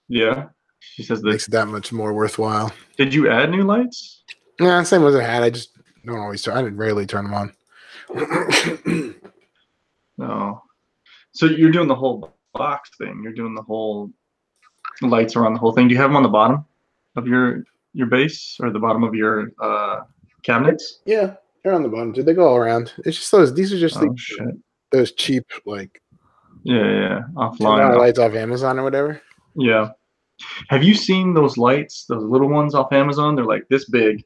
Yeah. She says that. Makes it that much more worthwhile. Did you add new lights? Yeah, same as I had. I just don't always turn. I rarely turn them on. No. So you're doing the whole box thing. You're doing the whole lights around the whole thing. Do you have them on the bottom of your base or the bottom of your cabinets? Yeah, they're on the bottom, dude. They go all around. It's just those. These are just Oh shit. those cheap like Yeah, $10 offline. lights off Amazon or whatever. Yeah. Have you seen those lights, those little ones off Amazon? They're like this big,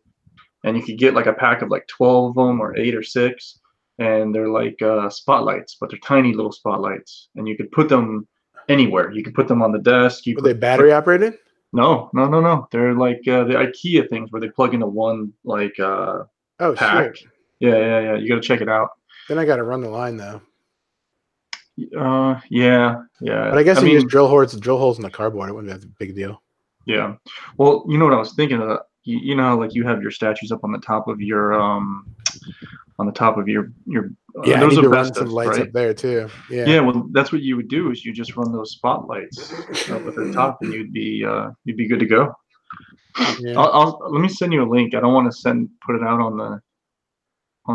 and you could get like a pack of like 12 of them or 8 or 6, and they're like spotlights, but they're tiny little spotlights, and you could put them anywhere. You could put them on the desk. Are they battery operated? No. They're like the IKEA things where they plug into one like Oh pack. shit! Yeah. You got to check it out. Then I got to run the line though. Yeah. But I guess you just drill holes in the cardboard. It wouldn't be a big deal. Yeah. Well, you know what I was thinking of? You know how like you have your statues up on the top of your Yeah, I those need are to run best some lights right? up there too. Yeah. Yeah, well that's what you would do is you just run those spotlights up at the top and you'd be good to go. Yeah. I'll let me send you a link. I don't want to put it out on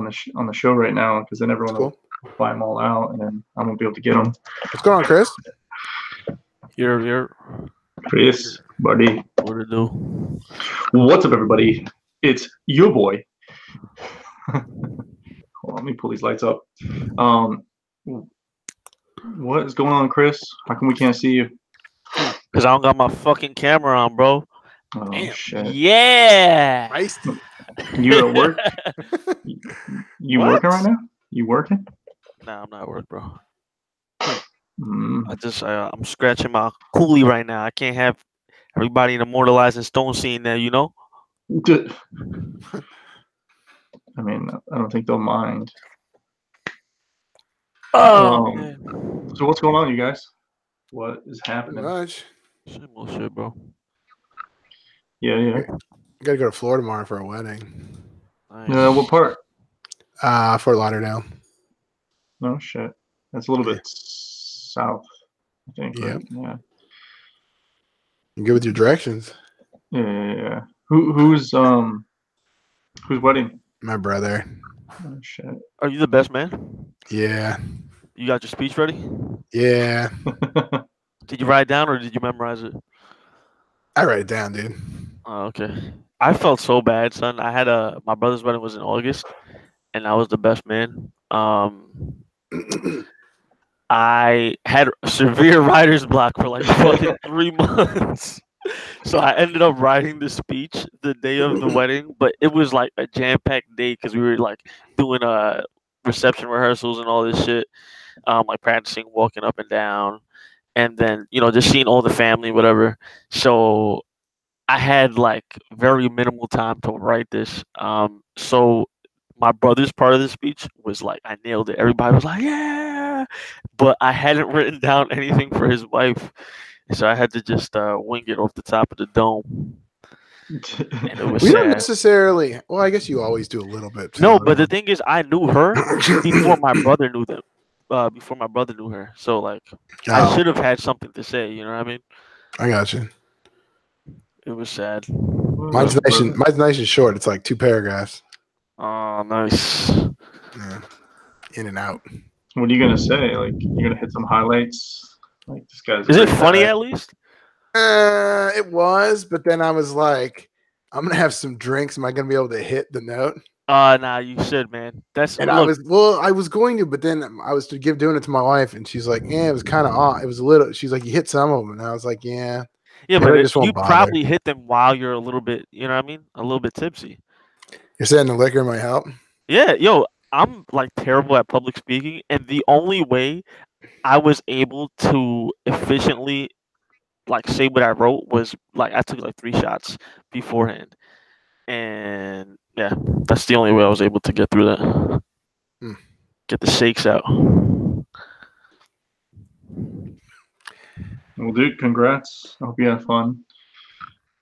the show right now because then everyone will buy them all out and then I won't be able to get them. What's going on, Chris? You're Chris, buddy. What to do? What's up, everybody? It's your boy. Hold on, let me pull these lights up. What is going on, Chris? How come we can't see you? Because I don't got my fucking camera on, bro. Oh, Damn. shit. Yeah. Feisty. You at work? You working right now? You working? Nah, I'm not at work, bro. Mm. I'm scratching my coolie right now. I can't have everybody in Immortalizing Stone scene there, you know? I mean, I don't think they'll mind. Oh, so what's going on, you guys? What is happening? Much. Same old shit, bro. Yeah. I gotta go to Florida tomorrow for a wedding. Nice. What part? Fort Lauderdale. No shit. That's a little bit south, I think. Yeah. Right? Yeah. You good with your directions? Yeah. Who's wedding? My brother. Oh shit. Are you the best man? Yeah. You got your speech ready? Yeah. Did you write it down or did you memorize it? I write it down, dude. Oh, okay. I felt so bad, son. I had my brother's wedding was in August, and I was the best man. I had severe writer's block for like fucking 3 months. So I ended up writing the speech the day of the wedding, but it was like a jam-packed day because we were like doing reception rehearsals and all this shit, like practicing walking up and down, and then just seeing all the family, whatever. So I had like very minimal time to write this. So my brother's part of the speech was like I nailed it. Everybody was like, "Yeah," but I hadn't written down anything for his wife, so I had to just wing it off the top of the dome. And it was We sad. don't necessarily. Well, I guess you always do a little bit. No, but the thing is, I knew her before my brother knew them. Before my brother knew her, so like I should have had something to say. You know what I mean? I got you. It was sad. Mine's nice and short. It's like 2 paragraphs. Oh, nice. Yeah. In and out. What are you gonna say? Like you're gonna hit some highlights? Like this guy's. Is it funny at least? It was, but then I was like, I'm gonna have some drinks. Am I gonna be able to hit the note? Nah, you should, man. I was going to, but then I was doing it to my wife, and she's like, "Yeah, it was kind of off. It was a little." She's like, "You hit some of them," and I was like, "Yeah." Yeah, but you probably hit them while you're a little bit, you know what I mean? A little bit tipsy. You're saying the liquor might help? Yeah, yo, I'm like terrible at public speaking, and the only way I was able to efficiently like say what I wrote was like I took like 3 shots beforehand. And yeah, that's the only way I was able to get through that. Get the shakes out. Well, dude, congrats. I hope you have fun.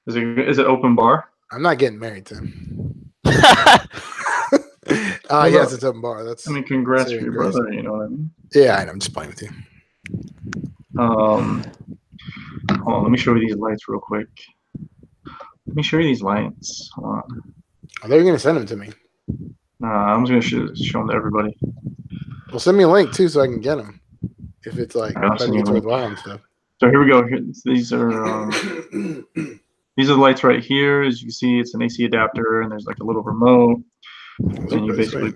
Is it open bar? I'm not getting married to him. Well, yes, it's open bar. I mean, congrats for your brother. You know what I mean? Yeah, I know. I'm just playing with you. Hold on, let me show you these lights real quick. Let me show you these lights. Hold on. Oh, they're gonna send them to me. Nah, I'm just gonna show them to everybody. Well, send me a link too so I can get them. If it's like I'll if I send think you it's a link. worthwhile and stuff. So here we go. These are these are the lights right here. As you can see, it's an AC adapter, and there's like a little remote, and you basically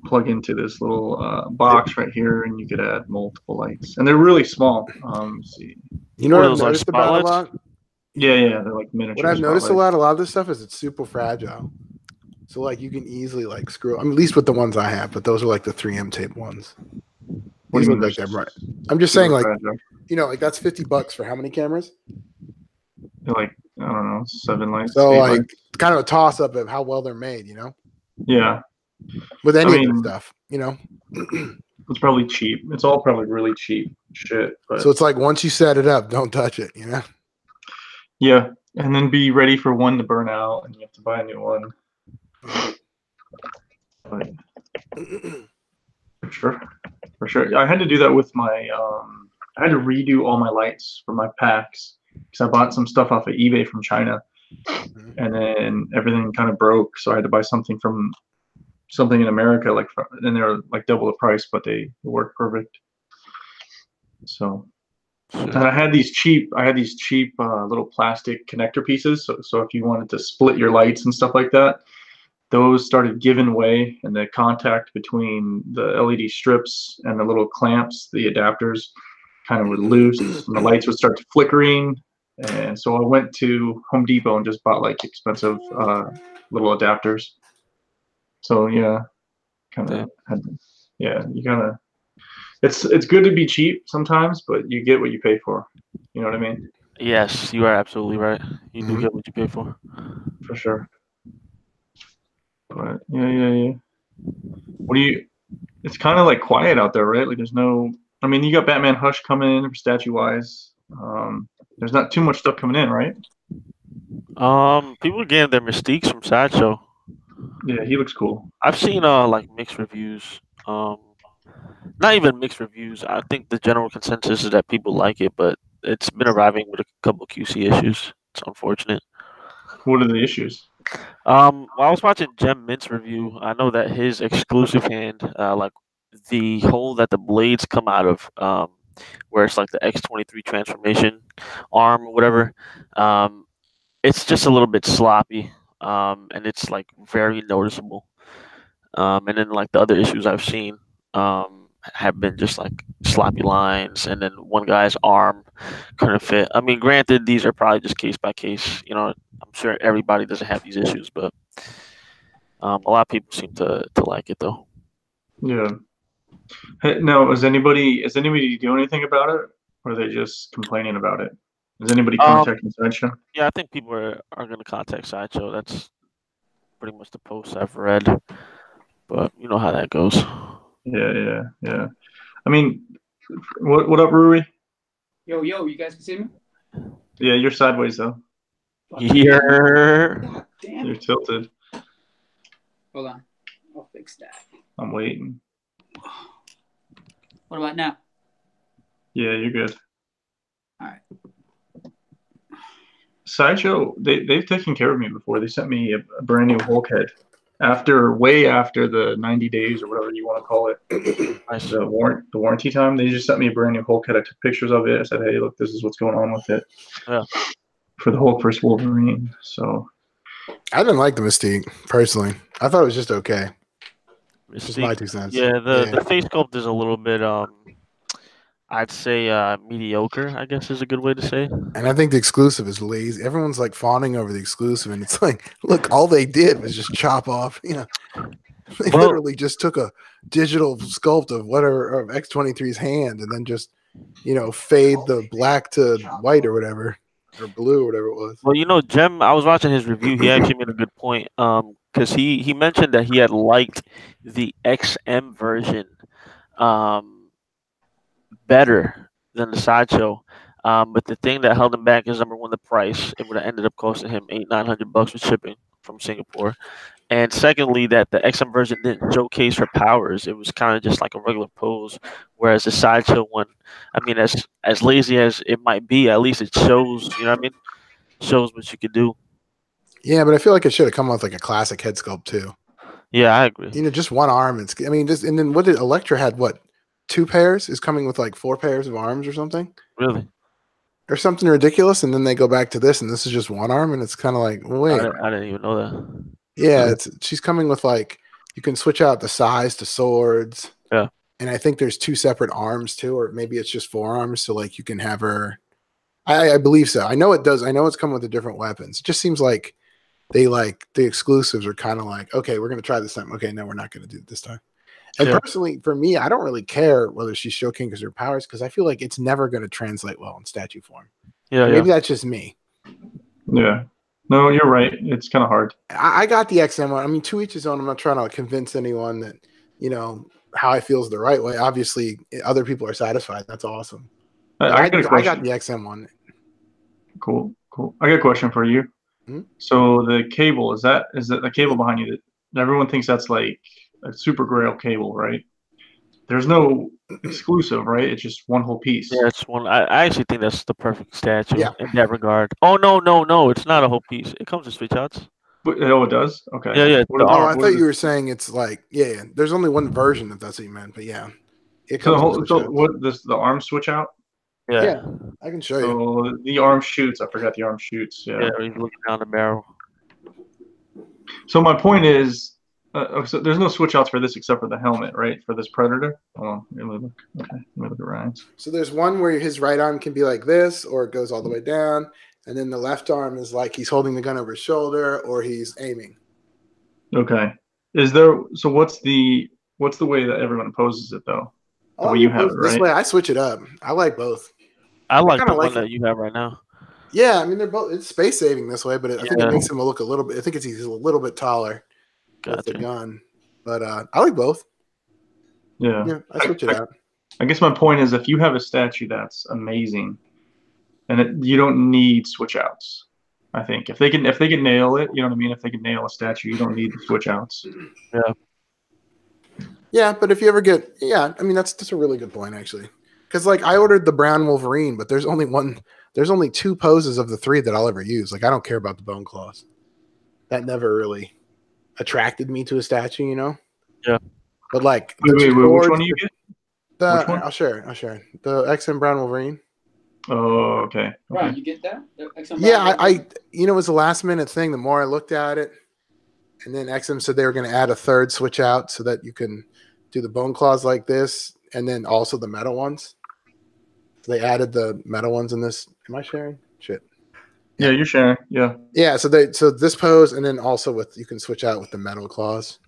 plug into this little box right here, and you could add multiple lights, and they're really small. See. You know What what are I've those, like, noticed about a spotlights? lot? Yeah, they're like miniature. What I've noticed a spotlights. lot of this stuff is it's super fragile. So like you can easily like screw. I mean, at least with the ones I have, but those are like the 3M tape ones. What do These you look mean like they're they're right. I'm just super saying, like fragile? like that's $50 for how many cameras? They're like, I don't know, 7 lights. So 8 like lights. it's kind of a toss up of how well they're made, Yeah, with any of mean, this stuff, it's probably cheap. It's all probably really cheap shit. But So it's like once you set it up, don't touch it, yeah, and then be ready for one to burn out, and you have to buy a new one. But for sure, I had to do that with my. I had to redo all my lights for my packs because I bought some stuff off of eBay from China, and then everything kind of broke, so I had to buy something in America, and they're like double the price, but they work perfect. So, and I had these cheap little plastic connector pieces. So if you wanted to split your lights and stuff like that, those started giving way, and the contact between the LED strips and the little clamps, the adapters, kind of were loose, and the lights would start flickering. And so I went to Home Depot and just bought like expensive little adapters. So yeah, you kind of. It's good to be cheap sometimes, but you get what you pay for. You know what I mean? Yes, you are absolutely right. You do get what you pay for. For sure. But yeah. What do you? It's kind of like quiet out there, right? Like there's no. I mean, you got Batman Hush coming in statue wise. There's not too much stuff coming in, right? People getting their Mystiques from Sideshow. Yeah, he looks cool. I've seen like mixed reviews. Not even mixed reviews. I think the general consensus is that people like it, but it's been arriving with a couple QC issues. It's unfortunate. What are the issues? While I was watching Gem Mint's review, I know that his exclusive hand, like the hole that the blades come out of, where it's like the X-23 transformation arm or whatever, it's just a little bit sloppy, and it's like very noticeable. And then like the other issues I've seen, have been just like sloppy lines, and then one guy's arm couldn't fit. I mean, granted, these are probably just case by case. I'm sure everybody doesn't have these issues, but a lot of people seem to like it though. Yeah. Hey, now, is anybody doing anything about it, or are they just complaining about it? Is anybody contacting Sideshow? Yeah, I think people are going to contact Sideshow. That's pretty much the post I've read, but you know how that goes. Yeah. I mean, what up, Rui? Yo, you guys can see me? Yeah, you're sideways though. You're God damn You're it. tilted. Hold on. I'll fix that. I'm waiting. What about now? Yeah, you're good. All right. Sideshow, they've taken care of me before. They sent me a brand new Hulk head way after the 90 days or whatever you want to call it. The warranty time. They just sent me a brand new Hulk head. I took pictures of it. I said, hey, look, this is what's going on with it. Yeah. For the Hulk vs. Wolverine. So I didn't like the Mystique personally. I thought it was just okay. Mystique, just my 2 cents. Yeah, the face sculpt is a little bit I'd say mediocre, I guess is a good way to say. And I think the exclusive is lazy. Everyone's like fawning over the exclusive, and it's like, look, all they did was just chop off. They literally just took a digital sculpt of whatever of X-23's hand, and then just fade the black to white or whatever, or blue or whatever it was. Well, Jem, I was watching his review. He actually made a good point. Because he mentioned that he had liked the XM version better than the Sideshow. But the thing that held him back is, number one, the price. It would have ended up costing him $800-900 with shipping from Singapore. And secondly, that the XM version didn't showcase her powers. It was kind of just like a regular pose. Whereas the sideshow one, I mean, as lazy as it might be, at least it shows. You know what I mean? Shows what you could do. Yeah, but I feel like it should have come with like a classic head sculpt too. Yeah, I agree. You know, just one arm. I mean, just and then what did Elektra had? What 2 pairs is coming with like 4 pairs of arms or something, Really, or something ridiculous. And then they go back to this, and this is just one arm, and it's kind of like, well, wait, I didn't even know that. yeah, she's coming with like you can switch out the size to swords. Yeah. And I think there's 2 separate arms too, or maybe it's just 4 arms. So like you can have her. I believe so. I know it does. I know it's come with the different weapons. It just seems like they like the exclusives are kind of like, okay, we're gonna try this time. Okay, no, we're not gonna do it this time. And personally, for me, I don't really care whether she's showcasing her powers because I feel like it's never going to translate well in statue form. Yeah, maybe that's just me. Yeah. No, you're right. It's kind of hard. I got the XM one. I mean, to each his own. I'm not trying to convince anyone that, you know, how I feel is the right way. Obviously, other people are satisfied. That's awesome. I got a question. I got the XM one. Cool. I got a question for you. Hmm? So the cable, is that the cable behind you that everyone thinks that's like a super grail cable, right? There's no exclusive, right? It's just one whole piece. Yeah, it's one. I actually think that's the perfect statue Yeah. in that regard. Oh no! It's not a whole piece. It comes with switch outs. But, oh, it does? Okay. Yeah. What The about- Oh, I arm. thought you were saying it's like, yeah. There's only one version if that's what you meant, but yeah, it comes. with switch outs. The arm switch out? Yeah, I can show you. So the arm shoots. I forgot the arm shoots. Yeah. Yeah, he's looking down the barrel. So my point is, so there's no switch outs for this except for the helmet, right? For this Predator. Oh, let me look. Okay, let me look at Ryan's. So there's one where his right arm can be like this, or it goes all the way down, and then the left arm is like he's holding the gun over his shoulder, or he's aiming. Okay. Is there? So what's the way that everyone poses it though? The way you have it, This right? way, I switch it up. I like both. I like kinda the like one it. that you have right now. Yeah, I mean they're both. It's space saving this way, but I think it Yeah. makes him look a little bit. I think he's a little bit taller with the Gotcha. gun, but I like both. Yeah. Yeah, I switch it out. I guess my point is, if you have a statue that's amazing, and you don't need switch outs. I think if they can nail it, you know what I mean. If they can nail a statue, you don't need the switch outs. Yeah, but if you ever get, I mean that's a really good point actually, because like I ordered the brown Wolverine, but there's only 2 poses of the 3 that I'll ever use. Like I don't care about the bone claws. That never really attracted me to a statue, you know. Yeah. But like, Wait, which one do you get? Which one? I'll share. The XM brown Wolverine. Oh, okay. Right, you get that? The XM Yeah, Brown? it was a last minute thing. The more I looked at it, and then XM said they were going to add a 3rd switch out so that you can do the bone claws like this, and then also the metal ones. So they added the metal ones in this. Am I sharing? Shit. Yeah, you're sharing. Yeah. Yeah, so this pose, and then also you can switch out with the metal claws.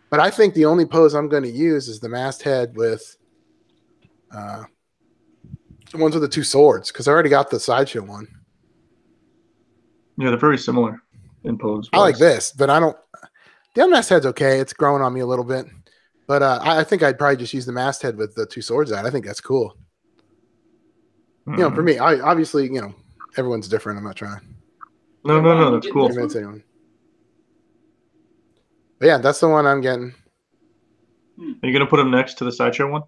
But I think the only pose I'm going to use is the masthead with the ones with the 2 swords, because I already got the sideshow one. Yeah, they're very similar in pose. I like this, but I don't. The masthead's okay. It's growing on me a little bit, but I think I'd probably just use the masthead with the 2 swords out. I think that's cool. Mm. You know, for me, I obviously, you know, everyone's different. I'm not trying to No, that's cool. convince anyone. But yeah, that's the one I'm getting. Are you gonna put them next to the sideshow one?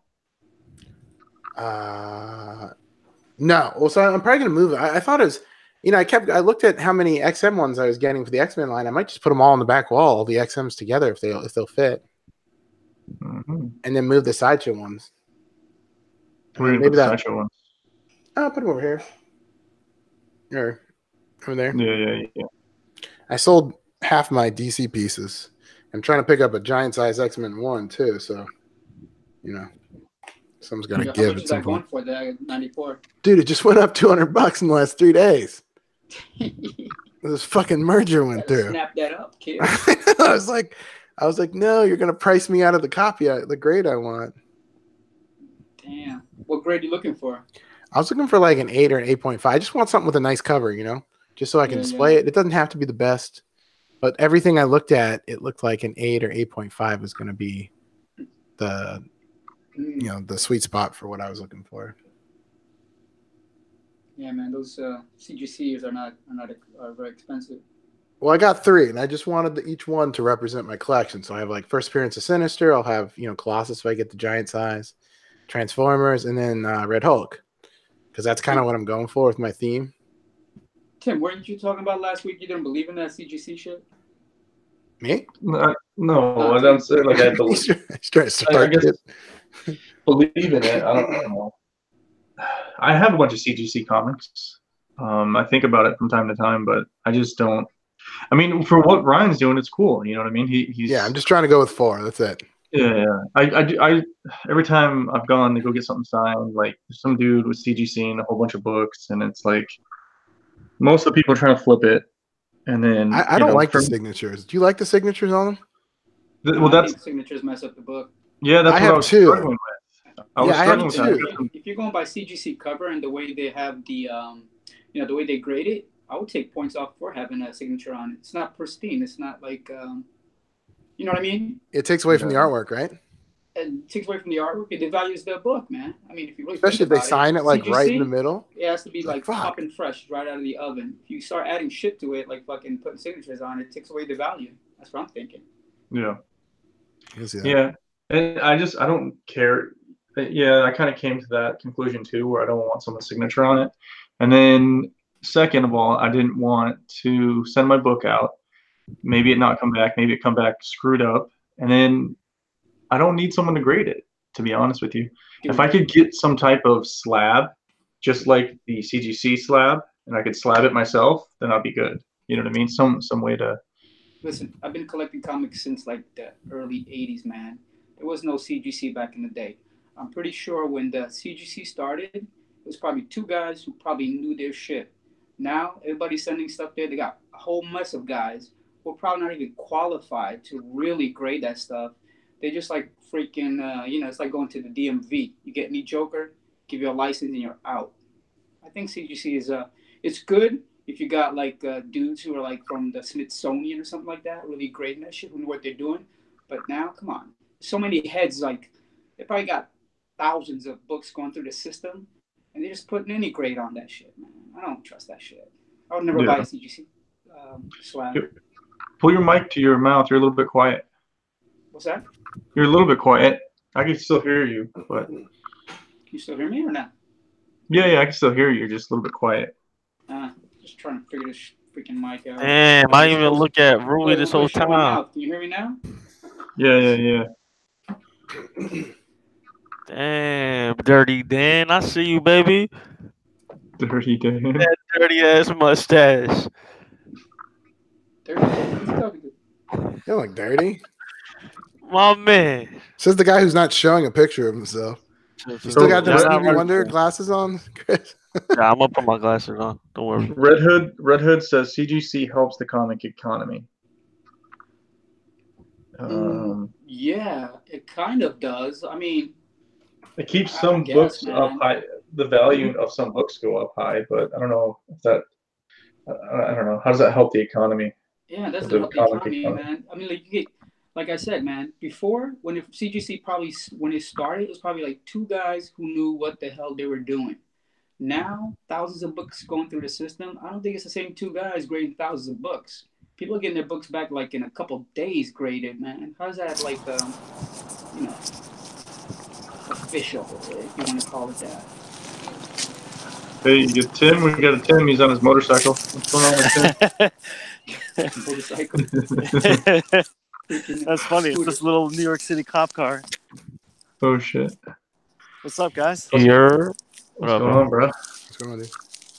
No. Well, so I'm probably gonna move it. I thought it was, you know, I looked at how many XM ones I was getting for the X-Men line. I might just put them all on the back wall, all the XMs together if they'll fit, Mm-hmm. and then move the sideshow ones. We're gonna put the sideshow one. I'll put them over here. Or over there. Yeah. I sold half my DC pieces. I'm trying to pick up a giant size X-Men 1 too, so you know, someone's got to How give much at is some that going point. for? The 94. Dude, it just went up $200 in the last 3 days. This fucking merger went through. Snap that up, kid. I was like, no, you're gonna price me out of the the grade I want. Damn. What grade are you looking for? I was looking for like an 8 or an 8.5. I just want something with a nice cover, you know, just so I can display it. It doesn't have to be the best, but everything I looked at, it looked like an 8 or 8.5 was going to be the, you know, the sweet spot for what I was looking for. Yeah, man, those CGCs are very expensive. Well, I got 3, and I just wanted each one to represent my collection. So I have like first appearance of Sinister. I'll have Colossus if I get the giant size, Transformers, and then Red Hulk, because that's kind of what I'm going for with my theme. Tim, weren't you talking about last week? You didn't believe in that CGC shit? Me? No, I don't say like I believe. He's trying to start it. Believe in it. I don't know. I have a bunch of CGC comics. I think about it from time to time, but I just don't. I mean, for what Ryan's doing, it's cool. You know what I mean? He's. Yeah, I'm just trying to go with 4. That's it. Yeah. I every time I've gone to go get something signed, like there's some dude with CGC and a whole bunch of books, and it's like most of the people are trying to flip it, and then I don't like the signatures. Do you like the signatures on them? I think signatures mess up the book. Yeah, that's what I was struggling with. I have two. If you're going by CGC cover and the way they have the the way they grade it, I would take points off for having a signature on it. It's not pristine. It's not like you know what I mean? It takes away from the artwork, right? And it takes away from the artwork. It devalues the book, man. I mean, if you really especially if they sign it like CGC, right in the middle. It has to be like popping fresh right out of the oven. If you start adding shit to it, like fucking putting signatures on it, it takes away the value. That's what I'm thinking. Yeah. Yeah. And I don't care. Yeah, I kind of came to that conclusion too, where I don't want someone's signature on it. And then second of all, I didn't want to send my book out, maybe it not come back, maybe it come back screwed up, and then I don't need someone to grade it, to be honest with you. If I could get some type of slab, just like the CGC slab, and I could slab it myself, then I'd be good. You know what I mean? Some way to. Listen, I've been collecting comics since like the early 80s, man. There was no CGC back in the day. I'm pretty sure when the CGC started, it was probably 2 guys who probably knew their shit. Now, everybody's sending stuff there. They got a whole mess of guys who are probably not even qualified to really grade that stuff. They just like freaking, it's like going to the DMV. You get any Joker, give you a license, and you're out. I think CGC is, it's good if you got like dudes who are like from the Smithsonian or something like that, really grading that shit, who know what they're doing. But now, come on. So many heads, like, they probably got thousands of books going through the system, and they're just putting any grade on that shit, man. I don't trust that shit. I would never buy a CGC slab. Pull your mic to your mouth. You're a little bit quiet. What's that? You're a little bit quiet. I can still hear you, but. Can you still hear me or not? Yeah, I can still hear you. You're just a little bit quiet. Just trying to figure this freaking mic out. Damn, I didn't even look at Rui this whole time. Can you hear me now? Yeah. Damn, Dirty Dan, I see you, baby. Dirty Dan. That dirty ass mustache. Dirty Dan, who's talking to? You look dirty. My man. Says the guy who's not showing a picture of himself. You still got them Stevie Wonder glasses on, Chris? Yeah, I'm gonna put my glasses on. Don't worry. Red Hood says CGC helps the comic economy. Yeah, it kind of does. I mean, it keeps some books up high. The value of some books go up high, but I don't know if that. I don't know. How does that help the economy? Yeah, it doesn't help the economy, man. I mean, like I said, man. Before, when CGC when it started, it was probably like 2 guys who knew what the hell they were doing. Now, thousands of books going through the system. I don't think it's the same 2 guys grading thousands of books. People are getting their books back like in a couple days graded, man. How's that like, official, if you want to call it that? Hey, you get Tim. We got a Tim. He's on his motorcycle. What's going on with Tim? Motorcycle. That's funny. It's this little New York City cop car. Oh shit! What's up, guys? Here. What's going on, bro? What's going on,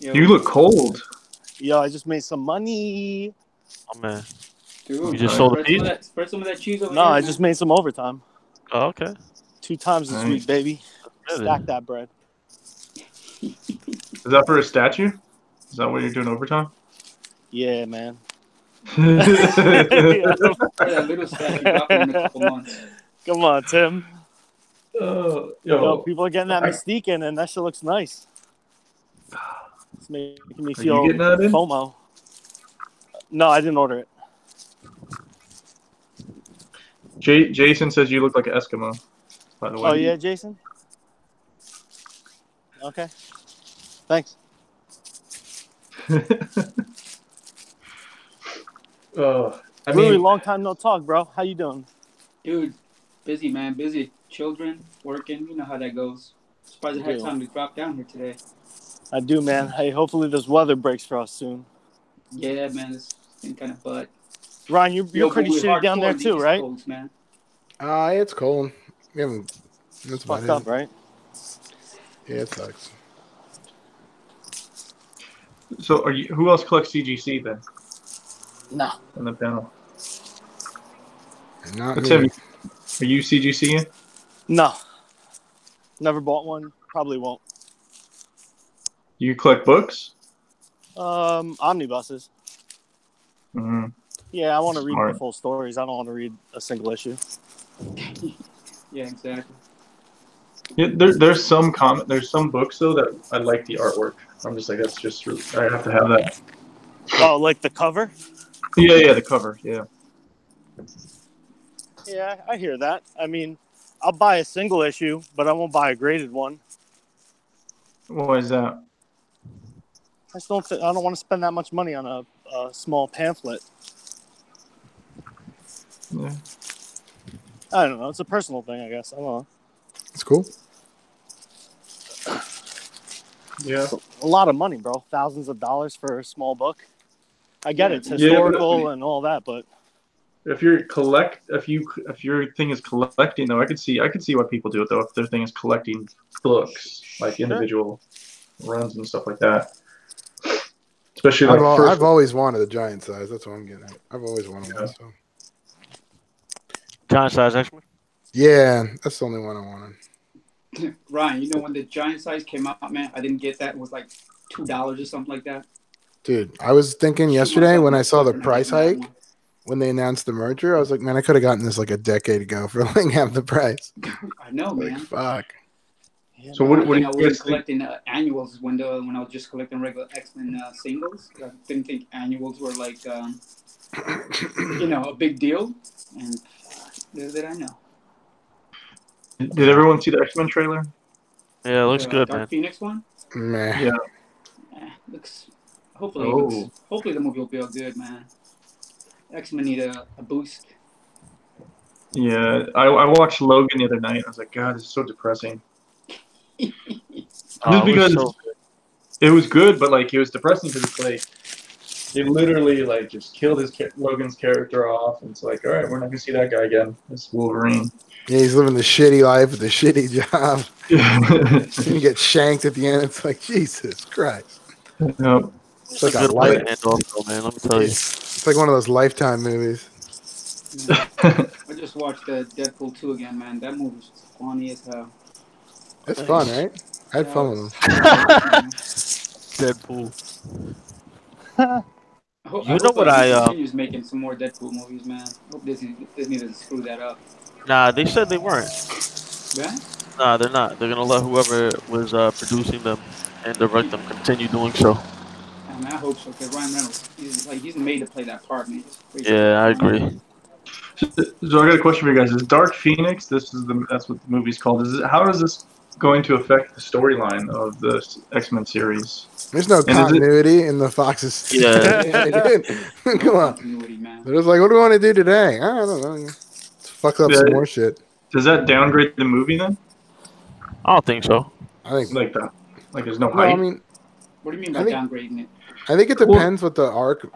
dude? You look cold. Yo, I just made some money. Oh man. Dude, you just sold a piece? Spread some of that cheese over No, here, I just made some overtime. Oh, okay. 2 times this week, baby. Stack that bread. Is that for a statue? Is that what you're doing overtime? Yeah, man. That little statue dropping in a couple months. Come on, Tim. Yo, people are getting that Mystique in, and that shit looks nice. It's making me feel you getting that in? FOMO. No, I didn't order it. Jason says you look like an Eskimo, by the way. Oh, yeah, Jason? Okay. Thanks. I Louis, mean, long time no talk, bro. How you doing? Dude, busy, man. Busy. Children, working. You know how that goes. Surprised I had time to drop down here today. I do, man. Hey, hopefully this weather breaks for us soon. Yeah, man. It's been kind of butt. Ryan, you're But pretty we're shitty down hardcore there in the too, East right? Coast, man. It's cold. We haven't. That's It's about fucked it. up, right? Yeah, it sucks. so who else collects CGC then No. on the panel? Not Let's me. have you. Are you CGC? No. Never bought one. Probably won't. You collect books? Omnibuses. Mm-hmm. Yeah, I want to read the Smart. full stories. I don't want to read a single issue. Yeah, exactly. Yeah, there's some there's some books though that I like the artwork. I'm just like that's just really, I have to have that. Oh, like the cover? Yeah, the cover. Yeah. Yeah, I hear that. I mean, I'll buy a single issue, but I won't buy a graded one. Why is that? I don't want to spend that much money on a small pamphlet. Yeah. I don't know. It's a personal thing, I guess. I don't know. It's cool. Yeah. It's a lot of money, bro. Thousands of dollars for a small book. I get Yeah, it's but- historical and all that, but If your thing is collecting though, I could see why people do it though. If their thing is collecting books, like individual runs and stuff like that. Especially like first. I've always wanted a giant size. That's what I'm getting at. I've always wanted one. So. Giant size X-Men. Yeah, that's the only one I wanted. Ryan, you know when the giant size came out, man, I didn't get that. It was like $2 or something like that. Dude, I was thinking Shoot yesterday myself when in I saw the foot for not price getting that hike, when they announced the merger, I was like, man, I could have gotten this like a decade ago for like half the price. one. I know, Like, man. fuck. yeah, So man. what I do you wasn't guys think? collecting annuals when I was just collecting regular X-Men singles. I didn't think annuals were like a big deal. And little did I know. Did everyone see the X-Men trailer? Yeah, it looks The good, Dark man. Phoenix one. Meh. Yeah. Looks. Hopefully, Oh. hopefully the movie will be all good, man. X-Men need a boost. Yeah. I watched Logan the other night. I was like, God, this is so depressing. Just It was because so it was good, but like it was depressing because it's like they literally like just killed Logan's character off, and it's like, all right, we're not gonna see that guy again. It's Wolverine. Yeah, he's living the shitty life with the shitty job. Yep. He gets shanked at the end. It's like, Jesus Christ. It's it's like a a good way life. to end off, though, man. Let me tell you. It's like one of those Lifetime movies. Man, I just watched Deadpool 2 again, man. That movie's funny as hell. It's fun, right? I had fun with them. Deadpool. I You know hope what Disney I continues making some more Deadpool movies, man. I hope Disney doesn't screw that up. Nah, they said they weren't. Yeah? Nah, they're not. They're gonna let whoever was producing them and direct them continue doing so. I mean, I hope so, because Ryan Reynolds, he's made to play that part, man. Yeah, I agree. So I got a question for you guys. Is Dark Phoenix? That's what the movie's called. How is this going to affect the storyline of the X-Men series? There's no And is it- continuity in the Fox's. Yeah. Yeah, they did. Come on. Continuity, man. They're just like, what do we want to do today? I don't know. Let's fuck up some Yeah. more shit. Does that downgrade the movie then? I don't think so. I think. Like that? Like there's no No, hype? I mean, What do you mean I by think- downgrading it? I think it depends what the arc,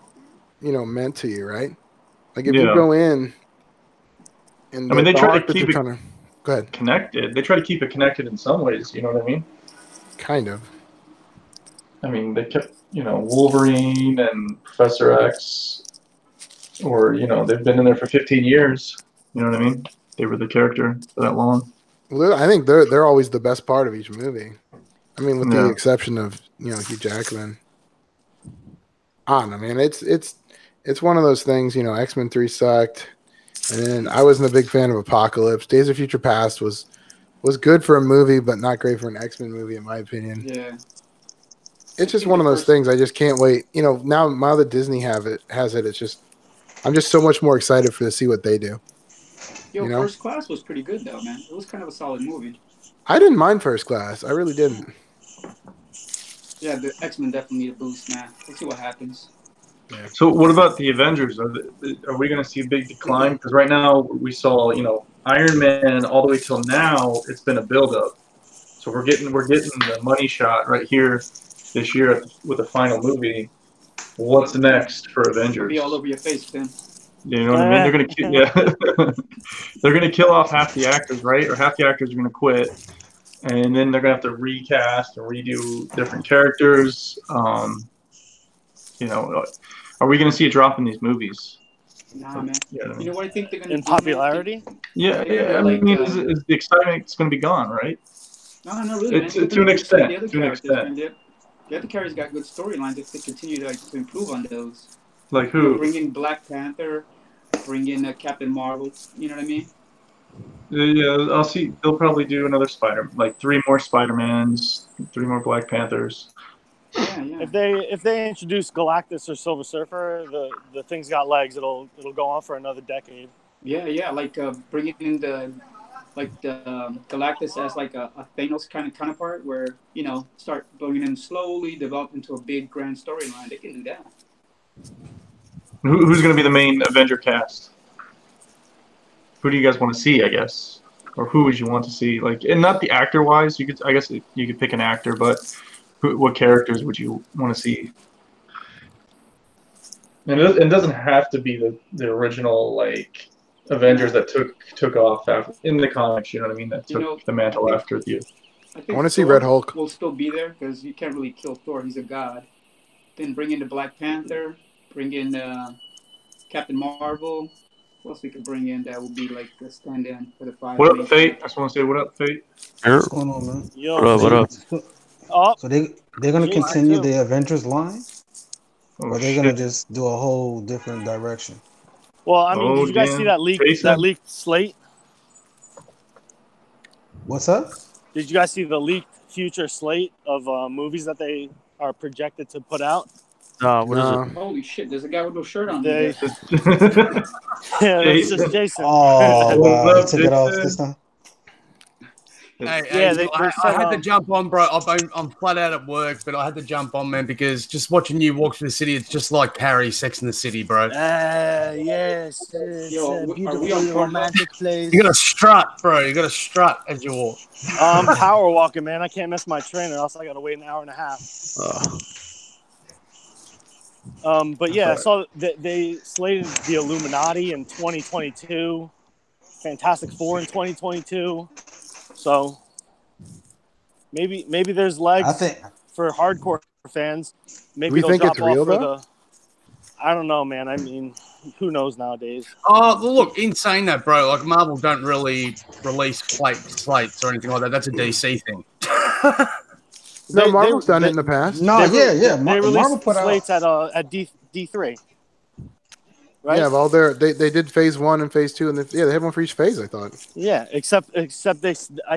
meant to you, right? Like if you Yeah. go in, and I mean, they the try to arc that keep they're it- trying to. Go ahead. Connected. They try to keep it connected in some ways. You know what I mean? Kind of. I mean, they kept Wolverine and Professor X, or they've been in there for 15 years. You know what I mean? They were the character for that long. Well, I think they're always the best part of each movie. I mean, with the Yeah. exception of Hugh Jackman. I don't know, man. It's one of those things. X-Men 3 sucked, and then I wasn't a big fan of Apocalypse. Days of Future Past was good for a movie, but not great for an X-Men movie, in my opinion. Yeah. It's just one of those things. I just can't wait. Now that Disney has it, it's just I'm just so much more excited to see what they do. Yo, You know? First Class was pretty good, though, man. It was kind of a solid movie. I didn't mind First Class. I really didn't. Yeah, the X-Men definitely need a boost, man. We'll see what happens. So what about the Avengers? Are we going to see a big decline? Because right now we saw, Iron Man all the way till now. It's been a build-up. So we're getting the money shot right here this year with the final movie. What's next for Avengers? Be all over your face, Tim. You know what I mean? They're gonna they're gonna kill off half the actors, right? Or half the actors are gonna quit, and then they're gonna have to recast and redo different characters. Are we gonna see a drop in these movies? Nah, man. Yeah. You know what I think they're gonna In do? popularity? Yeah. I mean, is the excitement gonna be gone, right? No, not really, man. To an extent. The other characters, man, the other characters got good storylines if they continue to improve on those. Like who? Bring in Black Panther, bring in Captain Marvel. You know what I mean? Yeah, I'll see. They'll probably do another like 3 more Spider-Mans, 3 more Black Panthers. Yeah. If they introduce Galactus or Silver Surfer, the thing's got legs. It'll go on for another decade. Yeah. Like bringing in the Galactus as like a Thanos kind of counterpart, where start bringing him slowly, develop into a big grand storyline. They can do that. Who's going to be the main Avenger cast? Who do you guys want to see? I guess, or who would you want to see? Like, and not the actor-wise. I guess you could pick an actor, but what characters would you want to see? And it doesn't have to be the original like Avengers that took off in the comics. You know what I mean? That took the mantle after you. I want to see Red Hulk. Will still be there because you can't really kill Thor. He's a god. Then bring in the Black Panther. Bring in Captain Marvel. What else we could bring in that would be like a stand-in for the 5? What up, Fate? I just want to say what up, Fate. What's going on, man? Yo, what up? So they're gonna continue the Avengers line, or they're gonna just do a whole different direction? Well, I mean, did you guys see that leaked slate? What's up? Did you guys see the leaked future slate of movies that they are projected to put out? What is it? Holy shit! There's a guy with no shirt on. Yeah, that's just Jason. Oh, wow. They took it off this time. I had to jump on, bro. I'm flat out at work, but I had to jump on, man, because just watching you walk through the city, it's just like Harry, Sex in the City, bro. Yes. Yo, are we on romantic place. You gotta strut, bro. You gotta strut as you walk. I'm power walking, man. I can't miss my train, or else I gotta wait an hour and a half. But yeah, I saw that they slated the Illuminati in 2022, Fantastic Four in 2022. So maybe there's legs for hardcore fans. Maybe they'll drop off for the. I don't know, man. I mean, who knows nowadays? Oh, look, in saying that, bro, like Marvel don't really release slates or anything like that. That's a DC thing. No, Marvel's done it in the past. No, they Marvel released put slates out at D3. Right? Yeah, well, they did phase 1 and phase 2, and they had one for each phase. I thought. Yeah, except I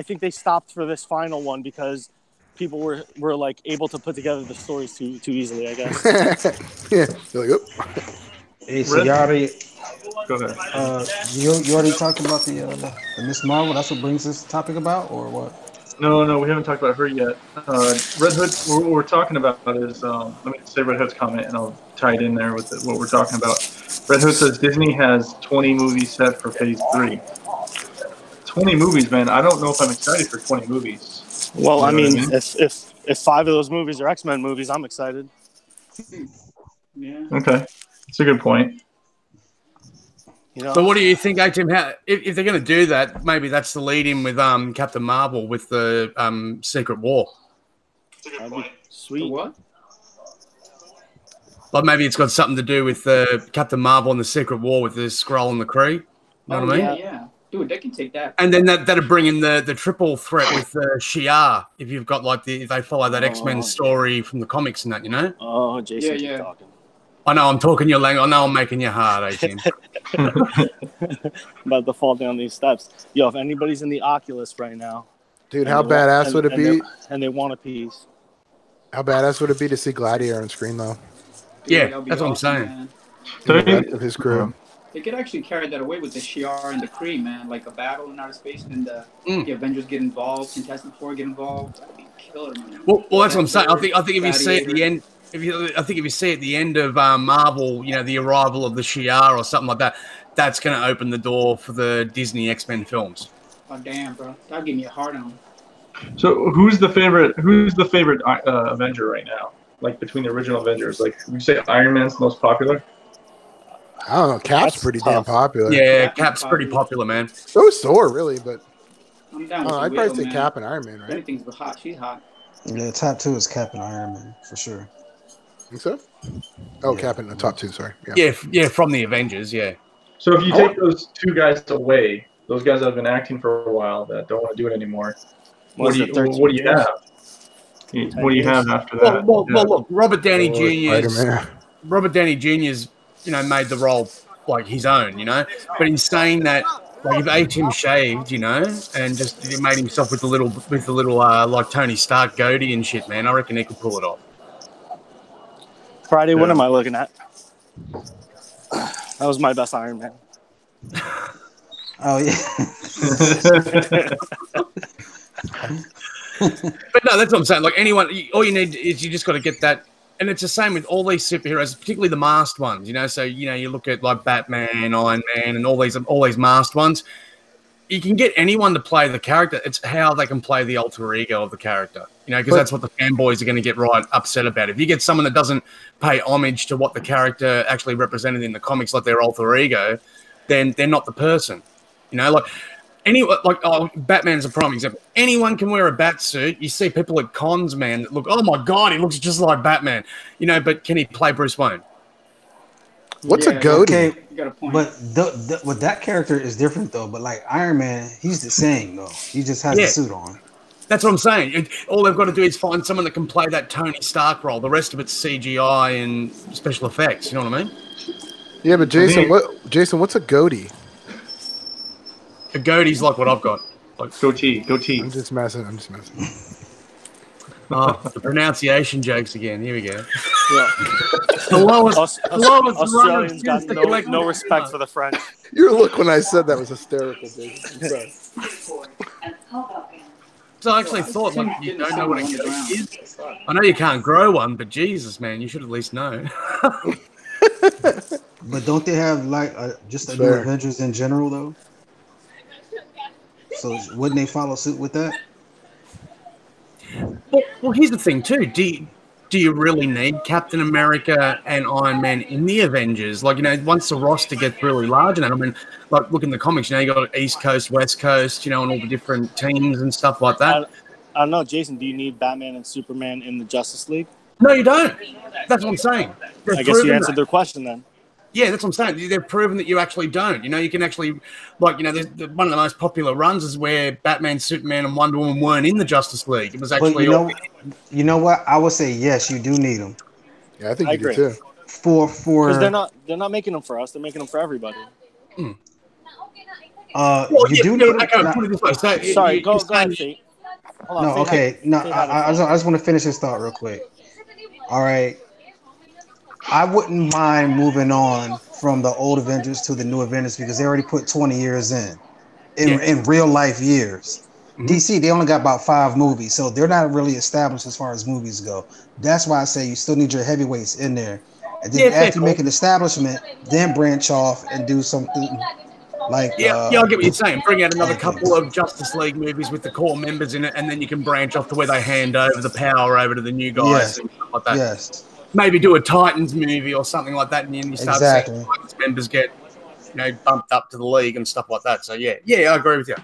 think they stopped for this final one because people were like able to put together the stories too easily, I guess. Yeah, they're like, oh. Hey, so you already Go ahead. you already talked about the Miss Marvel. That's what brings this topic about, or what? No, we haven't talked about her yet. Red Hood, what we're talking about is, let me say Red Hood's comment, and I'll tie it in there with what we're talking about. Red Hood says Disney has 20 movies set for phase 3. 20 movies, man. I don't know if I'm excited for 20 movies. Well, I mean, if 5 of those movies are X-Men movies, I'm excited. Yeah. Okay. That's a good point. But what do you think, Tim? If they're going to do that, maybe that's the lead in with Captain Marvel with the Secret War. That's a good point. Sweet. The what? Like maybe it's got something to do with Captain Marvel and the Secret War with the Skrull and the Kree. You know what I mean? Yeah. Dude, they can take that. And then that'd bring in the triple threat with Shi'ar if you've got like if they follow that X-Men story from the comics and that, you know? Oh, Jason, Yeah. talking. I know I'm talking your language. I know I'm making you hard, Tim. About to fall down these steps. Yo, if anybody's in the Oculus right now, Dude, how badass would it be? And they want a piece. How badass would it be to see Gladiator on screen, though? Yeah, that's what I'm saying. Man. The of his crew. They could actually carry that away with the Shi'ar and the Kree, man. Like a battle in outer space, and the Avengers get involved, Fantastic Four get involved. That'd be killer, man. Well, that's what I'm saying. I think if you see at the end, I think if you see at the end of Marvel, the arrival of the Shi'ar or something like that, that's going to open the door for the Disney X-Men films. Oh damn, bro, that'll give me a hard on. So who's the favorite Avenger right now? Like between the original Avengers, like would you say Iron Man's the most popular? I don't know. Cap's That's pretty tough. damn popular. Yeah, Cap's pretty popular, man. So is Thor, really, but I'm down with I'd the probably say man. Cap and Iron Man, right? Everything's hot. She's hot. Yeah, top 2 is Cap and Iron Man for sure. Think so? Oh, Yeah. Cap in the top 2. Sorry. Yeah, from the Avengers, yeah. So if you take those two guys away, those guys that have been acting for a while that don't want to do it anymore, what do you have? What do you have after that? Well, look, Robert Downey Spider-Man. Jr.'s made the role like his own, But in saying that, like if A-Team shaved, and just made himself with the little like Tony Stark goatee and shit, man, I reckon he could pull it off. Friday, what am I looking at? That was my best Iron Man. Oh yeah. But no, that's what I'm saying. Like anyone, all you need is you just got to get that. And it's the same with all these superheroes, particularly the masked ones, So, you look at like Batman, Iron Man, and all these masked ones. You can get anyone to play the character. It's how they can play the alter ego of the character, because that's what the fanboys are going to get right upset about. If you get someone that doesn't pay homage to what the character actually represented in the comics, like their alter ego, then they're not the person. Batman's a prime example. Anyone can wear a bat suit. You see people at cons, man, that look, oh my God, he looks just like Batman. But can he play Bruce Wayne? What's a goatee? Okay, You got a point. but that character is different though. But like Iron Man, he's the same though. He just has Yeah. a suit on. That's what I'm saying. All they've got to do is find someone that can play that Tony Stark role. The rest of it's CGI and special effects. You know what I mean? Yeah, but Jason, what's a goatee? A goatee's like what I've got. Like Goatee. I'm just messing. the pronunciation jokes again. Here we go. Yeah. The lowest Australians got no respect for the French. Your look when I said that was hysterical, Jason. I'm sorry. So I actually thought, like, you don't know what a goatee is. I know you can't grow one, but Jesus, man, you should at least know. But don't they have like just a new Fair. Avengers in general though? So wouldn't they follow suit with that? Well, here's the thing too. Do you really need Captain America and Iron Man in the Avengers? Like, once the roster gets really large, and I mean, like, look in the comics, you got East Coast, West Coast, and all the different teams and stuff like that. I don't know, Jason. Do you need Batman and Superman in the Justice League? No, you don't. That's what I'm saying. I guess you answered their question then. Yeah, that's what I'm saying. They've proven that you actually don't. You can actually, like, there's one of the most popular runs is where Batman, Superman, and Wonder Woman weren't in the Justice League. It was actually. But you know what? I would say yes, you do need them. Yeah, I think I you do agree. too. For Because they're not making them for us. They're making them for everybody. you yeah, do need them. okay, put it this way. So Sorry, go ahead, Fate. Hold on, No, Fate, okay. No, Fate I just want to finish this thought real quick. All right. I wouldn't mind moving on from the old Avengers to the new Avengers because they already put 20 years in real life years. Mm-hmm. DC, they only got about 5 movies, so they're not really established as far as movies go. That's why I say you still need your heavyweights in there. And then after you make an establishment, then branch off and do something like I get what you're saying. Bring out another couple of Justice League movies with the core members in it, and then you can branch off to where they hand over the power over to the new guys and stuff like that. Yes. Maybe do a Titans movie or something like that, and then you start seeing Titans members get, bumped up to the league and stuff like that. So yeah, I agree with you.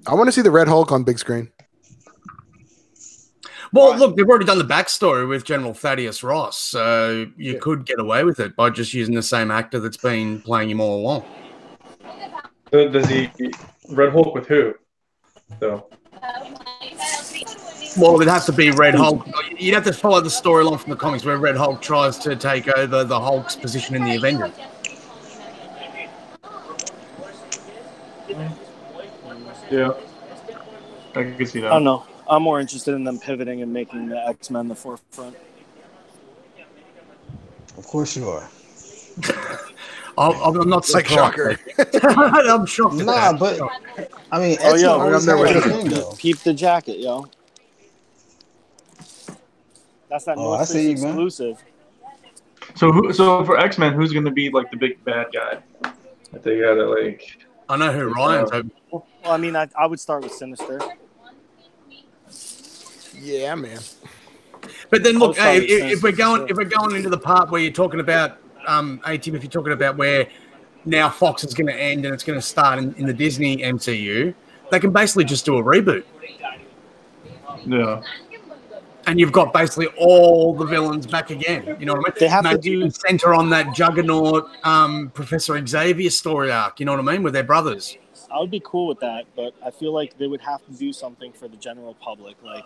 I want to see the Red Hulk on big screen. Well, look, they've already done the backstory with General Thaddeus Ross, so you could get away with it by just using the same actor that's been playing him all along. Does he Red Hulk with who? So. Well, it'd have to be Red Hulk. You'd have to follow the storyline from the comics where Red Hulk tries to take over the Hulk's position in the Avengers. Yeah. I can see that. I don't know. I'm more interested in them pivoting and making the X-Men the forefront. Of course you are. I'm not Like surprised. shocker. I'm shocked. At Nah, that. but I mean, Oh, Etsy yo, always I'm there had with a you. thing, though. Keep the jacket, yo. That's that Oh, North I Face see you, man. exclusive. So for X-Men, who's going to be like the big bad guy? That they gotta like. I know who Ryan's hoping for. Well, I mean, I would start with Sinister. Yeah, man. But then look, I'll hey, start with if we're going Sinister. into the part where you're talking about, hey Tim, if you're talking about where now Fox is going to end and it's going to start in the Disney MCU, they can basically just do a reboot, Yeah. and you've got basically all the villains back again. You know what I mean? They have to Maybe do- even center on that Juggernaut, Professor Xavier story arc. You know what I mean? With their brothers. I would be cool with that, but I feel like they would have to do something for the general public. Like,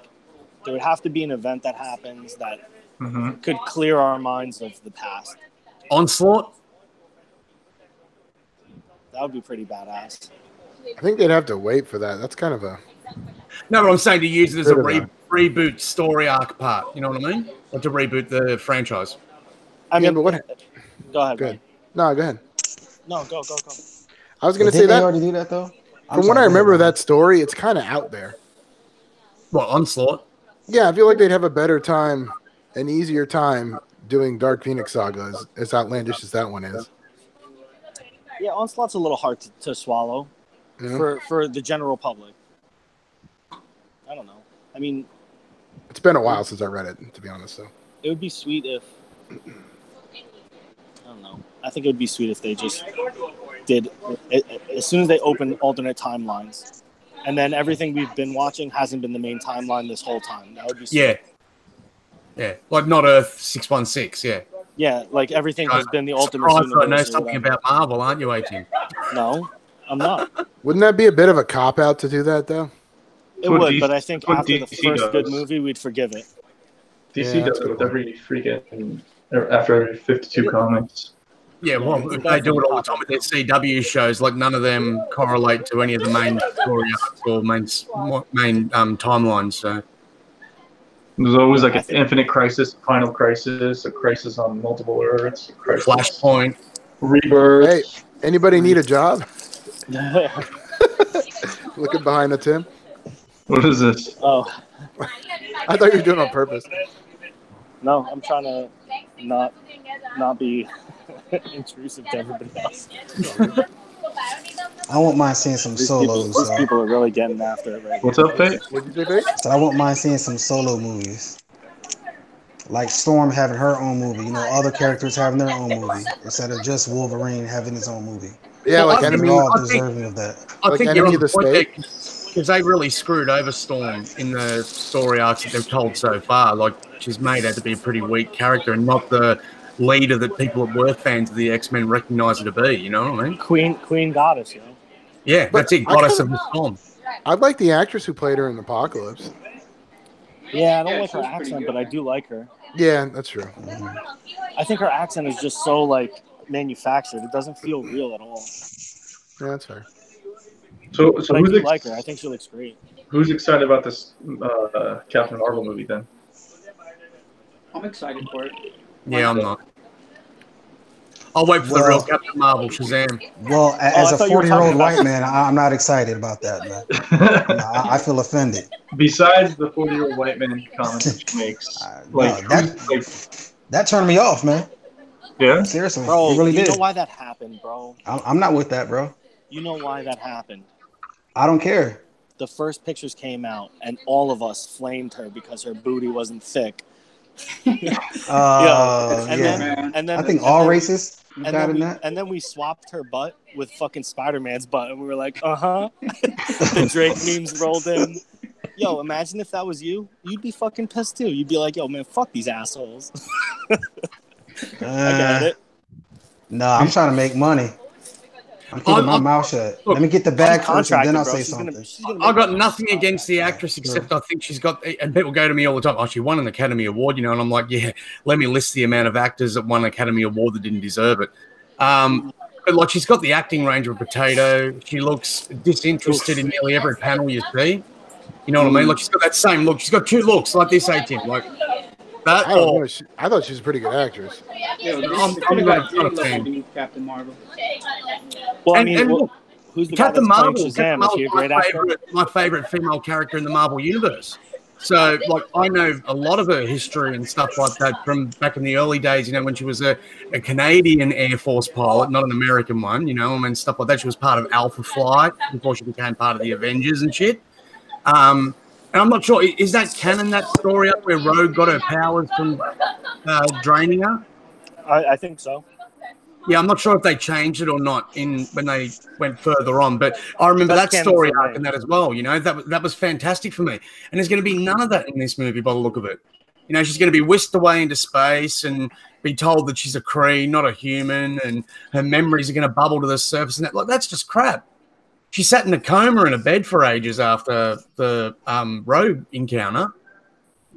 there would have to be an event that happens that Mm-hmm. could clear our minds of the past. Onslaught. That would be pretty badass. I think they'd have to wait for that. That's kind of a No, but I'm saying to use it as a Bit of reboot story arc part. You know what I mean? Or to reboot the franchise. I yeah, mean, but what? go ahead. Good. Ryan. No, go ahead. No, go. I was going to Didn't say they that. already do that though? I'm From what sorry, I go remember of ahead, that story, it's kind of out there. What, Onslaught? Yeah, I feel like they'd have a better time, an easier time doing Dark Phoenix Saga as outlandish as that one is. Yeah, Onslaught's a little hard to swallow Yeah. for the general public. I don't know. I mean, It's been a while since I read it, to be honest. So it would be sweet if I don't know. I think it would be sweet if they just did as soon as they open alternate timelines, and then everything we've been watching hasn't been the main timeline this whole time. That would be sweet. Yeah, like not Earth 616. Yeah. Yeah, like everything has been the ultimate Surprised I know universe. or something whatever. about Marvel, aren't you, 18? No, I'm not. wouldn't that be a bit of a cop out to do that though? It what would, DC but I think what after the DC first good does. movie, we'd forgive it. DC Yeah, does that's a it good with every freaking after every 52 comics. Yeah, well, it's they do it all the definitely time with their CW shows. Like none of them correlate to any of the main story arcs or main timelines. So There's always like an infinite crisis, final crisis, a crisis on multiple Earths, a crisis, Flashpoint. rebirth. Hey, anybody need a job? Looking behind the Tim. What is this? Oh I thought you were doing it on purpose. no, I'm trying to not be intrusive to everybody else. I won't mind seeing some These solos. people are really getting after it right What's now. up, Fate? What'd you say, Fate? So I won't mind seeing some solo movies. Like Storm having her own movie, you know, other characters having their own movie instead of just Wolverine having his own movie. Yeah, Well, like I They're enemy. all I think- deserving of that. I Like think Enemy you're on of the the point there State? because they really screwed over Storm in the story arcs that they've told so far. Like she's made out to be a pretty weak character and not the leader that people that were fans of the X-Men recognize her to be. You know what I mean? Queen Goddess, you know. Yeah, But that's it. I Goddess kinda- of the Storm. I'd like the actress who played her in Apocalypse. Yeah, I don't Yeah, like she her was pretty accent, good. but I do like her. Yeah, that's true. I think her accent is just so like manufactured. It doesn't feel real at all. Yeah, that's fair. So But I who's do like her. I think she looks great. who's excited about this Captain Marvel movie then? I'm excited for it. Yeah, I'm not. I'll wait for the Well- real Captain Marvel, Shazam. Well, as I a thought you were 40-year-old talking about- white man, I'm not excited about that, man. I feel offended. Besides the 40-year-old white man comments that she makes, like, no, who's, like, That turned me off, man. yeah, Seriously, Bro, it really you did. know why that happened, bro? I'm not with that, bro. You know why that happened. I don't care. The first pictures came out, and all of us flamed her because her booty wasn't thick. And and yeah. then I think and all then- races And got then, in we, that. and then we swapped her butt with fucking Spider-Man's butt, and we were like, The Drake memes rolled in. Yo, imagine if that was you. You'd be fucking pissed too. You'd be like, yo, man, fuck these assholes. I got it. No, I'm trying to make money. I'm keeping my mouth shut. Let me get the bag She's first, and then contracted, I'll bro. say She's gonna- something. she's gonna I make got it. nothing against the actress except I think she's got, and people go to me all the time, oh, she won an Academy Award, you know, and I'm like, yeah, let me list the amount of actors that won an Academy Award that didn't deserve it. But like, she's got the acting range of a potato. She looks disinterested in nearly every panel you see. You know what I mean? Like, she's got that same look. She's got two looks like this 18. Like, that. I don't know. I thought she was a pretty good actress. Yeah, I'm not a fan. Captain Marvel. Well, I And- mean, and look, who's the guy Captain that's playing Marvel. Captain Shazam? Is he a great actor? my favorite female character in the Marvel universe. So, like, I know a lot of her history and stuff like that from back in the early days. You know, when she was a Canadian Air Force pilot, not an American one. You know, I mean, stuff like that. She was part of Alpha Flight before she became part of the Avengers and shit. And I'm not sure, is that canon, that story up where Rogue got her powers from draining her? I think so. Yeah, I'm not sure if they changed it or not when they went further on, but I remember That's that canon story for arc me. and that as well. You know, that was fantastic for me. And there's going to be none of that in this movie by the look of it. You know, she's going to be whisked away into space and be told that she's a Kree, not a human, and her memories are going to bubble to the surface. And that's just crap. She sat in a coma in a bed for ages after the Rogue encounter.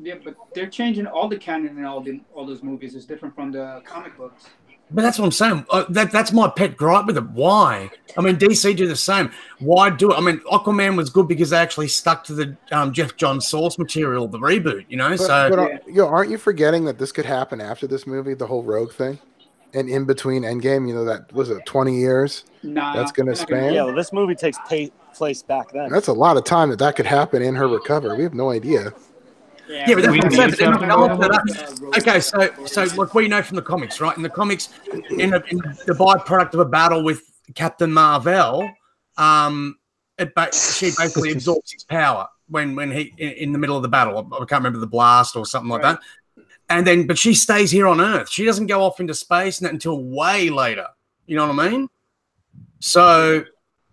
Yeah, but they're changing all the canon in all those movies. It's different from the comic books. But that's what I'm saying. That's my pet gripe with it. Why? I mean, DC do the same. Why do it? I mean, Aquaman was good because they actually stuck to the Jeff Johns source material, the reboot, you know? Aren't you forgetting that this could happen after this movie, the whole Rogue thing? And in between Endgame, you know, that was it 20 years? Nah, that's going to span? Yeah, well, this movie takes place back then. That's a lot of time that could happen in her recovery. We have no idea. Yeah, but that's what I'm saying. But they're not going to that. Okay, so like we know from the comics, right? In the comics, in the byproduct of a battle with Captain Marvel, she basically absorbs his power when he in the middle of the battle. I can't remember the blast or something like that. And then, but she stays here on Earth. She doesn't go off into space until way later. You know what I mean? So,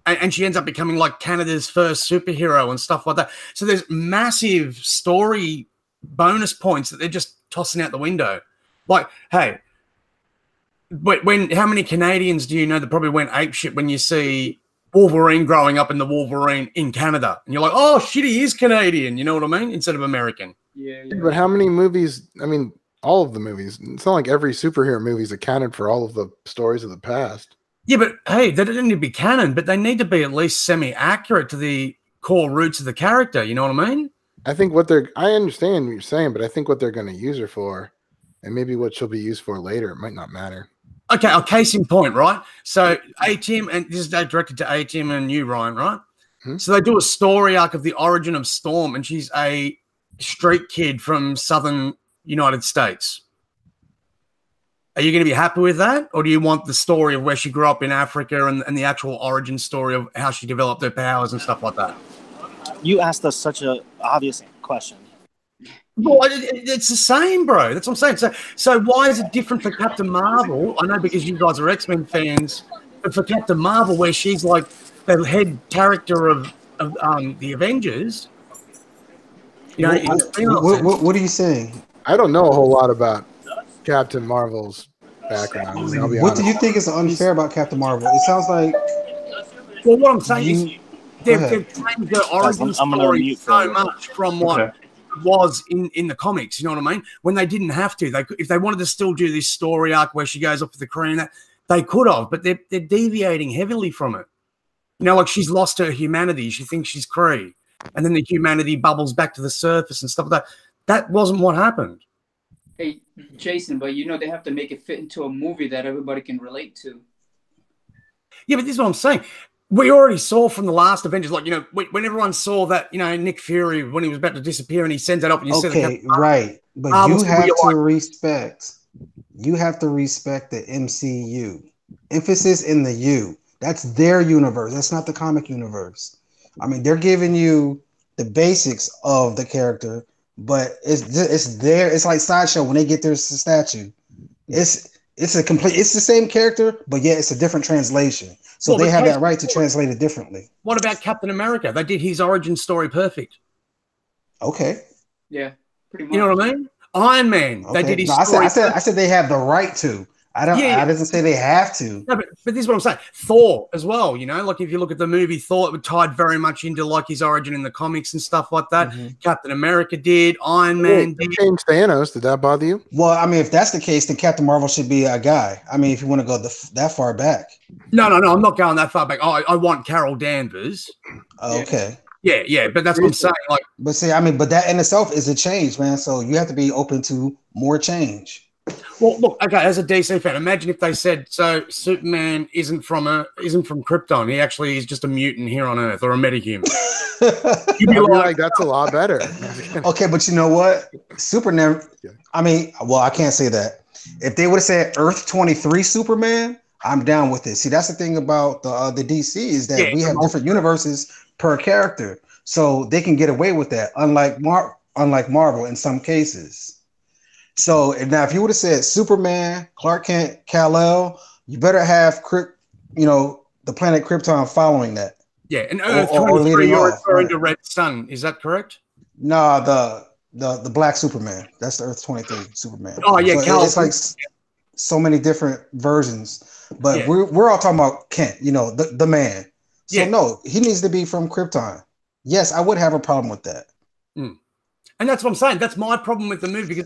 and she ends up becoming like Canada's first superhero and stuff like that. So there's massive story bonus points that they're just tossing out the window. Like, hey, but how many Canadians do you know that probably went apeshit when you see Wolverine growing up in the Wolverine in Canada? And you're like, oh, shit, he is Canadian. You know what I mean? Instead of American. Yeah. But how many movies? I mean, all of the movies. It's not like every superhero movie is accounted for all of the stories of the past. Yeah, but hey, they don't need to be canon, but they need to be at least semi-accurate to the core roots of the character. You know what I mean? I think I understand what you're saying, but I think what they're going to use her for, and maybe what she'll be used for later, it might not matter. Okay, a case in point, right? So A-Team, and this is directed to A-Team and you, Ryan, right? Hmm? So they do a story arc of the origin of Storm, and she's a street kid from southern United States. Are you going to be happy with that? Or do you want the story of where she grew up in Africa and the actual origin story of how she developed her powers and stuff like that? You asked us such an obvious question. Well, it's the same, bro. That's what I'm saying. So why is it different for Captain Marvel? I know because you guys are X-Men fans, but for Captain Marvel, where she's like the head character of the Avengers, you know, what are you saying? I don't know a whole lot about Captain Marvel's background. I'll be What honest. do you think is unfair about Captain Marvel? It sounds like. Well, what I'm saying is they've changed the origin story so much from what was in the comics. You know what I mean? When they didn't have to, if they wanted to still do this story arc where she goes off with the Kree, that they could have, but they're deviating heavily from it. You know, like she's lost her humanity. She thinks she's Kree, and then the humanity bubbles back to the surface and stuff like that. That wasn't what happened. Hey, Jason, but you know they have to make it fit into a movie that everybody can relate to. Yeah, but this is what I'm saying. We already saw from the last Avengers, like, you know, when everyone saw that, you know, Nick Fury, when he was about to disappear and he sends that up and you see okay, right. But you have to respect the MCU. Emphasis in the U. That's their universe. That's not the comic universe. I mean, they're giving you the basics of the character, but it's there. It's like Sideshow when they get their statue. It's the same character, but yeah, it's a different translation. So they have that right to translate it differently. What about Captain America? They did his origin story perfect. Okay. Yeah, pretty much. You know what I mean? Iron Man. Okay. They did his story. I said they have the right to. I didn't say they have to. No, but this is what I'm saying. Thor as well, you know, like if you look at the movie Thor, it tied very much into like his origin in the comics and stuff like that. Mm-hmm. Captain America did, Iron Man did. Changed Thanos. Did that bother you? Well, I mean, if that's the case, then Captain Marvel should be a guy. I mean, if you want to go that far back. No, I'm not going that far back. I want Carol Danvers. Okay. Yeah, but that's what I'm saying. Like, but see, I mean, but that in itself is a change, man. So you have to be open to more change. well, look, okay, as a DC fan, imagine if they said, so Superman isn't from Krypton. He actually is just a mutant here on Earth or a metahuman. You'd be like, that's a lot better. Okay, but you know what? Superman. I mean, well, I can't say that. If they would have said Earth 23 Superman, I'm down with it. See, that's the thing about the DC is that we have different universes per character, so they can get away with that. Unlike Marvel in some cases. So now, if you would have said Superman, Clark Kent, Kal-El, you better have the planet Krypton following that. Yeah, and Earth 23, you're referring to Red Sun. Is that correct? No, the Black Superman. That's the Earth 23 Superman. Oh yeah, so it's like so many different versions. But we're all talking about Kent, the man. So no, he needs to be from Krypton. Yes, I would have a problem with that. Mm. And that's what I'm saying. That's my problem with the movie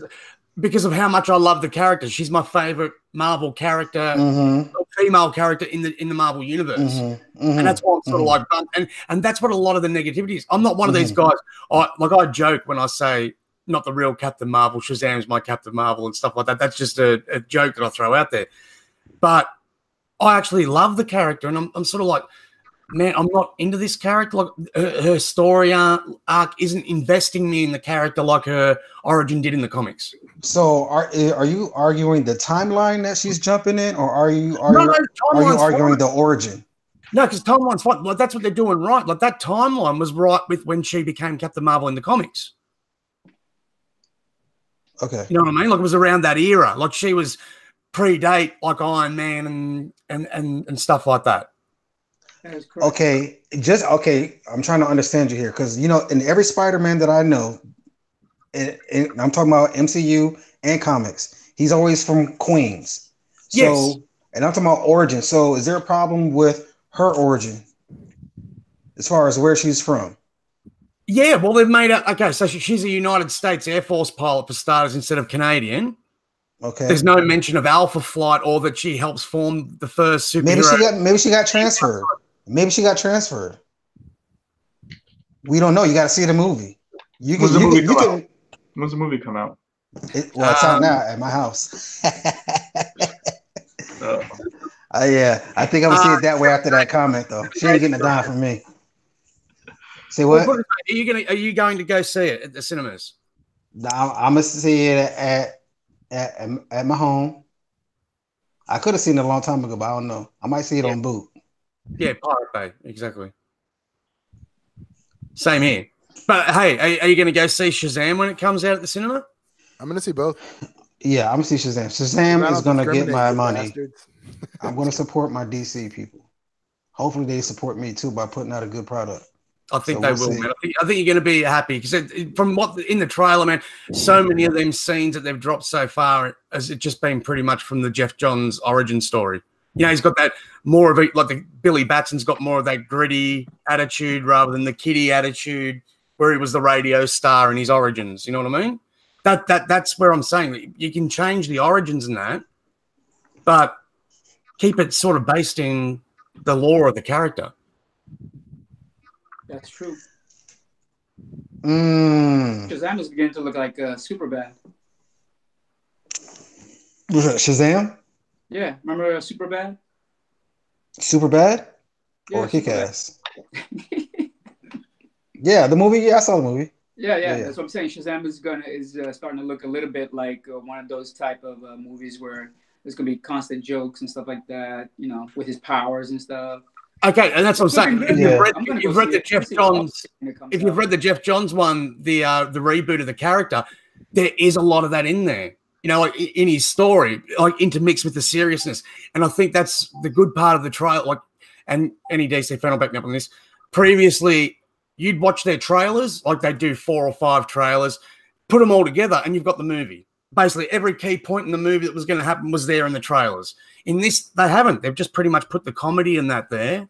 because of how much I love the character. She's my favorite Marvel character, female character in the Marvel universe, and that's why I'm sort of like, and that's what a lot of the negativity is. I'm not one of these guys. I joke when I say not the real Captain Marvel. Shazam's my Captain Marvel and stuff like that. That's just a joke that I throw out there. But I actually love the character, and I'm sort of like, man, I'm not into this character. Like her story arc isn't investing me in the character like her origin did in the comics. So are you arguing the timeline that she's jumping in, or are you arguing the origin? No, because timeline's fine. Like that's what they're doing right. Like that timeline was right with when she became Captain Marvel in the comics. Okay, you know what I mean? Like it was around that era. Like she was predate like Iron Man and stuff like that. Okay, I'm trying to understand you here because in every Spider-Man that I know, and I'm talking about MCU and comics, he's always from Queens. So, yes. And I'm talking about origin. So, is there a problem with her origin as far as where she's from? Yeah, well, they've made it. Okay, so she's a United States Air Force pilot for starters instead of Canadian. Okay. There's no mention of Alpha Flight or that she helps form the first superhero. Maybe she got transferred. We don't know. You got to see the movie. When's the movie come out? It's out now at my house. Yeah, I think I'm gonna see it that way after that comment though. She ain't getting a dime from me. Say what? Are you going to go see it at the cinemas? No, I'm gonna see it at my home. I could have seen it a long time ago, but I don't know. I might see it on boot. Yeah, Pirate Bay, exactly. Same here. But hey, are you going to go see Shazam when it comes out at the cinema? I'm going to see both. Yeah, I'm going to see Shazam. Shazam is going to get my money. I'm going to support my DC people. Hopefully, they support me too by putting out a good product. I think they will, man. I think you're going to be happy because from what in the trailer, man, so many of them scenes that they've dropped so far has it just been pretty much from the Jeff Johns origin story. He's got that more of it, like the Billy Batson's got more of that gritty attitude rather than the kiddie attitude where he was the radio star in his origins. You know what I mean? That's where I'm saying that you can change the origins in that, but keep it sort of based in the lore of the character. That's true. Shazam is beginning to look like Superbad. Shazam? Yeah, remember Superbad? Superbad? Yeah, or Kick-Ass? Yeah, the movie. Yeah, I saw the movie. Yeah. That's what I'm saying. Shazam is starting to look a little bit like one of those type of movies where there's gonna be constant jokes and stuff like that. With his powers and stuff. Okay, and that's what I'm saying. If you've read the Jeff Johns one, the reboot of the character, there is a lot of that in there. Like in his story, like intermixed with the seriousness. And I think that's the good part of the trial. Like, and any DC fan will back me up on this. Previously, you'd watch their trailers, like they do 4 or 5 trailers, put them all together, and you've got the movie. Basically, every key point in the movie that was going to happen was there in the trailers. In this, they haven't. They've just pretty much put the comedy in that there,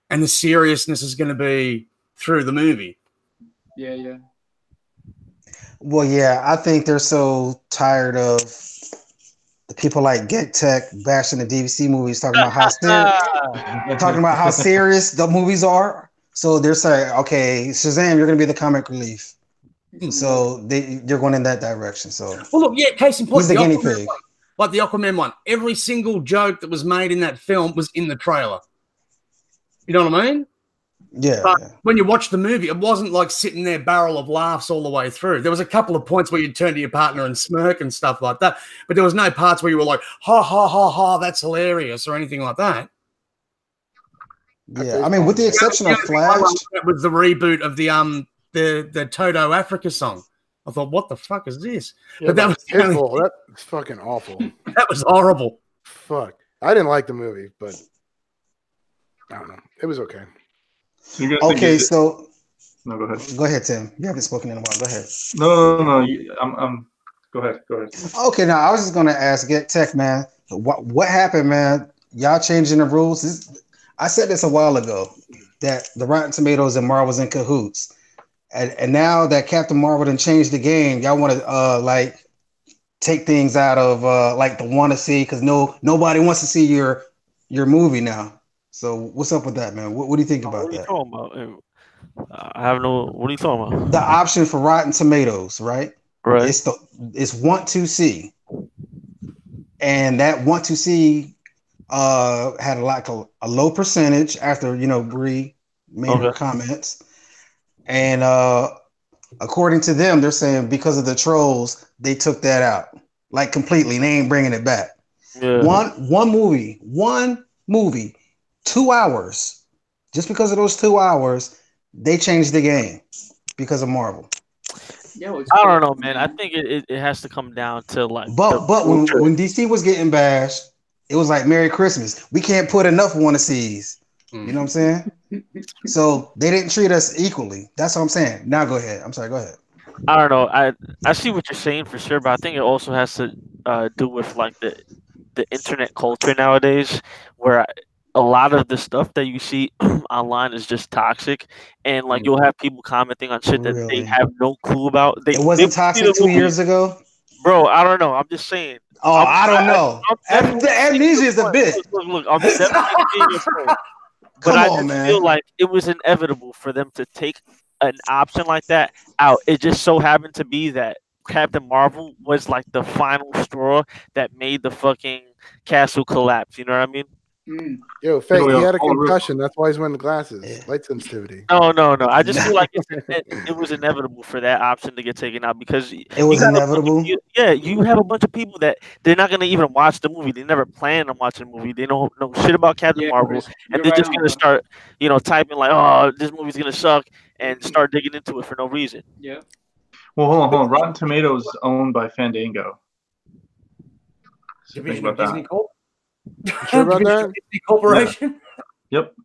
and the seriousness is going to be through the movie. Yeah. Well, yeah, I think they're so tired of the people like Get Tech bashing the DC movies, talking about how serious the movies are. So they're saying, okay, Shazam, you're gonna be the comic relief. So you're going in that direction. So well, look, yeah, case in point, he's the guinea pig. Like the Aquaman one. Every single joke that was made in that film was in the trailer. You know what I mean? Yeah. But when you watch the movie, it wasn't like sitting there barrel of laughs all the way through. There was a couple of points where you'd turn to your partner and smirk and stuff like that. But there was no parts where you were like, ha, ha, ha, ha, that's hilarious or anything like that. Yeah, I mean, with the exception of Flash. It was the reboot of the Toto Africa song. I thought, what the fuck is this? Yeah, but that was that's fucking awful. That was horrible. Fuck. I didn't like the movie, but I don't know. It was okay. Okay, so no, go ahead. Go ahead, Tim. You haven't spoken in a while. Go ahead. No. Go ahead. Okay, now I was just gonna ask, Get Tech, man. What happened, man? Y'all changing the rules? I said this a while ago that the Rotten Tomatoes and Marvel's in cahoots, and now that Captain Marvel done changed the game, y'all want to like take things out of like the want to see because nobody wants to see your movie now. So what's up with that, man? What do you think about that? What are you talking about? I have no. What are you talking about? The option for Rotten Tomatoes, right? Right. It's want to see, and that want to see had a low percentage after Brie made her comments, and according to them, they're saying because of the trolls, they took that out like completely. They ain't bringing it back. Yeah. One movie, 2 hours. Just because of those 2 hours, they changed the game because of Marvel. Yeah, I don't know, man. I think it has to come down to like. But when DC was getting bashed, it was like Merry Christmas. We can't put enough want to sees. You know what I'm saying? So they didn't treat us equally. That's what I'm saying. Now go ahead. I'm sorry. Go ahead. I don't know. I see what you're saying for sure, but I think it also has to do with like the internet culture nowadays, where a lot of the stuff that you see online is just toxic, and like you'll have people commenting on shit that they have no clue about. It wasn't toxic 2 years ago, bro. I don't know. I'm just saying. Oh, I don't know. The amnesia is a bit. Look, I'm definitely being a pro. But I just feel like it was inevitable for them to take an option like that out. It just so happened to be that Captain Marvel was like the final straw that made the fucking castle collapse. You know what I mean? Yo, Faye, he had a concussion. That's why he's wearing the glasses. Light sensitivity. No. I just feel like it was inevitable for that option to get taken out because it was inevitable. You have a bunch of people that they're not gonna even watch the movie. They never plan on watching the movie. They don't know shit about Captain Marvel, and they're just gonna start, typing like, "Oh, this movie's gonna suck," and start digging into it for no reason. Yeah. Well, hold on. Rotten Tomatoes is owned by Fandango. So Division of Disney Corp. Sure about that? Corporation. Yeah. Yep.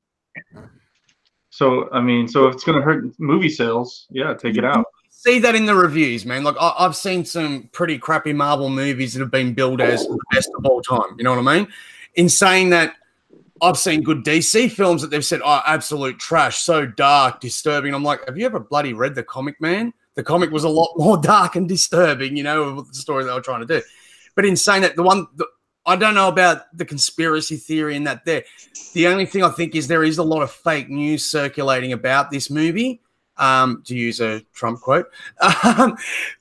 So if it's gonna hurt movie sales, take it out. See that in the reviews, man. Like I've seen some pretty crappy Marvel movies that have been billed as the best of all time. You know what I mean? In saying that, I've seen good DC films that they've said, "Oh, absolute trash, so dark, disturbing." I'm like, have you ever bloody read the comic, man? The comic was a lot more dark and disturbing, of the story they were trying to do. But in saying that, I don't know about the conspiracy theory in that there. The only thing I think is there is a lot of fake news circulating about this movie, to use a Trump quote.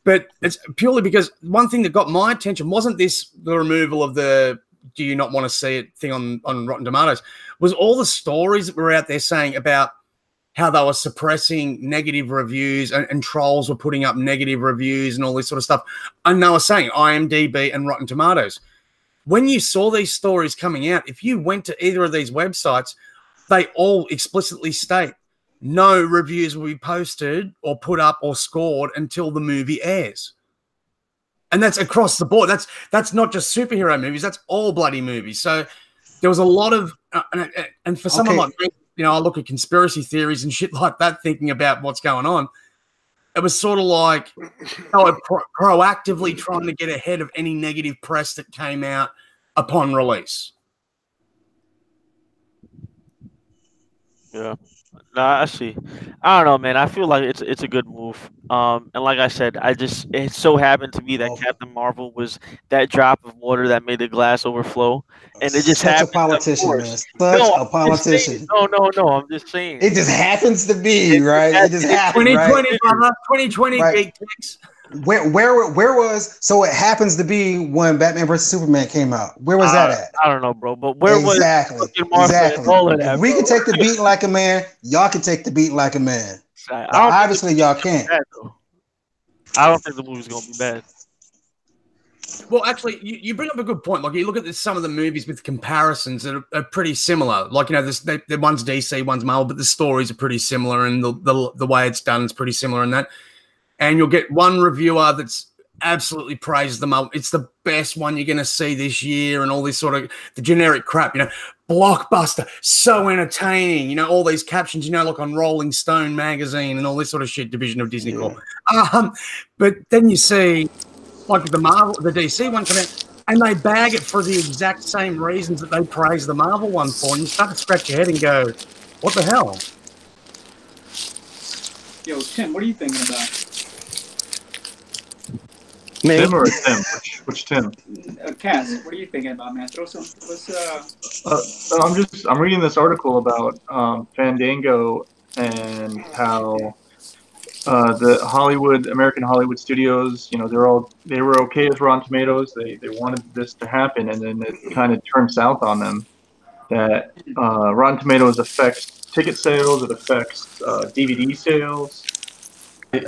But it's purely because one thing that got my attention wasn't the removal of the "do you not want to see it" thing on Rotten Tomatoes, was all the stories that were out there saying about how they were suppressing negative reviews and trolls were putting up negative reviews and all this sort of stuff. And they were saying IMDb and Rotten Tomatoes. When you saw these stories coming out, if you went to either of these websites, they all explicitly state no reviews will be posted or put up or scored until the movie airs. And that's across the board. That's not just superhero movies. That's all bloody movies. So there was a lot of, and for someone like me, I look at conspiracy theories and shit like that, thinking about what's going on. It was sort of like they were proactively trying to get ahead of any negative press that came out upon release. Yeah. Nah, I see. I don't know, man. I feel like it's a good move. And like I said, it so happened to be that Oh, Captain Marvel was that drop of water that made the glass overflow, and it just such a happened, of politician, man. course. Such No, a I'm just saying. politician. No, no, no. I'm just saying. It just happens to be, It just right? It just happened. happened, right? 2020, brother. 2020, Right. geek kicks. Where was so it happens to be when Batman versus Superman came out. Where was that at? I don't know, bro. But where was Exactly. fucking Martha and all of If that, we bro? can take the beat like a man, y'all can take the beat like a man. I But don't think obviously y'all can't. bad, though. I don't think the movie's gonna be bad. Well, actually, you bring up a good point. Like, you look at some of the movies with comparisons that are pretty similar. Like, you know, the one's DC, one's Marvel, but the stories are pretty similar, and the way it's done is pretty similar in that. And you'll get one reviewer that's absolutely praised them up. It's the best one you're going to see this year, and all this sort of the generic crap, you know, blockbuster, so entertaining, you know, all these captions, you know, like on Rolling Stone magazine and all this sort of shit, division of Disney Corp. But then you see, like the DC one come out, and they bag it for the exact same reasons that they praise the Marvel one for, and you start to scratch your head and go, what the hell? Yo, Tim, what are you thinking about? Me? Tim or Tim? Which Tim? Cass, what are you thinking about, man? Throw some. I'm reading this article about Fandango and how the American Hollywood studios, you know, they were okay with Rotten Tomatoes. They wanted this to happen, and then it kind of turned south on them. That Rotten Tomatoes affects ticket sales. It affects DVD sales.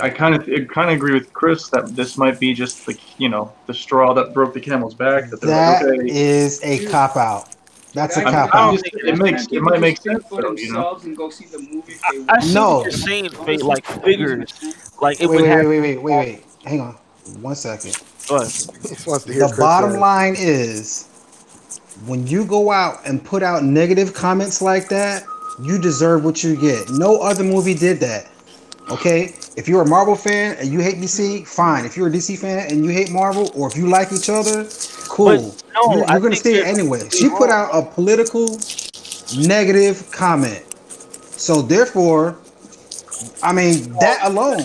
I kind of agree with Chris that this might be just the straw that broke the camel's back. That That like, okay, is a cop out. That's a I cop I don't out. think it might make sense for though, you know. themselves and go see the movie if they I want. see No. what you're saying, Faye, like figures. Like it would Wait, have. wait. Hang on. 1 second. Go ahead. He just wants to hear The Chris bottom say it. line is when you go out and put out negative comments like that, you deserve what you get. No other movie did that. Okay? If you're a Marvel fan and you hate DC, fine. If you're a DC fan and you hate Marvel, or if you like each other, cool. But no, You're I going to think see it you're anyway. completely She put wrong. out a political negative comment. So therefore, I mean, that alone.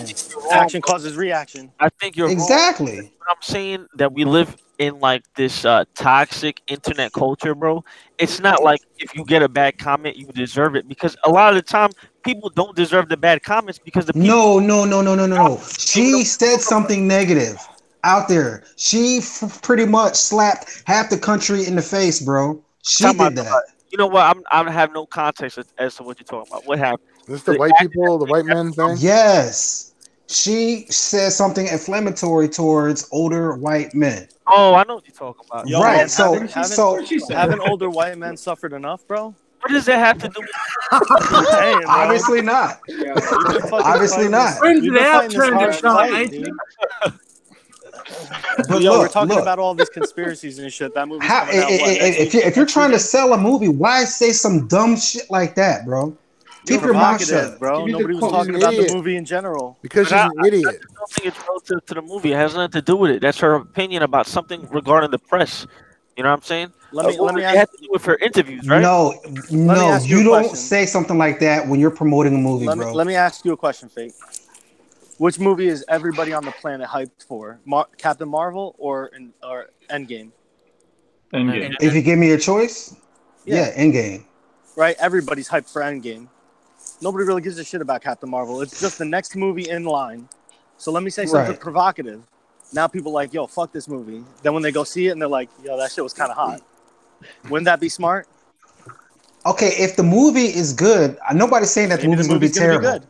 Action causes reaction. I think you're wrong. Exactly. But I'm saying that we live in like this toxic internet culture, bro. It's not like if you get a bad comment, you deserve it, because a lot of the time people don't deserve the bad comments because the people. No. She said something negative out there. She pretty much slapped half the country in the face, bro. She Talking did about- that. You know what? I have no context as to what you're talking about. What happened? This is the white people, the white men thing. Yes. She said something inflammatory towards older white men. Oh, I know what you're talking about. Yo, Right, man, so- haven't haven't older white men suffered enough, bro? What does that have to do with I'm saying, bro. Obviously not. Yeah. We've been fucking Obviously fighting not. this- When's we've it been out, fighting this turn hard to shot, fight, ain't dude. But Yo, we're look, talking look. about all these conspiracies and shit. That movie's How, coming out. What, next if week? you're trying to sell a movie, why say some dumb shit like that, bro? Keep your mouth Provocative, shut. bro. Give me the Nobody was quote. talking He's an about the idiot. movie in general. Because she's But an idiot. I just don't think it's relative to the movie. It has nothing to do with it. That's her opinion about something regarding the press. You know what I'm saying? Let me it ask. has to do with her interviews, right? No, ask you you a don't question. say something like that when you're promoting a movie, Let bro. me ask you a question, Fate. Which movie is everybody on the planet hyped for? Captain Marvel or Endgame? Endgame. If you give me a choice, yeah, Endgame. Right? Everybody's hyped for Endgame. Nobody really gives a shit about Captain Marvel. It's just the next movie in line. So let me say something Right. provocative. Now people are like, yo, fuck this movie. Then when they go see it and they're like, yo, that shit was kind of hot. Wouldn't that be smart? Okay, if the movie is good, nobody's saying that the Maybe movie's going to be gonna terrible. good.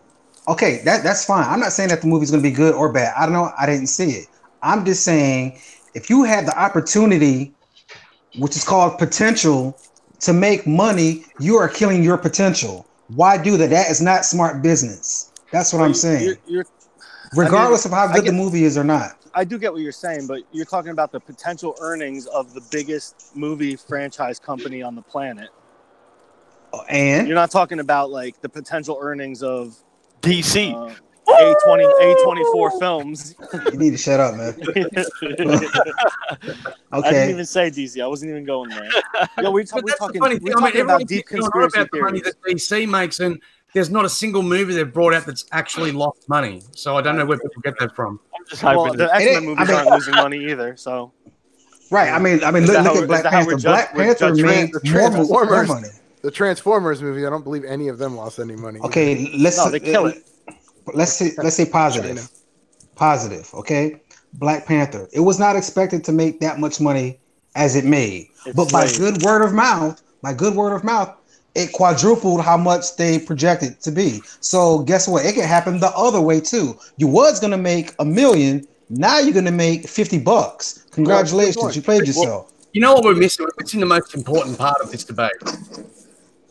Okay, that's fine. I'm not saying that the movie's going to be good or bad. I don't know. I didn't see it. I'm just saying if you had the opportunity, which is called potential, to make money, you are killing your potential. Why do that? That is not smart business. That's what I'm saying. Regardless of how good the movie is or not. I do get what you're saying, but you're talking about the potential earnings of the biggest movie franchise company on the planet. And You're not talking about like the potential earnings of DC. A24 films. you need to shut up, man. I didn't Okay. even say DC. I wasn't even going there. Yo, we're But that's the talking funny thing. we're talking about everyone's deep getting on conspiracy about the money theories. that DC makes, and there's not a single movie they've brought out that's actually lost money. So I don't know where people get that from. I'm just hyping Well, the X-Men movies aren't losing money either. So Right. I mean, look at Black Panther. Black Panther made more money. The Transformers movie, I don't believe any of them lost any money. Okay, they kill it. Let's say positive. Positive, okay? Black Panther. It was not expected to make that much money as it made. But by good word of mouth, it quadrupled how much they projected to be. So guess what? It can happen the other way too. You was gonna make $1 million, now you're gonna make $50. Congratulations, you played yourself. You know what we're missing? We're missing the most important part of this debate.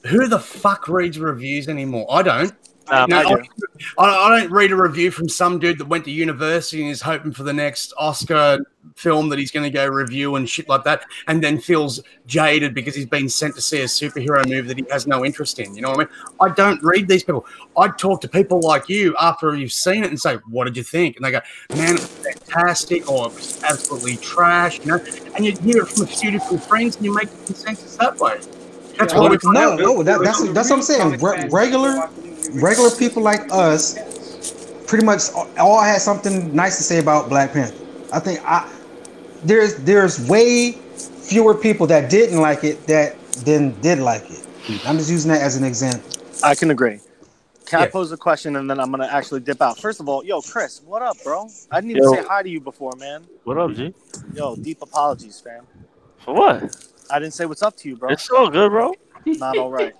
Who the fuck reads reviews anymore? I don't. I don't read a review from some dude that went to university and is hoping for the next Oscar film that he's going to go review and shit like that, and then feels jaded because he's been sent to see a superhero movie that he has no interest in. You know what I mean? I don't read these people. I talk to people like you after you've seen it and say, "What did you think?" And they go, "Man, it's fantastic," or "It's absolutely trash," you know. And you hear it from a few different friends, and you make the consensus that way. That's what it's that's what I'm saying. Regular people like us pretty much all had something nice to say about Black Panther. I think there's way fewer people that didn't like it than did like it. I'm just using that as an example. I can agree. Can I pose a question and then I'm gonna actually dip out? First of all, yo, Chris, what up, bro? I didn't even say hi to you before, man. What up, G? Yo, deep apologies, fam. For what? I didn't say what's up to you, bro. It's all good, bro. Not all right.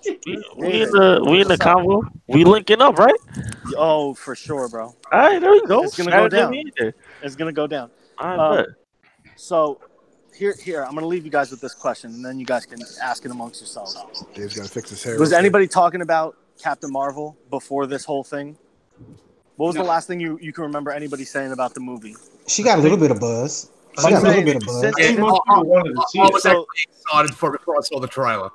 We in the convo. We linking up, right? Oh, for sure, bro. All right, there we go. It's gonna go down. It's gonna go down. I bet. So here, I'm gonna leave you guys with this question, and then you guys can ask it amongst yourselves. Dave's gonna fix his hair. Was anybody talking about Captain Marvel before this whole thing? What was the last thing you can remember anybody saying about the movie? She got a little bit of buzz. I was actually excited for it before I saw the trailer.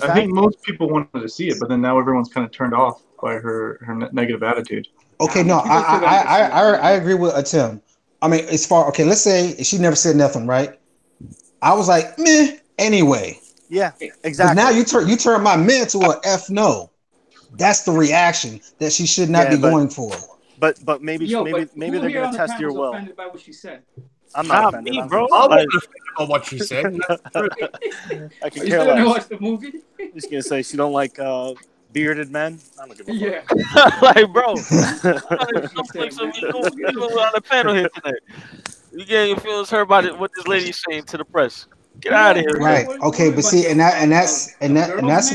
I think most people wanted to see it, but then now everyone's kind of turned off by her negative attitude. Okay, no, I agree with Tim. I mean, let's say she never said nothing, right? I was like, meh, anyway. Yeah, exactly. But now you turn my meh to a F no. That's the reaction that she should not be going for. But maybe they're gonna test your will. Offended by what she said. I'm not offended, bro. I wasn't offended by what she said. I can You care still less. gonna watch the movie? I'm just gonna say she don't like bearded men. I don't give a fuck. Yeah. Like, bro, we're on the panel here tonight. You getting your feelings hurt by what this lady's saying to the press? Get out of here. Right. Okay, but see, and that's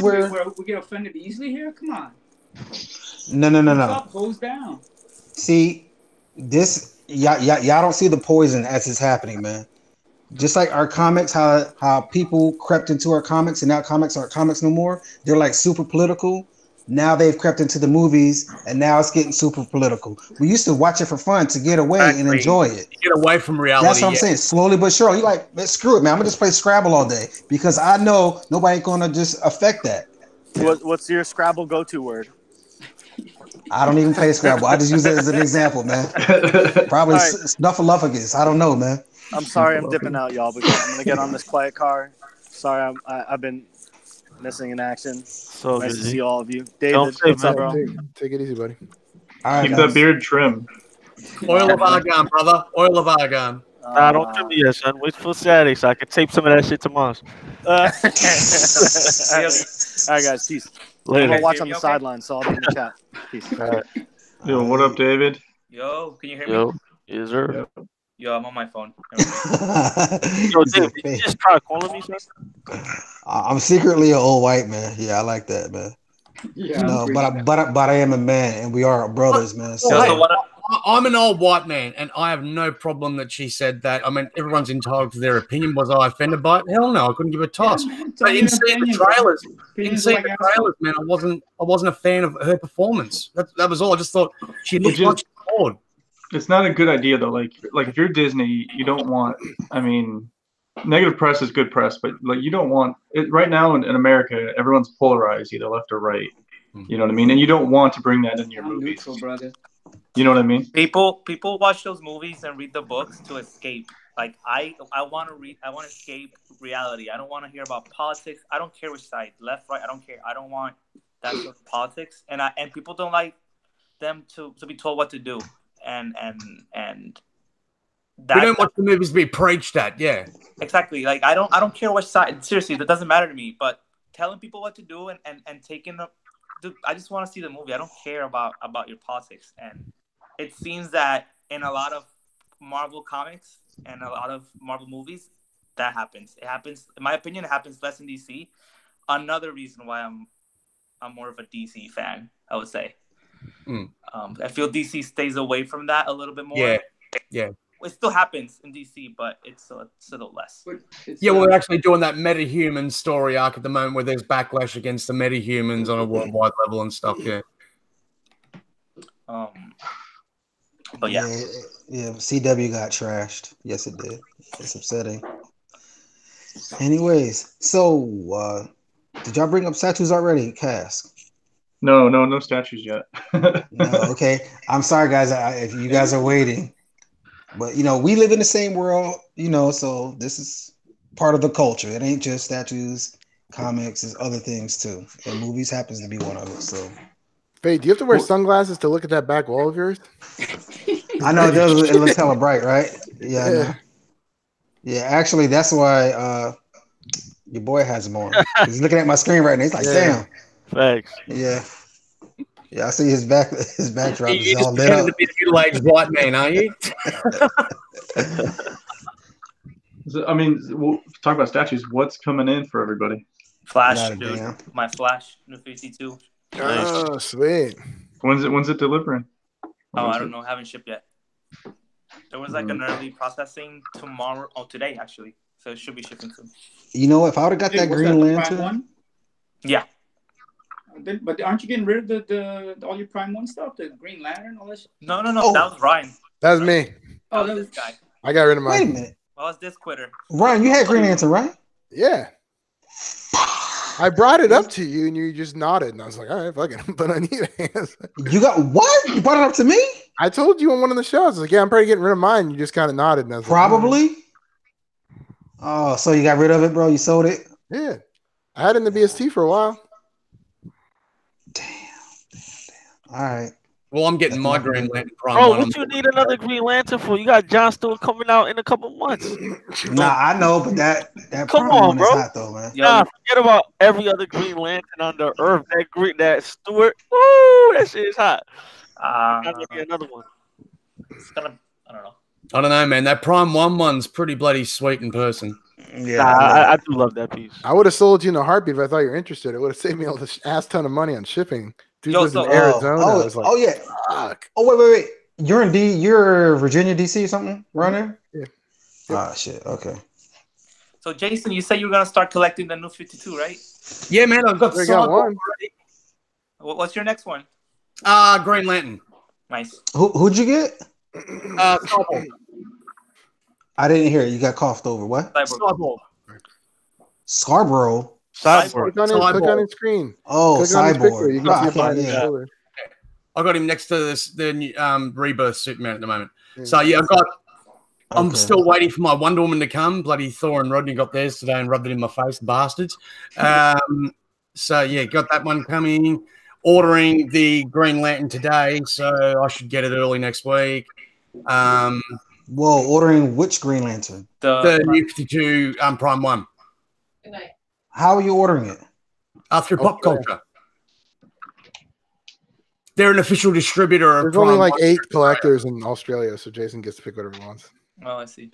where we get offended easily here. Come on. No. Stop, hose down. See, this y'all don't see the poison as it's happening, man. Just like our comics, how people crept into our comics, and now comics aren't comics no more. They're like super political. Now they've crept into the movies, and now it's getting super political. We used to watch it for fun, to get away and enjoy it. Get away from reality. That's what I'm saying. Slowly but surely. You like, screw it, man. I'm gonna just play Scrabble all day because I know nobody ain't gonna just affect that. What's your Scrabble go-to word? I don't even play Scrabble. I just use it as an example, man. Probably Snuffleupagus. I don't know, man. I'm sorry I'm dipping out, y'all, because I'm going to get on this quiet car. Sorry, I've been missing in action. So nice good, to see all of you. David, what's up, bro? Take it easy, buddy. All right, keep that beard trim. Oil of argan, brother. Oil of argan. Nah, don't trim me yet, son. Wait till Saturday so I can tape some of that shit tomorrow. All right, guys. Peace. Later. I'm going to watch on the sideline, so I'll be in the chat. Peace. All right. Yo, what up, David? Yo, can you hear me? Yo, yes, sir. Yo, I'm on my phone. Yo, David, did you just try calling me, son? I'm secretly an old white man. Yeah, I like that, man. Yeah, no, but I am a man, and we are brothers, man. So. I'm an old white man, and I have no problem that she said that. I mean, everyone's entitled to their opinion. Was I offended by it? Hell no, I couldn't give a toss. But in seeing the trailers, man, I wasn't a fan of her performance. That was all. I just thought she looked much bored. It's not a good idea though. Like if you're Disney, you don't want. I mean, negative press is good press, but like you don't want it right now in America. Everyone's polarized, either left or right. You know what I mean? And you don't want to bring that into your movies. Neutral, brother. You know what I mean? People watch those movies and read the books to escape. Like I want to read. I want to escape reality. I don't want to hear about politics. I don't care which side, left, right. I don't care. I don't want that sort of politics, and people don't like them to be told what to do, and that, we don't want the movies to be preached at. Yeah, exactly. Like I don't care which side. Seriously, that doesn't matter to me. But telling people what to do and taking up, dude, I just want to see the movie. I don't care about your politics. And it seems that in a lot of Marvel comics and a lot of Marvel movies, that happens. It happens. In my opinion, it happens less in DC. Another reason why I'm more of a DC fan, I would say. I feel DC stays away from that a little bit more. Yeah. It still happens in DC, but it's a little less. We're actually doing that meta-human story arc at the moment where there's backlash against the meta-humans on a worldwide level and stuff. Yeah. But yeah. CW got trashed. Yes, it did. It's upsetting. Anyways, so did y'all bring up statues already, Cask? No statues yet. No, okay. I'm sorry, guys, if you guys are waiting. But, we live in the same world, so this is part of the culture. It ain't just statues, comics, there's other things, too. And movies happens to be one of it, so. Faye, do you have to wear sunglasses to look at that back wall of yours? I know, it looks hella bright, right? Yeah. Yeah, actually, that's why your boy has them on. He's looking at my screen right now. He's like, damn. Thanks. Yeah. Yeah, I see his backdrop is all lit You're up. to be a middle-aged white man, are you? I mean, we'll talk about statues. What's coming in for everybody? Flash, dude. My Flash, New 52. Oh, sweet. When's it delivering? I don't know. Haven't shipped yet. There was like an early processing today actually. So it should be shipping soon. You know, if I would have got that Green Lantern one? Yeah. But aren't you getting rid of the all your Prime 1 stuff? The Green Lantern, all that shit? No. Oh. That was Ryan. That was me. Oh, that was this guy. I got rid of mine. Wait a minute. Well, it's this quitter. Ryan, you had Green Lantern, right? Yeah. I brought it up to you and you just nodded. And I was like, all right, fuck it. But I need it. You got what? You brought it up to me? I told you on one of the shows. I was like, yeah, I'm probably getting rid of mine. You just kind of nodded. And I was probably? Like, oh, so you got rid of it, bro? You sold it? Yeah. I had it in the BST for a while. Damn. All right. Well, I'm getting my Green Lantern Prime. Bro, what you need another Green Lantern for? You got Jon Stewart coming out in a couple months. Nah, I know, but that come Prime on, one bro. is hot though, man. Nah, forget about every other Green Lantern on the earth. That Stewart, woo, that shit is hot. I'm gonna get another one. It's gonna, I don't know. I don't know, man. That Prime 1's pretty bloody sweet in person. Yeah, I do love that piece. I would have sold you in a heartbeat if I thought you were interested. It would have saved me all this ass ton of money on shipping. Dude lives in Arizona. I was like, yeah. fuck. Oh, wait. You're Virginia, DC or something, runner? Yeah. Ah, shit. Okay. So, Jason, you said you were going to start collecting the New 52, right? Yeah, man. I've got one already. What's your next one? Green Lantern. Nice. Who'd you get? Cyborg. I didn't hear it. You got coughed over. What? Cyborg. Scarborough. Click on his screen. Oh, click on his picture. Cyborg. You can see it behind his shoulder. I got him next to the new, Rebirth Superman at the moment. So yeah, I'm still waiting for my Wonder Woman to come. Bloody Thor and Rodney got theirs today and rubbed it in my face, bastards. So yeah, got that one coming. Ordering the Green Lantern today, so I should get it early next week. Whoa, ordering which Green Lantern? The New 52 Prime 1. Good night. How are you ordering it? Through Pop Culture. They're an official distributor of There's Prime only like 1. 8 collectors in Australia, so Jason gets to pick whatever he wants. Oh, I see.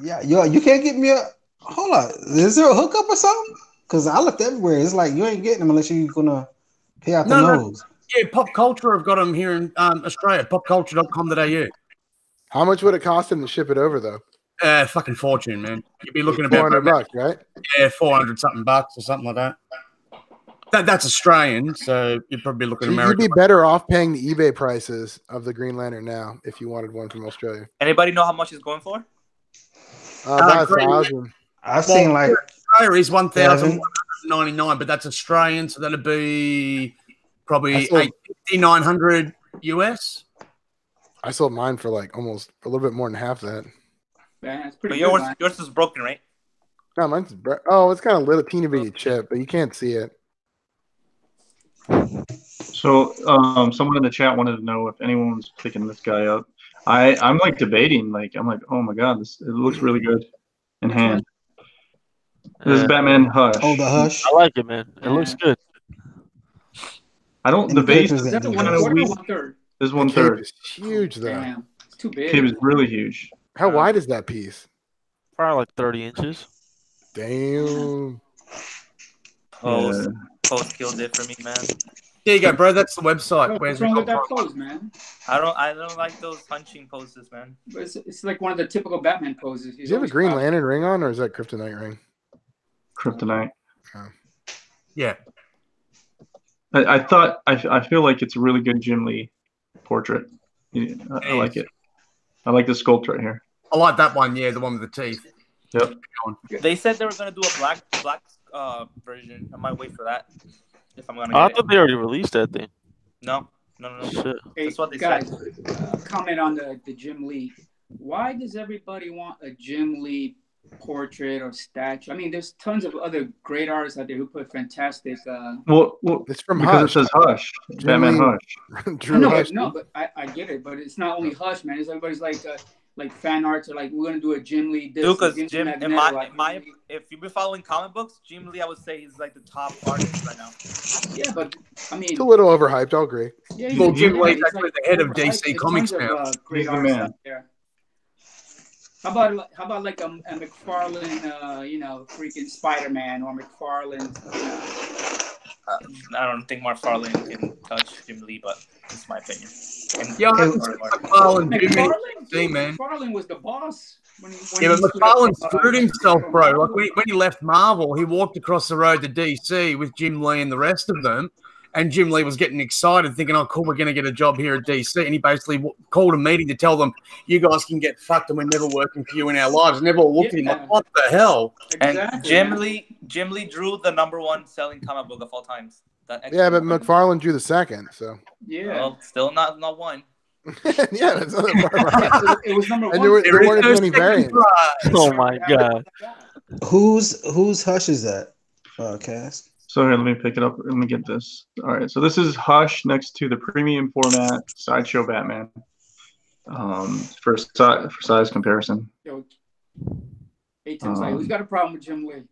Yeah, you can't get me a. Hold on, is there a hookup or something? Because I looked everywhere. It's like you ain't getting them unless you're gonna pay out the nose. Yeah, Pop Culture have got them here in Australia. Popculture.com.au. How much would it cost him to ship it over, though? Fucking fortune, man. You'd be looking about $400, right? Yeah, 400 something bucks or something like that. That's Australian, so you'd probably be looking American. You'd be better off paying the eBay prices of the Green Lantern now if you wanted one from Australia. Anybody know how much it's going for? About 1,000. I've seen like Australia is 1,199, but that's Australian, so that'd be probably 8,900 US. I sold mine for like almost a little bit more than half that. Yeah, it's pretty But good, yours is broken, right? No, mine's it's kind of little teeny bitty chip, but you can't see it. So, someone in the chat wanted to know if anyone's picking this guy up. I'm like debating. Like, I'm like, oh my god, it looks really good in hand. This is Batman Hush. Oh, the Hush. I like it, man. It looks good. I don't. And The the base characters is that Is that do one kind this. of quarter or weak. 1/3? This is The 1/3. cape is huge, though. Damn, it's too big. Cape is really huge. How wide is that piece? Probably like 30 inches. Damn. Post Yeah. Post killed it for me, man. There you go, bro. That's the website. Bro, Where's what's wrong with it that from? pose, man? I don't like those punching poses, man. But it's like one of the typical Batman poses. He's Does he have a always Green crouching. Lantern ring on, or is that Kryptonite ring? Kryptonite. Yeah. I feel like it's a really good Jim Lee portrait. I like it. I like the sculpt right here. I like that one. Yeah, the one with the teeth. Yep. They said they were gonna do a black version. I might wait for that if I'm gonna I get thought it. they already released that thing. No. Shit. Hey, That's what they guys, said. comment on the Jim Lee. Why does everybody want a Jim Lee portrait or statue? I mean, there's tons of other great artists out there who put fantastic. Well, It's from because Hush. it says Hush. Jim Batman Lee- Hush. Drew Hush. But I get it. But it's not only Hush, man. It's everybody's like fan arts are like, we're gonna do a Jim Lee this. Dude, because Jim Jim, that in metal, my, if you've been following comic books, Jim Lee, I would say he's like the top artist right now. yeah, but I mean, It's a little overhyped. I'll agree. yeah, Well, Jim yeah, Lee's he's actually the head of overhyped. DC There's Comics tons of, now. great He's the artists man. out there. How about like a McFarlane, freaking Spider-Man or McFarlane. I don't think McFarlane can touch Jim Lee, but it's my opinion. And Yeah, I McFarlane too many DC, man. McFarlane was the boss. When Yeah, he but stood up, McFarlane screwed himself, from bro. Marvel. Like when he left Marvel, he walked across the road to DC with Jim Lee and the rest of them. And Jim Lee was getting excited, thinking, oh, cool, we're going to get a job here at DC. And he basically called a meeting to tell them, you guys can get fucked and we're never working for you in our lives. And they all looked at him like, what the hell? And Exactly, Jim man. Lee drew the #1 selling comic book of all times. That Yeah, but X-Men. McFarlane drew the second, so Yeah. Well, still not one. yeah, that's not right. It was number And one. there weren't as many variants. Oh my god. Whose Hush is that? Cass. So here, let me pick it up. Let me get this. All right. So this is Hush next to the premium format Sideshow Batman. For size comparison. Yo, hey, Tim's like, who's got a problem with Jim Lee?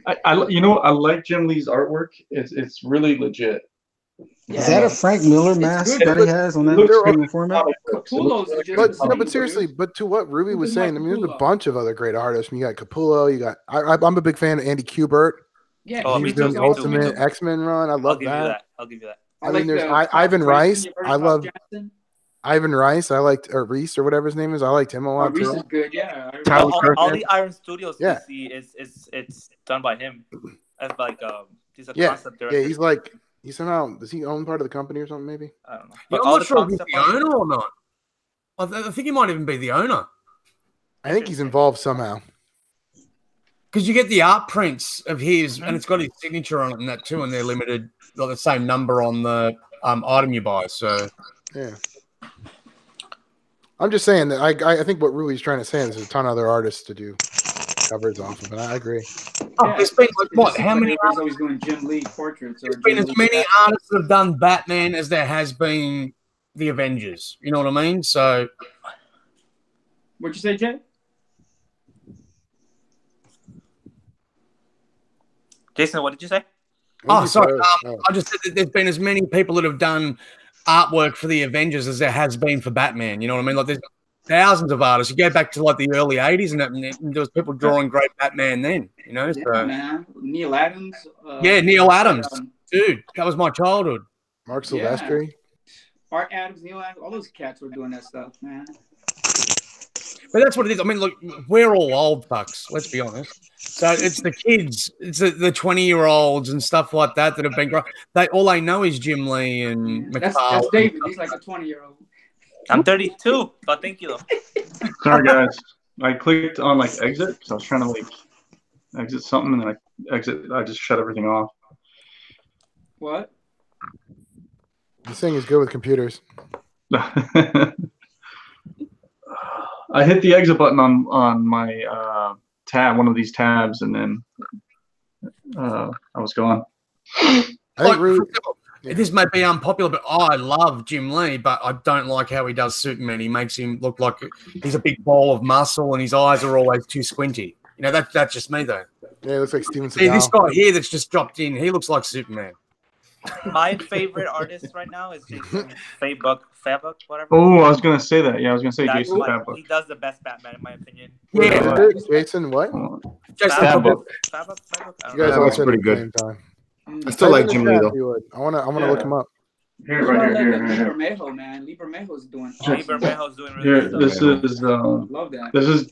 I like Jim Lee's artwork. It's really legit. Is that a Frank Miller mask good. that he has on that Looks premium good. format? Capullo's is just But the no, same, but seriously, dude. but to what Ruby was Who's saying, Mike I mean, there's a Capullo? bunch of other great artists. I mean, you got Capullo, you got I'm a big fan of Andy Kubert. Yeah, Oh, He me was too, doing me the too, Ultimate me too. X-Men run. I I'll love give you that. I'll give you that. I mean, there's the Ivan Top Rice. Grayson. You ever I heard of love Top Jackson? Ivan Rice. I liked, or Reese, or whatever his name is. I liked him a Oh, lot Reese too. is good, yeah. Tyler All Kirkman. the Iron Studios Yeah. you see it's done by him. As like he's a Yeah, concept director. yeah. He's like, he somehow does he own part of the company or something? Maybe. I don't know. Yeah, But I'm all not sure if he's concept the art- owner or not. I think he might even be the owner. I think he's involved somehow. Because you get the art prints of his, and it's got his signature on it and that too, and they're limited, got the same number on the item you buy. So Yeah. I'm just saying that I think what Ruby's trying to say is there's a ton of other artists to do covers off of, and I agree. Oh, there's been like It what? just seems How like many? everybody's always doing Jim Lee portraits. Or There's been Jim as Lee many statues. artists that have done Batman as there has been the Avengers. You know what I mean? So What'd you say, Jay? Jason, what did you say? Oh, sorry. Oh. I just said that there's been as many people that have done artwork for the Avengers as there has been for Batman. You know what I mean? Like there's thousands of artists. You go back to like the early '80s, and there was people drawing great Batman then. You know, Yeah, so man. Neil Adams. yeah, Neil Adams, dude, that was my childhood. Mark Yeah. Silvestri. Art Adams, Neil Adams, all those cats were doing that stuff, man. But that's what it is. I mean, look, we're all old fucks. Let's be honest. So it's the kids, it's the 20-year-olds and stuff like that that have been. All they know is Jim Lee and That's McFarlane. David. He's like a 20-year-old. I'm 32, but thank you though. Sorry, guys. I clicked on like exit because I was trying to like exit something, and then I just shut everything off. What? This thing is good with computers. I hit the exit button on my tab, one of these tabs, and then I was gone. I Like, think really, this may be unpopular, but I love Jim Lee, but I don't like how he does Superman. He makes him look like he's a big ball of muscle, and his eyes are always too squinty. You know, that's just me though. yeah, it looks like Steven See, this Seagal. guy here that's just dropped in, he looks like Superman. My favorite artist right now is Jason Fabok, whatever. Oh, I was gonna say that. Yeah, I was gonna say That's Jason my- Fabok. He does the best Batman in my opinion. Yeah, Jason, what? Jason Fabok. Fabok. I don't You guys know. all looks said pretty it at the good. same time. I still like Type in Jim the Lee chat though. if you would. I wanna Yeah. look him up. Here, right here. Bermejo, man. Lee Bermejo's doing. Lee Bermejo's doing really Here, good this stuff. is Love that. this is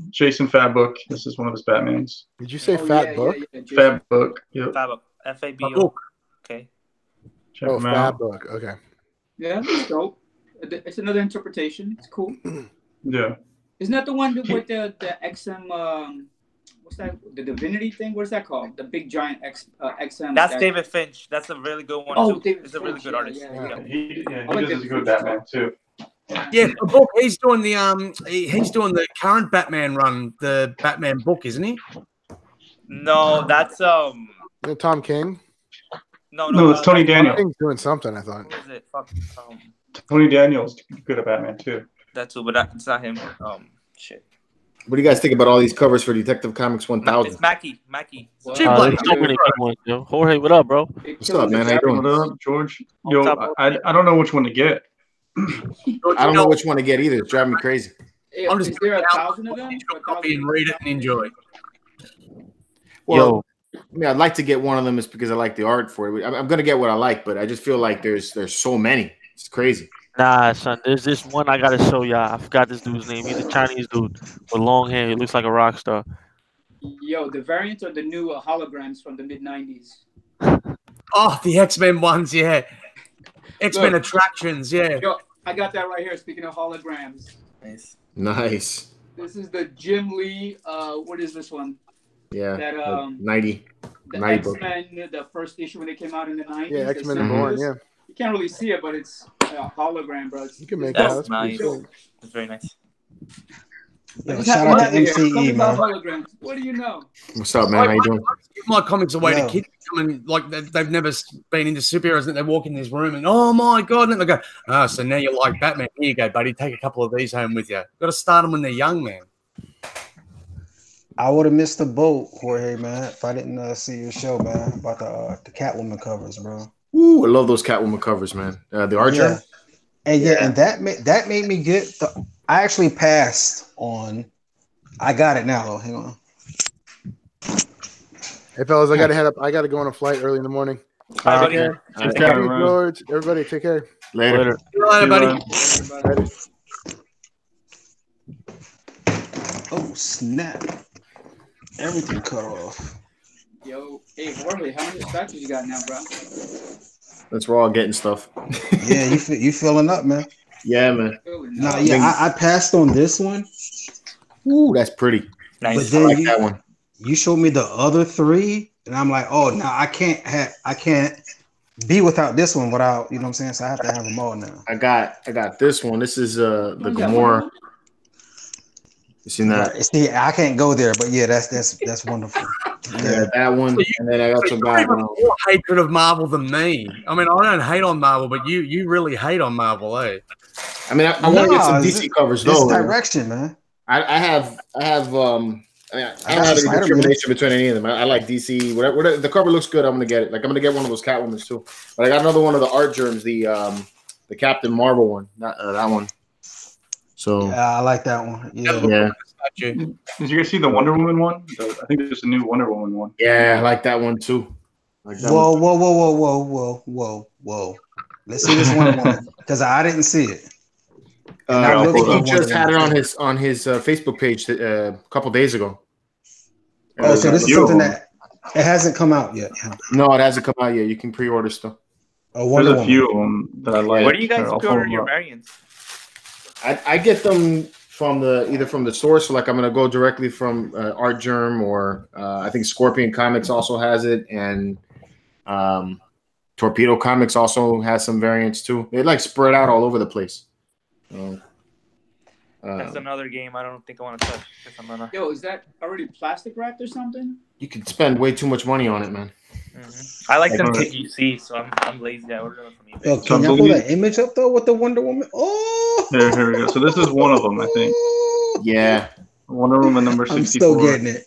Jason Fabok. This is one of his Batmans. Did you say Oh, Fat yeah, Book? Yeah, Jason. Fabok. Yep. Fabok. F-A-B-O. Look, Okay. Check Oh, him Fat out. Book. Okay. Yeah, it's dope. It's another interpretation. It's cool. Yeah. Isn't that the one with the XM? What's that? The Divinity thing? What's that called? The big giant XM. That's David Finch. That's a really good one Oh, too. David He's a really Finch, good yeah, artist. yeah. He I like does a the- good Batman too. yeah, the book. He's doing the he's doing the current Batman run, the Batman book, isn't he? No, that's You know Tom King? No, it's Tony that's- Daniel. King's doing something, I thought. Who is it? Fuck. Tony Daniel's good at Batman too. That too, but it's not him. Shit. What do you guys think about all these covers for Detective Comics 1000? It's Mackie. Mackie. Jim There's Lee. so many good ones, yo. Jorge, what up, bro? What's up, man? How you What doing? up, George? Yo, I don't know which one to get. I don't know which one to get either. It's driving me crazy. I'm just Is there a gonna 1,000 of them? Or a copy and 1,000? read it and enjoy. Well, I mean, I'd like to get one of them is because I like the art for it. I'm gonna get what I like, but I just feel like there's so many. It's crazy. Nah, son. There's this one I gotta show y'all. I forgot this dude's name. He's a Chinese dude with long hair. He looks like a rock star. Yo, the variant or the new holograms from the mid '90s? Oh, the X-Men ones, yeah. X-Men Look. attractions, yeah. Yo, I got that right here. Speaking of holograms, Nice. Nice. this is the Jim Lee. What is this one? Yeah. That like 90. the 90 book. X-Men, the first issue when they came out in the '90s. Yeah, they X-Men sent Reborn, this. yeah. You can't really see it, but it's a hologram, bro. You can make That's that. That's pretty nice. cool. That's very nice. Yo, shout out to Talking MCE, about man. holograms. What do you know? What's up, man? How you doing? Give my comics away Yo. to kids coming like they've never been into superheroes, and they walk in this room and oh my god, and they go, oh, so now you like Batman? Here you go, buddy. Take a couple of these home with you. Got to start them when they're young, man. I would have missed the boat, Jorge, man, if I didn't see your show, man, about the Catwoman covers, bro. Ooh, I love those Catwoman covers, man. The art Yeah. journal? And that made me get the. I actually passed on. I got it now. Hang on. Hey, fellas, I gotta head up. I gotta go on a flight early in the morning. Bye, buddy. All right. Thank you, George. Everybody, take care. Later. See you later, buddy. Later. Oh snap! Everything cut off. Yo, hey Jorge, how many scratches you got now, bro? That's where we're all getting stuff. Yeah, you filling up, man. Yeah, man. No, yeah, I passed on this one, Ooh, that's pretty. but Nice. I then like that one. you showed me the other three, and I'm like, oh no, I can't be without this one without, you know what I'm saying? So I have to have them all now. I got this one. This is the Gamora. You seen that? Right. See, I can't go there, but yeah, that's wonderful. Yeah, that one. And then I also You got have more hatred of Marvel than me. I mean, I don't hate on Marvel, but you really hate on Marvel, eh? I mean, I want to get some Nah, DC covers This though. direction, man. I have I don't have any Spider-Man. discrimination between any of them. I like DC. Whatever the cover looks good, I'm gonna get it. Like I'm gonna get one of those Catwoman's too. But I got another one of the art germs, the Captain Marvel one, not that one. So Yeah, I like that one. Yeah. yeah, Statue. Did you guys see the Wonder Woman one? I think there's a new Wonder Woman one. yeah, I like that one too. Like that Whoa, one. whoa, whoa, whoa, whoa, whoa, whoa, whoa. Let's see this one because I didn't see it. And I I looked think for he one just of them. had it on his Facebook page a couple days ago. Oh, so this is few of something them. that it hasn't come out yet. No, it hasn't come out yet. You can pre-order still. Oh, Wonder There's a Woman. few of them that I like. Where do you guys I'll pre-order follow your up. variants? I get them from either from the store, so like I'm gonna go directly from Art Germ, or I think Scorpion Comics also has it, and Torpedo Comics also has some variants too. They like spread out all over the place. That's another game I don't think I want to touch. 'Cause I'm gonna... Yo, is that already plastic wrapped or something? You could spend way too much money on it, man. I like them Alright. TGC, so I'm lazy. I order them from eBay. Yo, can y'all pull that image up though with the Wonder Woman? Oh, Here we go. So this is one of them, I think. Yeah. Wonder Woman number 64. I'm still getting it.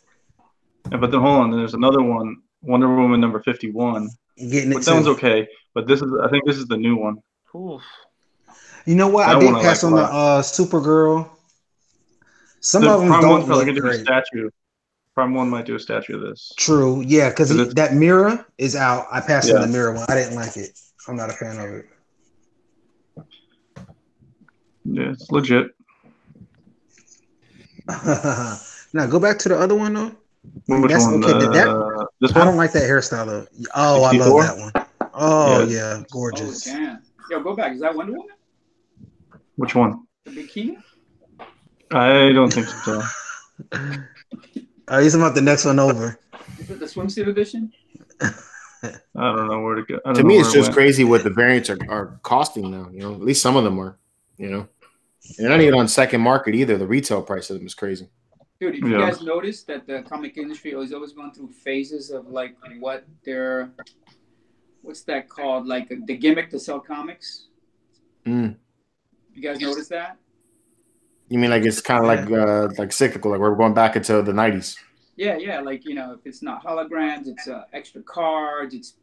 Yeah, but then hold on, there's another one, Wonder Woman number 51. Getting it But that one's too. okay. But I think this is the new one. Oof. You know what? That I did one I pass like on a the lot. Supergirl. Some The of them Prime don't One's probably look gonna do a great. statue. Prime One might do a statue of this. True, yeah, because 'Cause it's- that mirror is out. I passed on Yeah. the mirror one. I didn't like it. I'm not a fan of it. Yeah, it's legit. Now go back to the other one though. Which That's one? okay. This I one? don't like that hairstyle though. Oh, I 64? love that one. Oh Yeah. yeah, Oh gorgeous. damn. Yo, go back. Is that Wonder Woman? Which one? The bikini? I don't think so. He's about the next one over. Is it the swimsuit edition? I don't know where to go. I don't To know me, where it's it just went. crazy what the variants are costing now. You know, at least some of them are. You know, and they're not even on second market either. The retail price of them is crazy. Dude, if you Yeah. guys noticed that the comic industry is always going through phases of like what's that called? Like the gimmick to sell comics. Mm. You guys notice that? You mean like it's kind of like cyclical, like we're going back into the 90s? Yeah. Like, you know, if it's not holograms, it's extra cards, it's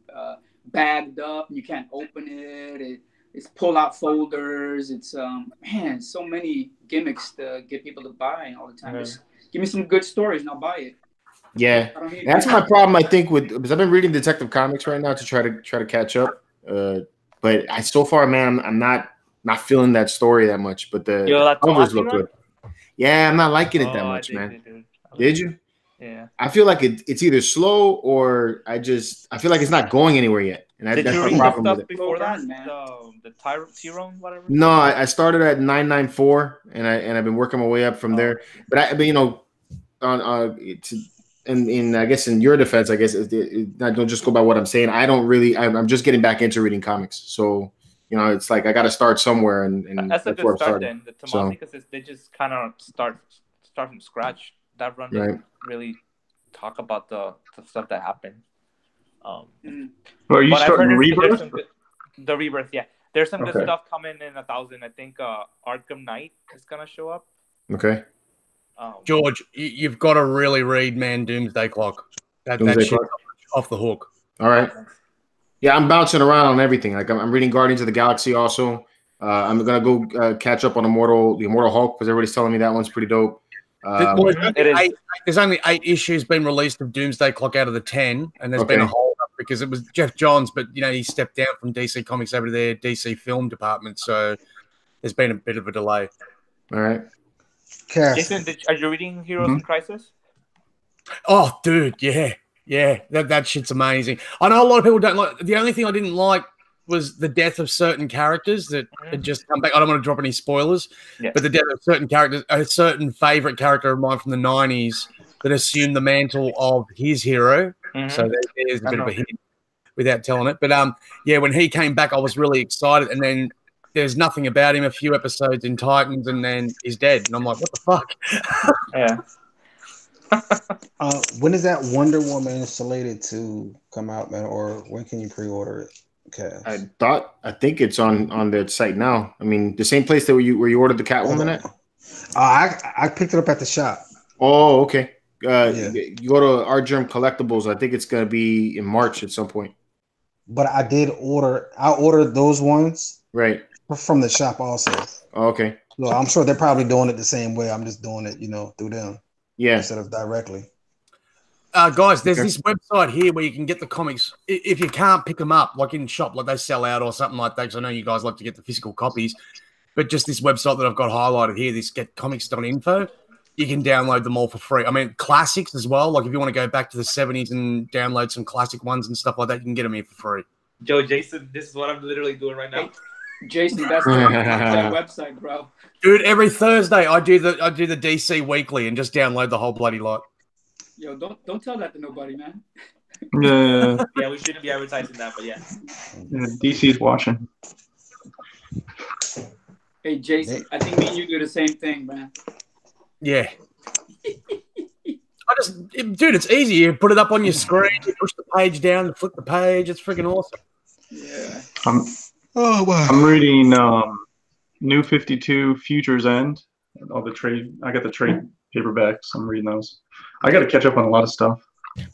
bagged up, and you can't open it. It's pull-out folders. It's man, so many gimmicks to get people to buy all the time. Just give me some good stories and I'll buy it. Yeah, I don't need that's my problem. I think because I've been reading Detective Comics right now to try to catch up. But so far, man, I'm not feeling that story that much. But the covers look good. Yeah, I'm not liking it that much, man. Did you? Yeah. I feel like it's either slow or I feel like it's not going anywhere yet. And Did that's you my read the problem stuff with it. before that? Man. The Tyrone, whatever? No, I started at 994 and I've been working my way up from there. But you know, in I guess in your defense, I guess I don't just go by what I'm saying. I'm just getting back into reading comics. So, you know, it's like I got to start somewhere and that's a good start then. The So- because they just kind of start from scratch. That run Right. doesn't really talk about the stuff that happened. Well, are you But I've starting heard there's Rebirth? some the Rebirth, yeah. There's some good Okay. stuff coming in 1,000. I think Arkham Knight is gonna show up. Okay. George, you've got to really read Man Doomsday Clock. That Doomsday shit's Clock? off the hook. All right. Yeah, I'm bouncing around on everything. Like I'm reading Guardians of the Galaxy also. I'm gonna go catch up on the Immortal Hulk because everybody's telling me that one's pretty dope. There's only 8 issues been released of Doomsday Clock out of the 10, and there's been a Okay. hold up because it was Jeff Johns, but you know he stepped down from DC Comics over to their DC film department, so there's been a bit of a delay. All right. Jason, are you reading Heroes in Crisis? Oh, dude, yeah, that shit's amazing. I know a lot of people don't like. The only thing I didn't like was the death of certain characters that had just come back. I don't want to drop any spoilers, but the death of certain characters, a certain favorite character of mine from the 90s that assumed the mantle of his hero. So there's a bit of a hint without telling it. But yeah, when he came back, I was really excited. And then there's nothing about him, a few episodes in Titans, and then he's dead. And I'm like, what the fuck? Yeah. When is that Wonder Woman slated to come out, man? Or when can you pre-order it? Okay. I think it's on their site now. I mean, the same place that where you ordered the Catwoman at. I picked it up at the shop. Oh, okay. You go to Art Germ Collectibles. I think it's gonna be in March at some point. But I ordered those ones Right. from the shop also. Oh, okay. So I'm sure they're probably doing it the same way. I'm just doing it, through them. Yeah. Instead of directly. Guys, there's this website here where you can get the comics if you can't pick them up, like in shop, like they sell out or something like that. Because I know you guys like to get the physical copies, but just this website that I've got highlighted here, this getcomics.info, you can download them all for free. I mean, classics as well. Like if you want to go back to the 70s and download some classic ones and stuff like that, you can get them here for free. Jason, this is what I'm literally doing right now. Jason, that's that website, bro. Dude, every Thursday I do the DC Weekly and just download the whole bloody lot. Yo, don't tell that to nobody, man. Yeah. Yeah, we shouldn't be advertising that, but yeah. DC's watching. Hey, Jason, I think me and you do the same thing, man. Yeah. I Dude, it's easy. You put it up on your screen, you push the page down, and flip the page. It's freaking awesome. Yeah. I'm reading New 52 Future's End. All the trade. I got the trade paperbacks. I'm reading those. I got to catch up on a lot of stuff.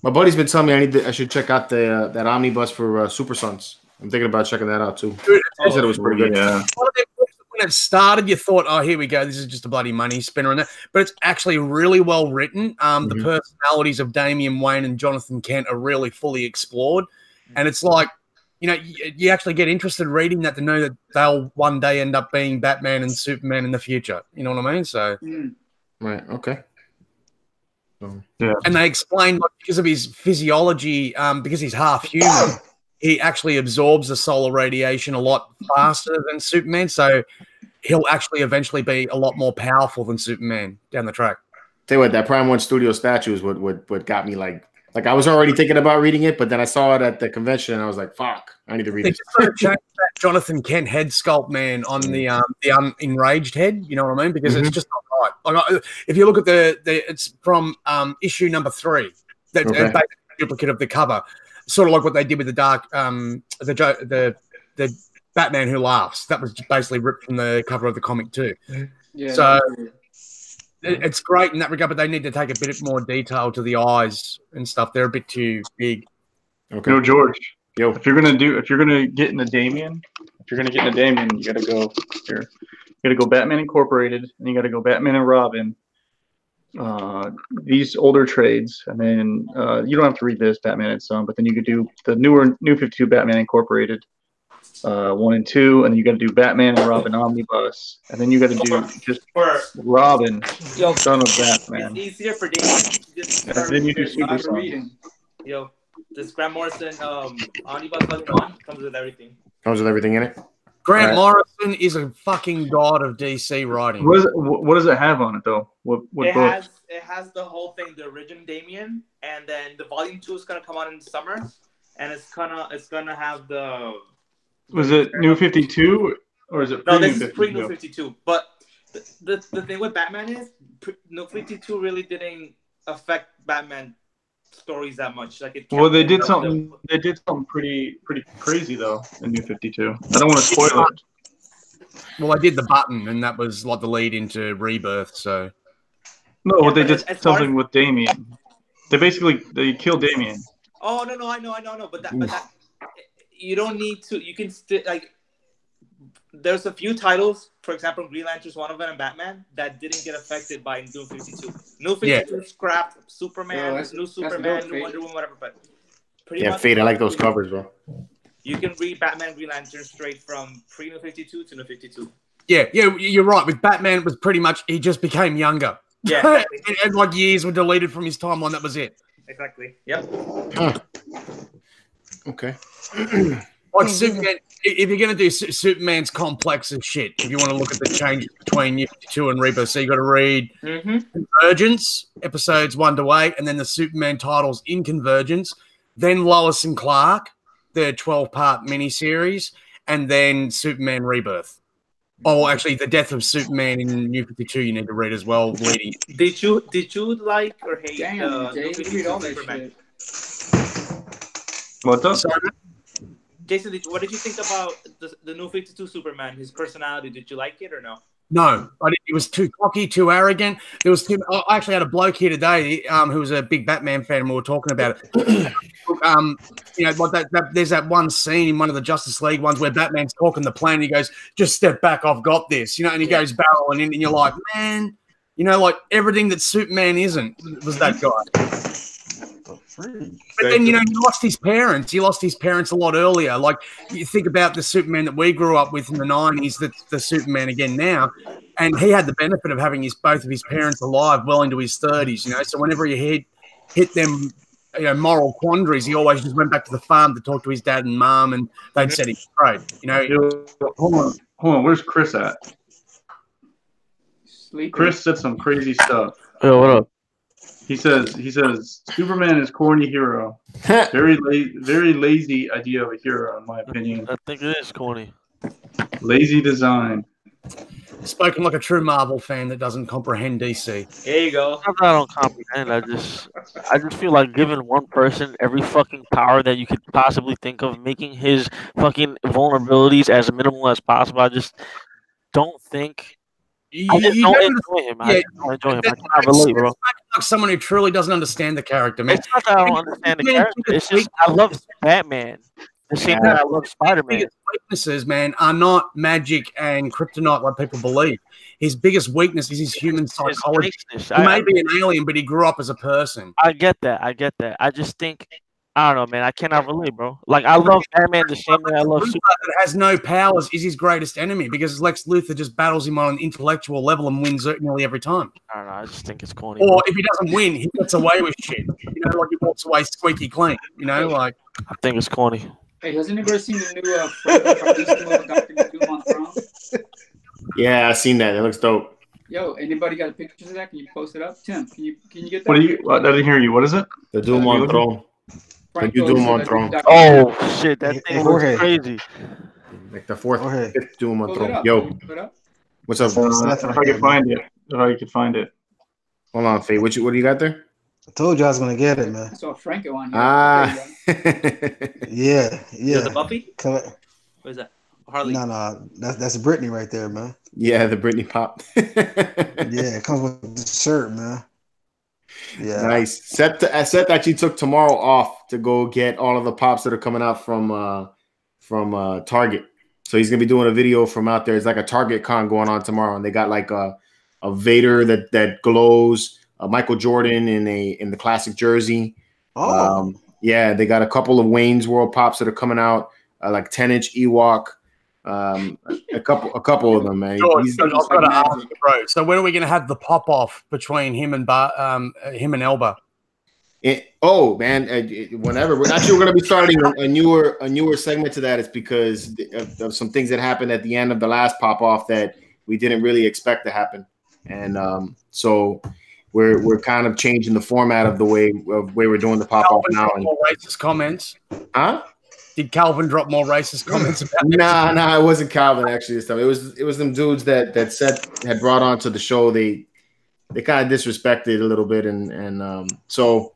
My buddy's been telling me I should check out the that omnibus for Super Sons. I'm thinking about checking that out too. He said it was pretty good. Yeah. When it started, you thought, "Oh, here we go. This is just a bloody money spinner," and that. But it's actually really well written. The personalities of Damian Wayne and Jonathan Kent are really fully explored, and it's like, you actually get interested reading that to know that they'll one day end up being Batman and Superman in the future. You know what I mean? So, right, okay. Yeah. And they explain, like, because of his physiology, because he's half human, he actually absorbs the solar radiation a lot faster than Superman. So he'll actually eventually be a lot more powerful than Superman down the track. Tell you what, that Prime 1 Studio statue is what got me like I was already thinking about reading it, but then I saw it at the convention and I was like, fuck, I need to read it. They just changed that Jonathan Kent head sculpt, man, on the enraged head. You know what I mean? Because it's just not right. Like, if you look at it's from issue number 3, that's basically a duplicate of the cover, sort of like what they did with the Batman Who Laughs. That was basically ripped from the cover of the comic too. Yeah. So it's great in that regard, but they need to take a bit more detail to the eyes and stuff. They're a bit too big. Okay. George. Yo, if you're gonna get into Damian, you gotta go here. You gotta go Batman Incorporated, and you gotta go Batman and Robin. These older trades, and then you don't have to read this Batman and Son, but then you could do the New 52 Batman Incorporated 1 and 2, and then you got to do Batman and Robin Omnibus, and then you got to do just Robin, Son of Batman. It's easier for Damian. And then you do Super Son. Yo, this Grant Morrison Omnibus Volume 1 comes with everything. Comes with everything in it. Grant Morrison is a fucking god of DC writing. What does it have on it though? What book? It has the whole thing, the original Damian, and then the Volume 2 is gonna come out in the summer, and it's gonna have the. Was it New 52 or is it? No, this is pre New 52. But the thing with Batman is New 52 really didn't affect Batman stories that much. Like they did something. They did something pretty crazy though in New 52. I don't want to spoil it. Well, I did the button, and that was like the lead into Rebirth. So no, they did something with Damian. They killed Damian. Oh no, I know, but that you don't need to. You can still there's a few titles, for example, Green Lantern's one of them, and Batman, that didn't get affected by New 52. New 52 scrapped Superman, New Superman, New Wonder Woman, whatever. But pretty much, Fate. I like those covers, bro. You can read Batman, Green Lantern straight from pre-New 52 to New 52. Yeah, you're right. With Batman, it was pretty much he just became younger. Yeah, and like years were deleted from his timeline. That was it. Exactly. Yep. Okay. Like Superman, if you're going to do Superman's complex as shit, if you want to look at the changes between New 52 and Rebirth, so you got to read Convergence, episodes 1 to 8, and then the Superman titles in Convergence, then Lois and Clark, the 12-part miniseries, and then Superman Rebirth. Oh, actually, the death of Superman in New 52 you need to read as well. Leading. Did you like or hate New 52 Superman? What's up? Sorry. Jason, what did you think about the New 52 Superman? His personality, did you like it or no? No, he was too cocky, too arrogant. There was I actually had a bloke here today who was a big Batman fan, and we were talking about it. There's that one scene in one of the Justice League ones where Batman's talking the plan, and he goes, "Just step back, I've got this," and he goes barreling in, and you're like, man, like everything that Superman isn't was that guy. But then, he lost his parents. He lost his parents a lot earlier. Like, you think about the Superman that we grew up with in the 90s, the Superman again now, and he had the benefit of having both of his parents alive well into his 30s, So whenever he hit them, moral quandaries, he always just went back to the farm to talk to his dad and mom, and they'd set him straight, Hold on. Where's Chris at? Sleeping. Chris said some crazy stuff. Oh, what up? He says Superman is corny hero. Very lazy idea of a hero, in my opinion. I think it is corny. Lazy design. Spoken like a true Marvel fan that doesn't comprehend DC. There you go. Not that I don't comprehend. I just feel like giving one person every fucking power that you could possibly think of, making his fucking vulnerabilities as minimal as possible. I just don't think. I just don't enjoy him. I just don't enjoy him. I cannot relate, bro. Like someone who truly doesn't understand the character, man. It's not that I don't understand the character. It's just I love Batman. The same way I love Spider-Man. His weaknesses, man, are not magic and kryptonite like people believe. His biggest weakness is his human psychology. He may be an alien, but he grew up as a person. I get that. I just think, I don't know, man. I cannot relate, bro. Like, I love Batman the same way I love Superman. That has no powers is his greatest enemy because Lex Luthor just battles him on an intellectual level and wins nearly every time. I don't know. I just think it's corny. Or if he doesn't win, he gets away with shit. You know, like he walks away squeaky clean. You know, like. I think it's corny. Hey, has anybody seen the new Franco Pop-off Dr. Doom on Throne? Yeah, I've seen that. It looks dope. Yo, anybody got pictures of that? Can you post it up? Tim, can you get that? What are you? I didn't hear you. What is it? The Doom on Throne. The new Doom on Throne. Oh shit, that thing was crazy. Like the fifth Doom on Throne. Up. Yo, what's up? If I can find it. If I can find it. Hold on, Faye. What do you got there? I told you I was gonna get it, man. I saw Franco on here. Yeah. The Buffy? What is that? Harley? No, that's Brittany right there, man. Yeah, the Brittany pop. Yeah, it comes with the shirt, man. Yeah, nice. Seth actually took tomorrow off to go get all of the pops that are coming out from Target. So he's gonna be doing a video from out there. It's like a Target con going on tomorrow, and they got like a Vader that glows. Michael Jordan in the classic jersey. Oh, yeah, they got a couple of Wayne's World pops that are coming out, like 10-inch Ewok. A couple of them, man. Bro. So when are we gonna have the pop off between him and Elba? Whenever. We're actually gonna be starting a newer segment to that. It's because of some things that happened at the end of the last pop off that we didn't really expect to happen, and so. We're kind of changing the format of the way we're doing the pop off now. More racist comments, huh? Did Calvin drop more racist comments? Nah, it wasn't Calvin actually this time. It was them dudes that Seth had brought onto the show. They kind of disrespected a little bit, and so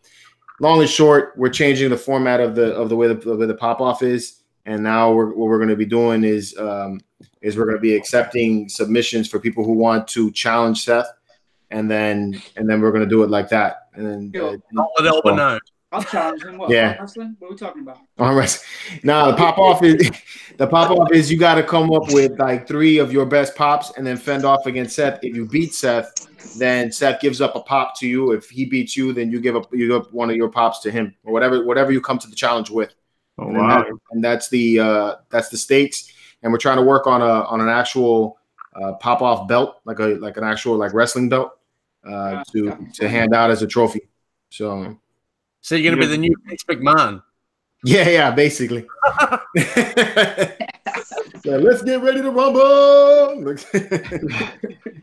long and short, we're changing the format of the way the pop off is, and now what we're going to be doing is we're going to be accepting submissions for people who want to challenge Seth. And then we're gonna do it like that. And then don't let Elba know. I'll challenge him. What? Yeah. Wrestling? What are we talking about? All right. Now the pop off is you got to come up with like 3 of your best pops and then fend off against Seth. If you beat Seth, then Seth gives up a pop to you. If he beats you, then you give up one of your pops to him or whatever you come to the challenge with. Oh, wow. And that's the stakes. And we're trying to work on an actual pop off belt, like an actual like wrestling belt. To hand out as a trophy. So you're gonna be the new Vince McMahon. Yeah, basically. So let's get ready to rumble.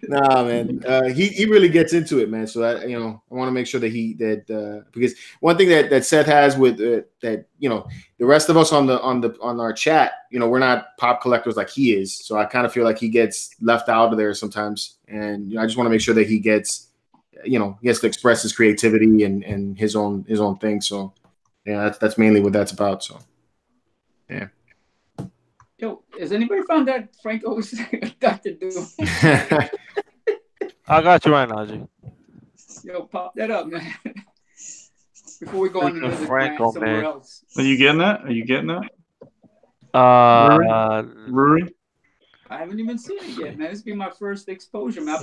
Nah, man. He really gets into it, man. So I want to make sure that because one thing that Seth has with that the rest of us on our chat, we're not pop collectors like he is. So I kind of feel like he gets left out of there sometimes, and I just want to make sure that he gets. He has to express his creativity and his own thing. So yeah, that's mainly what that's about. So yeah. Yo, has anybody found that Franco's Dr. Doom? I got you right now, G. Yo, pop that up, man. Before we go on to Franco, somewhere else. Are you getting that? Rory? I haven't even seen it yet, man. This will be my first exposure, man. I've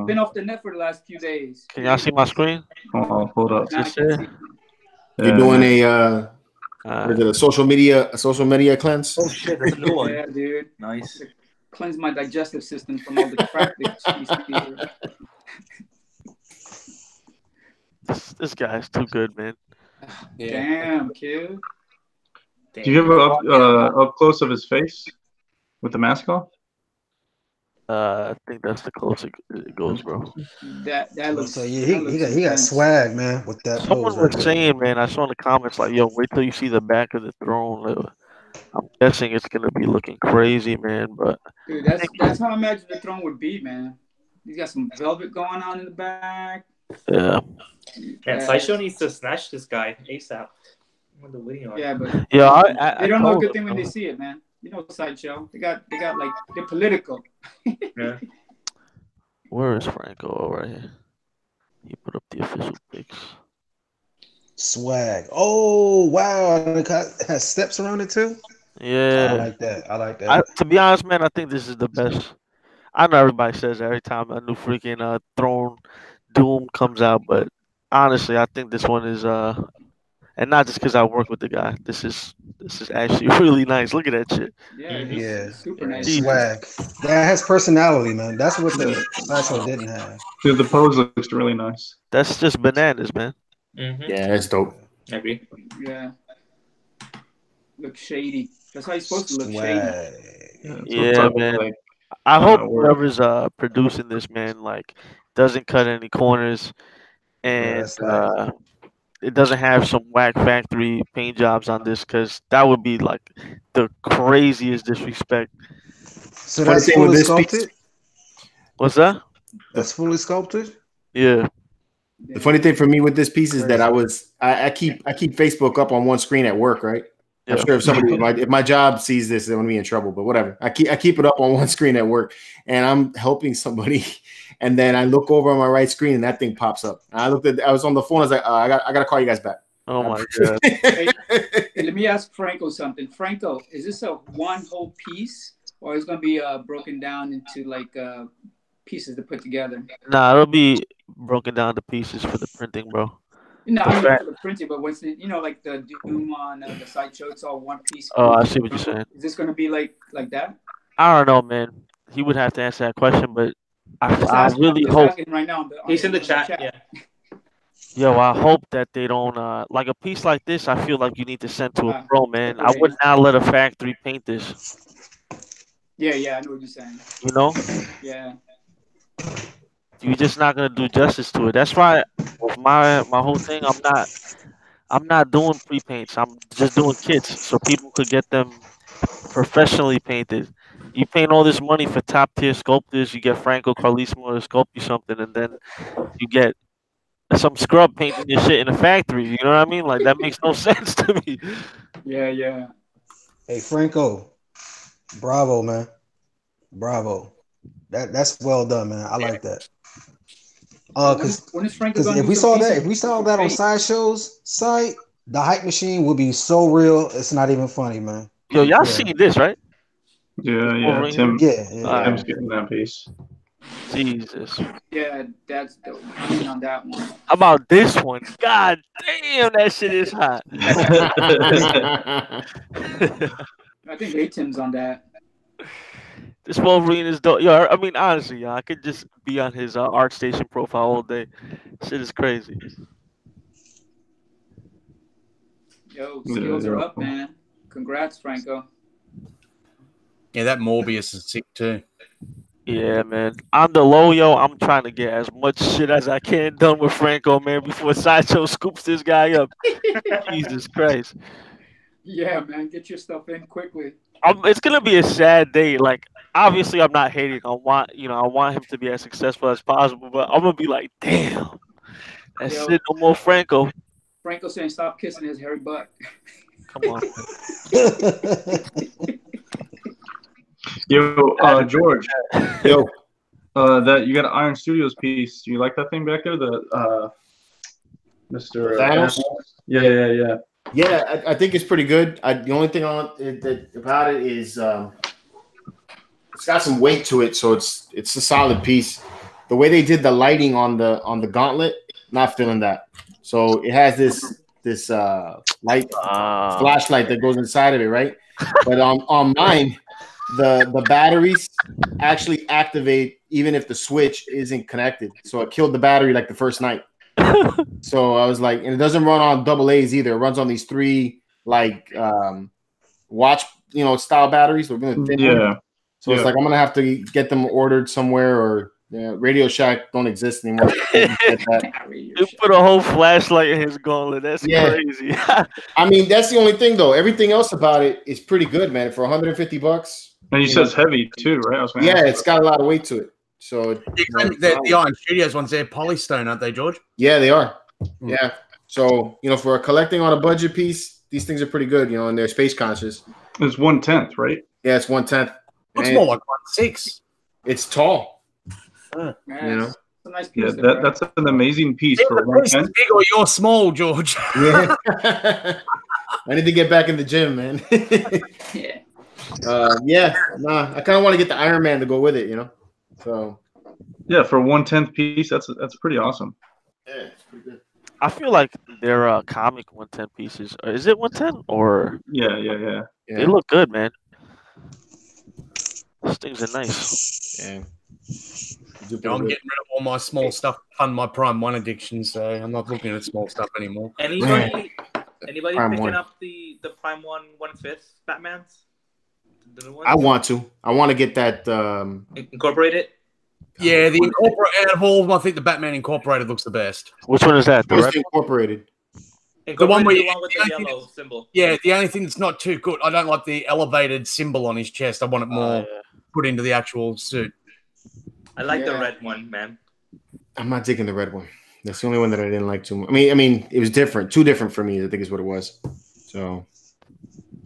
been off the net for the last few days. Can y'all see my screen? Oh, hold up. You're doing a social media cleanse? Oh shit, that's a new one. Yeah, dude. Nice. Cleanse my digestive system from all the crap that This guy is too good, man. Damn, kid. Do you have up close of his face? With the mask off? I think that's the closest it goes, bro. That looks. So yeah, he got swag, man. With that. Someone was saying, man, I saw in the comments like, "Yo, wait till you see the back of the throne." I'm guessing it's gonna be looking crazy, man. But dude, that's how I imagine the throne would be, man. He's got some velvet going on in the back. yeah, Man, Sideshow needs to snatch this guy ASAP. Yeah, but I they don't know a told good him, thing when they see it, man. You know, Sideshow. They got like they're political. Yeah. Where is Franco? Oh, right here. He put up the official pics. Swag. Oh wow, it has steps around it too. Yeah, I like that. to be honest, man, I think this is the best. I know everybody says that every time a new freaking Throne Doom comes out, but honestly, I think this one is and not just because I work with the guy. This is actually really nice. Look at that shit. Yeah, super nice. Swag. That has personality, man. That's what the Sideshow didn't have. Dude, the pose looks really nice. That's just bananas, man. Mm-hmm. Yeah, that's dope. I agree. Yeah. Look shady. That's how you're supposed to look shady. Yeah, man. Like, I hope whoever's producing this, man, like doesn't cut any corners, and it doesn't have some whack factory paint jobs on this, because that would be like the craziest disrespect. So that's fully sculpted? What's that? That's fully sculpted? Yeah. The funny thing for me with this piece is that I keep Facebook up on one screen at work, right? I'm sure if my job sees this, they're gonna be in trouble. But whatever, I keep it up on one screen at work, and I'm helping somebody, and then I look over on my right screen, and that thing pops up. And I was on the phone. I was like, I gotta call you guys back. Oh my god! Hey, let me ask Franco something. Franco, is this a one whole piece, or is it gonna be broken down into like pieces to put together? Nah, it'll be broken down to pieces for the printing, bro. No, I mean for the printing, but once like the Doom on the Sideshow, it's all one piece. Oh, I see what you're saying. Is this gonna be like that? I don't know, man. He would have to answer that question, but I really hope. Right now, he's in the chat. Yeah. Yo, I hope that they don't like a piece like this. I feel like you need to send to a pro, man. I would not let a factory paint this. Yeah, I know what you're saying. You know? Yeah. You're just not gonna do justice to it. That's why with my whole thing, I'm not doing pre-paints. I'm just doing kits so people could get them professionally painted. You paint all this money for top tier sculptors. You get Franco Carlissimo to sculpt you something, and then you get some scrub painting your shit in a factory. You know what I mean? Like that makes no sense to me. Yeah. Hey Franco, bravo, man. Bravo. That's well done, man. I like that. Because if we saw that on Sideshow's site, the hype machine would be so real. It's not even funny, man. Yo, y'all seen this, right? Yeah. Tim's getting that piece. Jesus. Yeah, that's dope. I mean, on that one. How about this one? God damn, that shit is hot. I think Tim's on that. This Wolverine is dope. Yo, I mean, honestly, I could just be on his ArtStation profile all day. Shit is crazy. Yo, skills are up, man. Congrats, Franco. Yeah, that Morbius is sick too. Yeah, man. On the low, yo, I'm trying to get as much shit as I can done with Franco, man, before Sideshow scoops this guy up. Jesus Christ. Yeah, man. Get your stuff in quickly. It's gonna be a sad day. Like, obviously, I'm not hating. I want him to be as successful as possible. But I'm gonna be like, damn, that's it. No more Franco. Franco saying, "Stop kissing his hairy butt." Come on. Yo, George. Yo. That you got an Iron Studios piece. Do you like that thing back there? The Mr. Thanos? Yeah. Yeah, I think it's pretty good. The only thing about it is it's got some weight to it, so it's a solid piece. The way they did the lighting on the gauntlet, not feeling that. So it has this light flashlight that goes inside of it, right? But on mine, the batteries actually activate even if the switch isn't connected. So it killed the battery like the first night. So I was like, and it doesn't run on AA's either. It runs on these 3 like watch style batteries. They're really thin. Yeah. So it's like I'm gonna have to get them ordered somewhere or Yeah, Radio Shack don't exist anymore. You put a whole flashlight in his gauntlet. That's crazy. I mean, that's the only thing though. Everything else about it is pretty good, man. For $150. And you said it's heavy too, right? I was it's got a lot of weight to it. So the Iron Studios ones, they're polystone, aren't they, George? Yeah, they are. Yeah. So for collecting on a budget piece, these things are pretty good, and they're space conscious. It's 1/10, right? Yeah, it's 1/10. Looks more like 1/6. It's tall. It's a nice piece. That's an amazing piece for the piece is big or you're small, George. Yeah. I need to get back in the gym, man. I kind of want to get the Iron Man to go with it, So yeah, for 1/10 piece, that's pretty awesome. Yeah, it's pretty good. I feel like they're comic 1/10 pieces. Is it 1/10 or? Yeah. They look good, man. These things are nice. Yeah. I'm getting rid of all my small stuff to fund my Prime 1 addiction, so I'm not looking at small stuff anymore. Anybody Prime picking 1. up the Prime 1/5 Batmans? The new ones? I want to. I want to get that Incorporated? Yeah, the Incorporated, out of all of them, I think the Batman Incorporated looks the best. Which one is that? What's the Incorporated? The one with the yellow symbol. Yeah, the only thing that's not too good, I don't like the elevated symbol on his chest. I want it more put into the actual suit. I like the red one, man. I'm not digging the red one. That's the only one that I didn't like too much. I mean, it was different. Too different for me, I think is what it was. So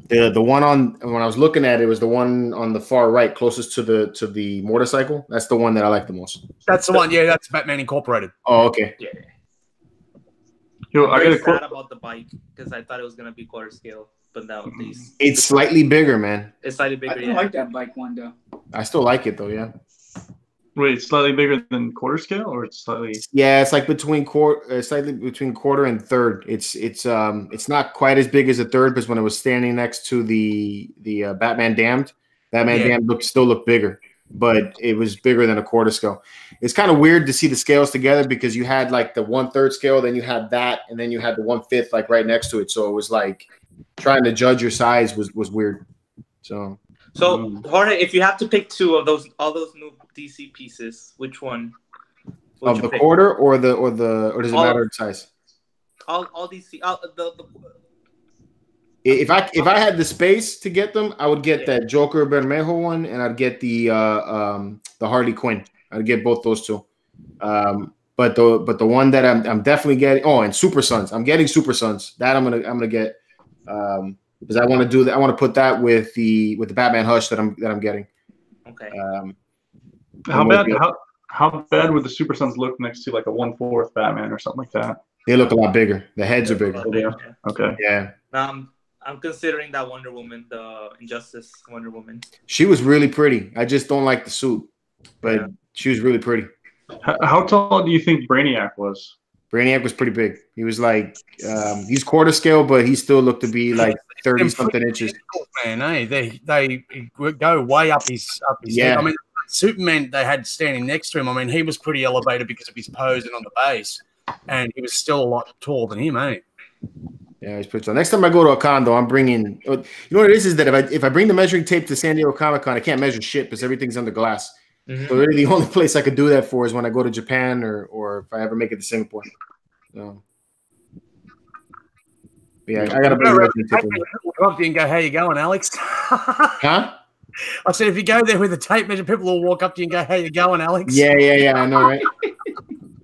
the one when I was looking at it was the one on the far right, closest to the motorcycle. That's the one that I like the most. That's the one, yeah, that's Batman Incorporated. Oh, okay. Yeah. I got a sad about the bike because I thought it was gonna be quarter scale, but now it's slightly bigger, man. It's slightly bigger. I like that bike one though. I still like it though, yeah. Wait, it's slightly bigger than quarter scale, or it's slightly? Yeah, it's like slightly between quarter and third. It's not quite as big as a third, because when it was standing next to the Batman Damned, Damned still looked bigger, but it was bigger than a quarter scale. It's kind of weird to see the scales together because you had like the 1/3 scale, then you had that, and then you had the 1/5 like right next to it. So it was like trying to judge your size was weird. So Jorge, if you have to pick two of all those new DC pieces, which one? Of the quarter or does it matter the size? All DC. If I had the space to get them, I would get that Joker Bermejo one, and I'd get the Harley Quinn. I'd get both those two. But the one that I'm definitely getting. Oh, and Super Sons. I'm getting Super Sons. That I'm gonna get. Because I want to do that. I want to put that with the Batman Hush that I'm getting. Okay. How bad would the Super Sons look next to like a 1/4 Batman or something like that? They look a lot bigger. The heads are bigger. Yeah. Okay. Yeah. I'm considering that Wonder Woman, the Injustice Wonder Woman. She was really pretty. I just don't like the suit, but she was really pretty. How tall do you think Brainiac was? Brainiac was pretty big. He was like, he's quarter scale, but he still looked to be like 30-something inches. Man, they go way up his head. I mean, Superman they had standing next to him. I mean, he was pretty elevated because of his pose and on the base, and he was still a lot taller than him, eh? Yeah, he's pretty tall. Next time I go to a con, though, I'm bringing. You know what it is that if I bring the measuring tape to San Diego Comic-Con, I can't measure shit because everything's under glass. Mm-hmm. So really, the only place I could do that for is when I go to Japan or if I ever make it to Singapore. So, yeah, I gotta bring the tape. Walk up to you and go, "How you going, Alex?" Huh? I said, if you go there with a tape measure, people will walk up to you and go, "How you going, Alex?" Yeah. I know, right?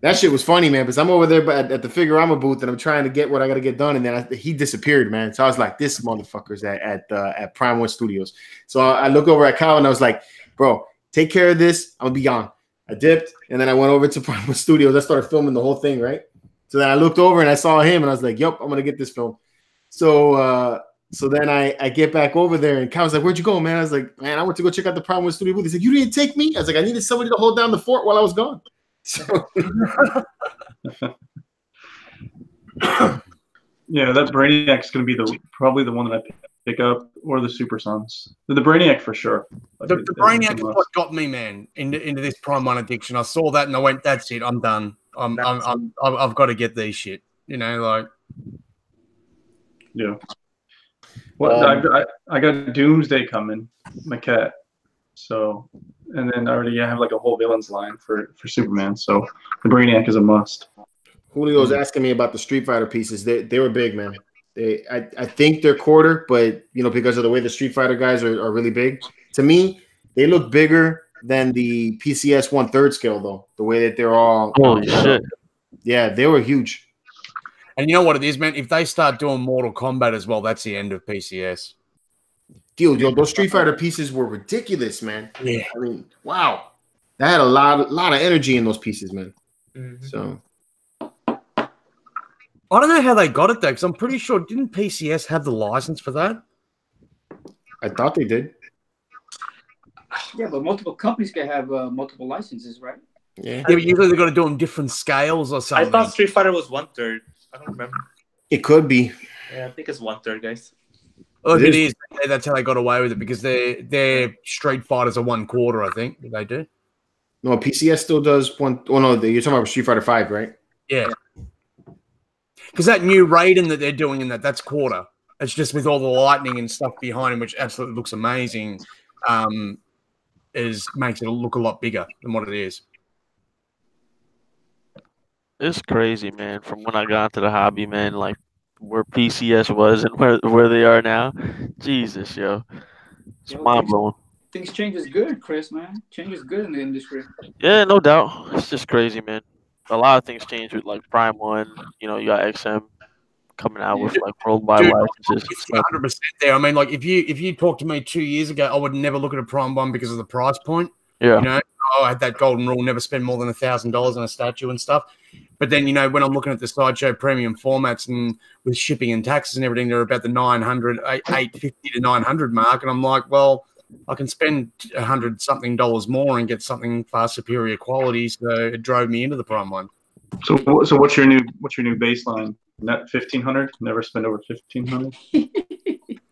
That shit was funny, man. Because I'm over there at the Figurama booth and I'm trying to get what I gotta get done, and then he disappeared, man. So I was like, "This motherfucker's at Prime One Studios." So I look over at Kyle and I was like, "Bro, take care of this. I'm gonna be gone." I dipped and then I went over to Prime One Studios. I started filming the whole thing, right? So then I looked over and I saw him and I was like, "Yup, I'm gonna get this film." So then I get back over there and Kyle's like, "Where'd you go, man?" I was like, "Man, I went to go check out the Prime One Studio booth." He's like, "You didn't take me?" I was like, "I needed somebody to hold down the fort while I was gone." So yeah, that Brainiac's going to be probably the one that I pick up, or the Super Sons. The Brainiac for sure. The Brainiac is what got me, man, into this Prime One addiction. I saw that and I went, "That's it. I'm done. I've got to get these shit." You know, like. Yeah. Well, I got Doomsday coming, my cat. So and then I already have like a whole villains line for Superman. So the Brainiac is a must. Julio's asking me about the Street Fighter pieces. They were big, man. I think they're quarter, but because of the way the Street Fighter guys are really big. To me, they look bigger than the PCS 1/3 scale, though. The way that they're all. Holy shit! Yeah, they were huge. And you know what it is, man? If they start doing Mortal Kombat as well, that's the end of PCS. Dude, those Street Fighter pieces were ridiculous, man. Yeah, I mean, wow, that had a lot of energy in those pieces, man. Mm-hmm. So. I don't know how they got it though, because I'm pretty sure didn't PCS have the license for that? I thought they did. Yeah, but multiple companies can have multiple licenses, right? Yeah, but usually they've got to do them different scales or something. I thought Street Fighter was 1/3. I don't remember. It could be. Yeah, I think it's 1/3, guys. Oh, it is. That's how they got away with it because their Street Fighters are 1/4. I think they do. No, PCS still does one. Oh no, you're talking about Street Fighter 5, right? Yeah. Because that new Raiden that they're doing in that's quarter. It's just with all the lightning and stuff behind him, which absolutely looks amazing. Makes it look a lot bigger than what it is. It's crazy, man. From when I got into the hobby, man, like where PCS was and where they are now. Jesus, yo. It's mind blowing. Things change is good, Chris, man. Change is good in the industry. Yeah, no doubt. It's just crazy, man. A lot of things change with like Prime 1. You got XM coming out with like worldwide licenses. 100% there. I mean, like if you talked to me 2 years ago, I would never look at a Prime 1 because of the price point. Yeah. I had that golden rule: never spend more than $1,000 on a statue and stuff. But then when I'm looking at the Sideshow premium formats and with shipping and taxes and everything, they're about the $850 to $900 mark, and I'm like, well, I can spend $100-something more and get something far superior quality. So it drove me into the Prime 1. So what's your new baseline? Net 1,500. Never spend over 1,500.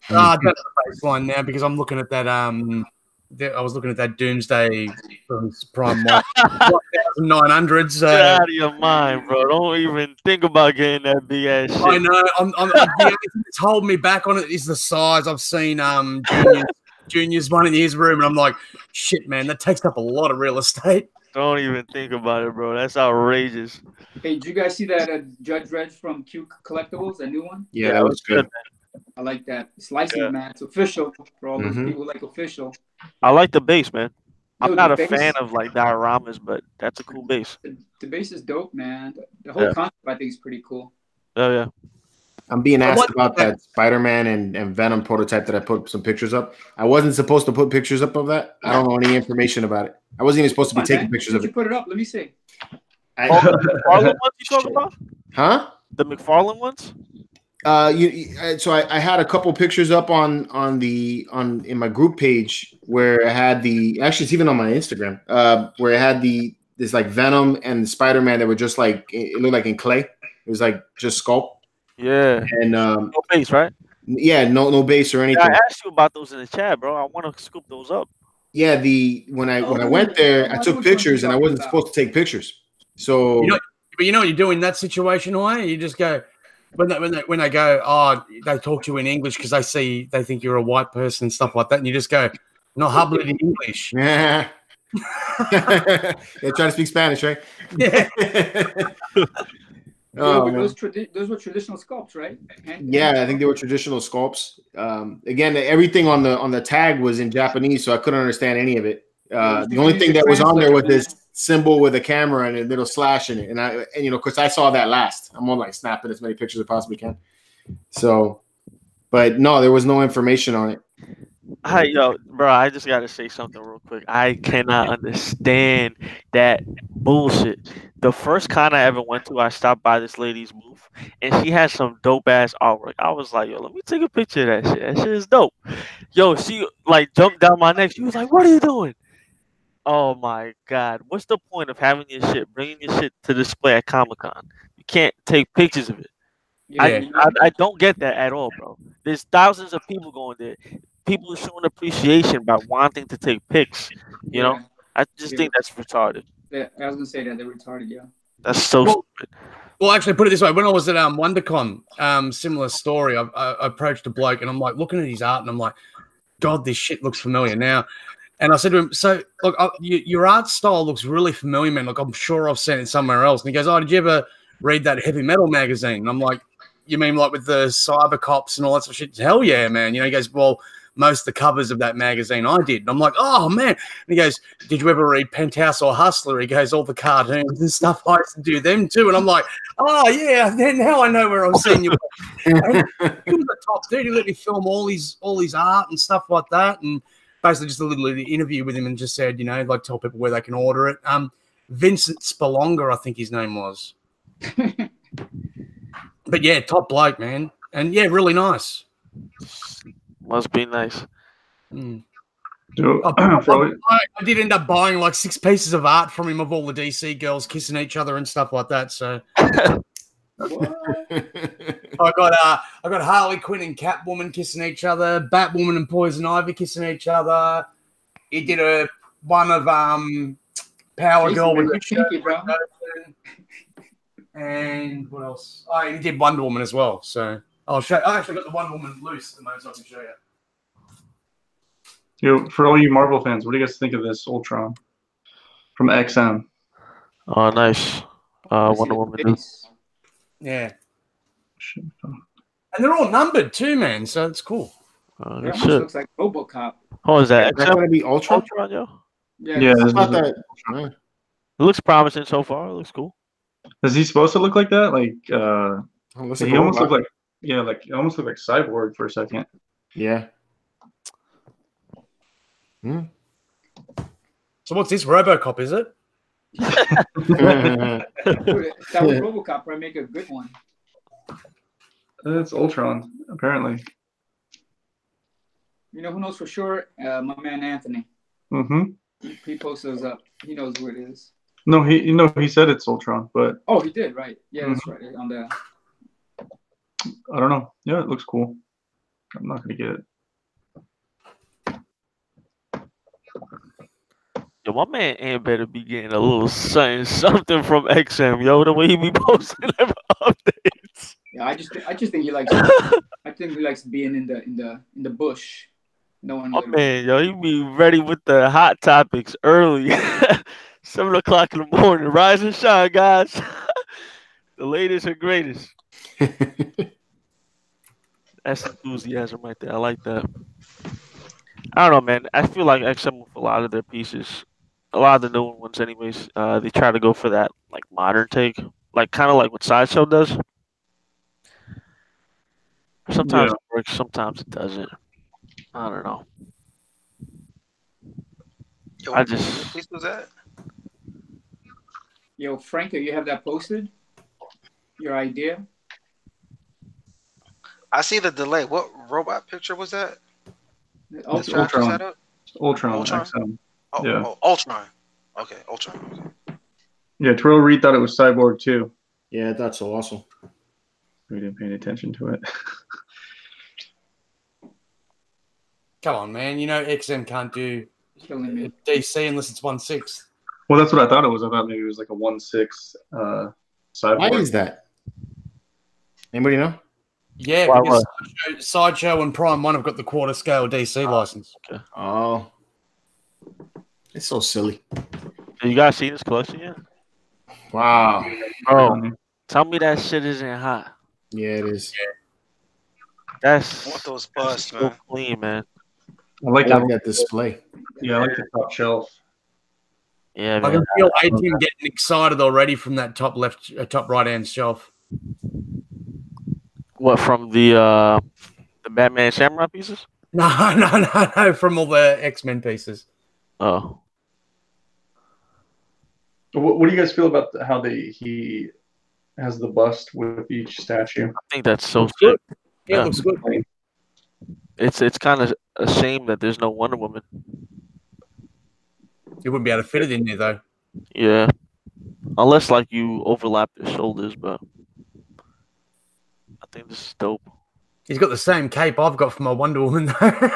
That's the baseline now because I'm looking at that. I was looking at that Doomsday Prime 1, 1,900. So get out of your mind, bro. Don't even think about getting that big ass shit. I know. The only thing that's holding me back on it is the size. I've seen Junior's one in his room, and I'm like, shit, man, that takes up a lot of real estate. Don't even think about it, bro. That's outrageous. Hey, did you guys see that Judge Dredd from Q Collectibles, a new one? Yeah, that was good. I like that. It's licensed, man. It's official for all those people like official. I like the base, man. I'm not a fan of like dioramas, but that's a cool base. The base is dope, man. The whole concept, I think, is pretty cool. Oh, yeah. I'm being asked about that Spider-Man and Venom prototype that I put some pictures up. I wasn't supposed to put pictures up of that. I don't know any information about it. I wasn't even supposed to be taking pictures of it. You put it up. Let me see. The McFarlane ones you talking about? Huh? The McFarlane ones? So I had a couple pictures up in my group page where I had actually it's even on my Instagram where I had this like Venom and Spider-Man that were just like it looked like in clay. It was like just sculpt. Yeah. And no base, right? Yeah, no base or anything. Yeah, I asked you about those in the chat, bro. I want to scoop those up. Yeah, when I went there, I took pictures and I wasn't supposed to take pictures. So but you know what you do in that situation, why? You just go when they go, they talk to you in English because they think you're a white person and stuff like that, and you just go, no hablo in English. Yeah. They're trying to speak Spanish, right? Yeah. Those were traditional sculpts, right? Yeah, I think they were traditional sculpts. Again, everything on the tag was in Japanese, so I couldn't understand any of it. The only thing that was on there was this symbol with a camera and a little slash in it, and because I saw that last. I'm on like snapping as many pictures as I possibly can. So, but no, there was no information on it. Hi, bro, I just got to say something real quick. I cannot understand that bullshit. The first con I ever went to, I stopped by this lady's booth, and she had some dope-ass artwork. I was like, yo, let me take a picture of that shit. That shit is dope. Yo, she, like, jumped down my neck. She was like, what are you doing? Oh, my God. What's the point of having your shit, bringing your shit to display at Comic-Con? You can't take pictures of it. Yeah. I don't get that at all, bro. There's thousands of people going there. People are showing appreciation by wanting to take pics. You know, I just think that's retarded. Yeah, I was gonna say that they're retarded. Yeah, that's so stupid. Well, actually, put it this way: when I was at WonderCon, similar story. I approached a bloke, and I'm like looking at his art, and I'm like, God, this shit looks familiar. Now, And I said to him, so, look, your art style looks really familiar, man. Like, I'm sure I've seen it somewhere else. And he goes, oh, did you ever read that heavy metal magazine? And I'm like, you mean like with the cyber cops and all that sort of shit? Hell yeah, man. You know, he goes, well, most of the covers of that magazine I did. And I'm like, oh, man. And he goes, did you ever read Penthouse or Hustler? He goes, all the cartoons and stuff. I used to do them too. And I'm like, oh, yeah, then now I know where I'm seeing you. And he was a top dude. He let me film all his art and stuff like that. And basically just a little interview with him and just said, you know, like tell people where they can order it. Vincent Spalonga, I think his name was. But yeah, top bloke, man. And yeah, really nice. Must be nice. I did end up buying like 6 pieces of art from him of all the DC girls kissing each other and stuff like that. So I got Harley Quinn and Catwoman kissing each other, Batwoman and Poison Ivy kissing each other. He did one of Power Girl with Kinky, bro. And what else? Oh, he did Wonder Woman as well. So I'll show. I actually got the Wonder Woman loose at the moment, so I can show you. For all you Marvel fans, what do you guys think of this Ultron from XM? Oh, nice. Wonder Woman. Yeah. And they're all numbered too, man. So it's cool. It almost looks like RoboCop. Oh, is that going to be Ultron? Yo? Yeah. It looks promising so far. It looks cool. Is he supposed to look like that? Like, he almost looked like, almost looked like Cyborg for a second. Yeah. So what's this RoboCop? Is it? That was RoboCop. Right, make a good one. It's Ultron, apparently. You know who knows for sure? My man Anthony. Mm-hmm. He posts those up. He knows who it is. No, he said it's Ultron, but he did, right? Yeah, that's right. On the I don't know. Yeah, it looks cool. I'm not gonna get it. Yo, my man Ant better be getting a little something from XM, yo. The way he be posting them updates. Yeah, I just think he likes. I think he likes being in the bush. No one. Oh man, yo, he be ready with the hot topics early. 7 o'clock in the morning. Rise and shine, guys. The latest and greatest. That's enthusiasm right there. I like that. I don't know, man. I feel like XM with a lot of their pieces, a lot of the new ones anyways, they try to go for that like modern take. Like kind of like what Sideshow does. Sometimes it works, sometimes it doesn't. I don't know. Yo, what piece was that? Yo, Franco, you have that posted? Your idea? I see the delay. What robot picture was that? Ultron. XM. Ultron. Okay, Ultron. Okay. Yeah, Terrell Reed thought it was Cyborg too. Yeah, that's so awesome. We didn't pay any attention to it. Come on, man. You know XM can't do DC unless it's 1/6. Well, that's what I thought it was. I thought maybe it was like a 1/6 Cyborg. Why is that? Anybody know? Yeah, because Sideshow and Prime 1 have got the quarter scale DC license. Okay. Oh. It's so silly. Have you guys seen this collection yet? Wow. Bro, tell me that shit isn't hot. Yeah, it is. That's I want those busts, so man. clean, man. I like that display. Yeah, I like the top shelf. Yeah, I can feel A-Team getting excited already from that top right hand shelf. What, from the Batman Samurai pieces? No, from all the X-Men pieces. Oh. What do you guys feel about how he has the bust with each statue? I think that's so good. Yeah, it looks good. It's kind of a shame that there's no Wonder Woman. You wouldn't be able to fit it in there, though. Yeah. Unless, like, you overlap their shoulders, but I think this is dope. He's got the same cape I've got for my Wonder Woman, though.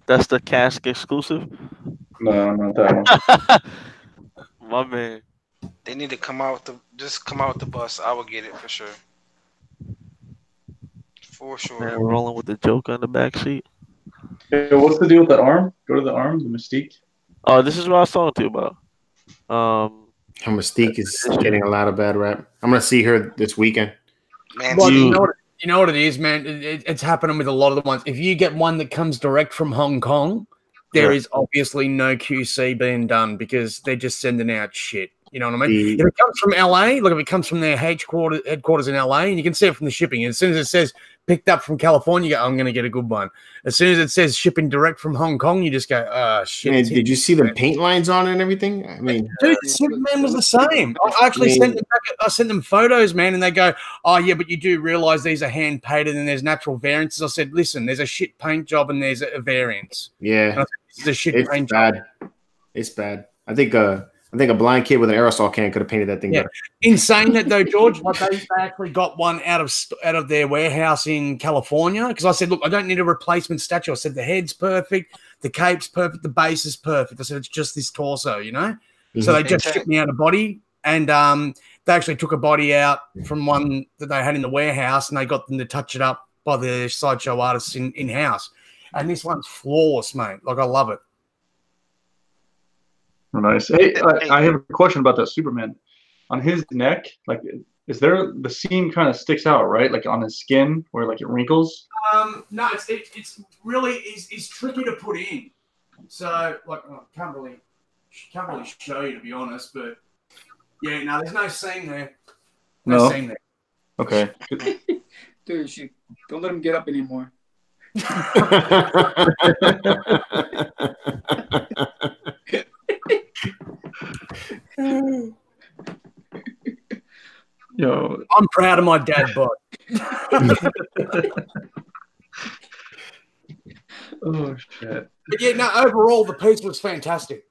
That's the cask exclusive? No, not that one. My man. They need to come out with the bus. I would get it for sure. For sure. Man, rolling with the Joker on the back seat. Hey, what's the deal with that arm? Go to the arm, the Mystique. Oh, this is what I was talking to you about. Her Mystique is getting a lot of bad rap. I'm gonna see her this weekend. Man, Well, you know what it is, man. It's happening with a lot of the ones. If you get one that comes direct from Hong Kong, there is obviously no QC being done because they're just sending out shit. You know what I mean? If it comes from LA, look, if it comes from their headquarters in LA, and you can see it from the shipping. As soon as it says picked up from California, you go, I'm going to get a good one. As soon as it says shipping direct from Hong Kong, you just go, oh, shit. Man, did you see the paint lines on it and everything? I mean, dude, Superman was the same. I actually sent them back. I sent them photos, man, and they go, oh, yeah, but you do realize these are hand painted and there's natural variances. I said, listen, there's a shit paint job and there's a variance. Yeah. Said, this is a shit paint job. It's bad. I think a blind kid with an aerosol can could have painted that thing better. In saying that, though, George, like they actually got one out of their warehouse in California because I said, look, I don't need a replacement statue. I said the head's perfect, the cape's perfect, the base is perfect. I said it's just this torso, you know. Mm-hmm. So they just shipped me out a body, and they actually took a body out from one that they had in the warehouse, and they got them to touch it up by the sideshow artists in house. And this one's flawless, mate. Like I love it. Nice. Hey, I have a question about that Superman. On his neck, like, is there the seam kind of sticks out, right? Like on his skin, where like it wrinkles. No, it's really is tricky to put in. So like, I can't really show you to be honest, but yeah, no, there's no seam there. No seam there. Okay. Dude, don't let him get up anymore. Yo, I'm proud of my dad bod. Oh shit! But yeah, no. Overall, the piece was fantastic.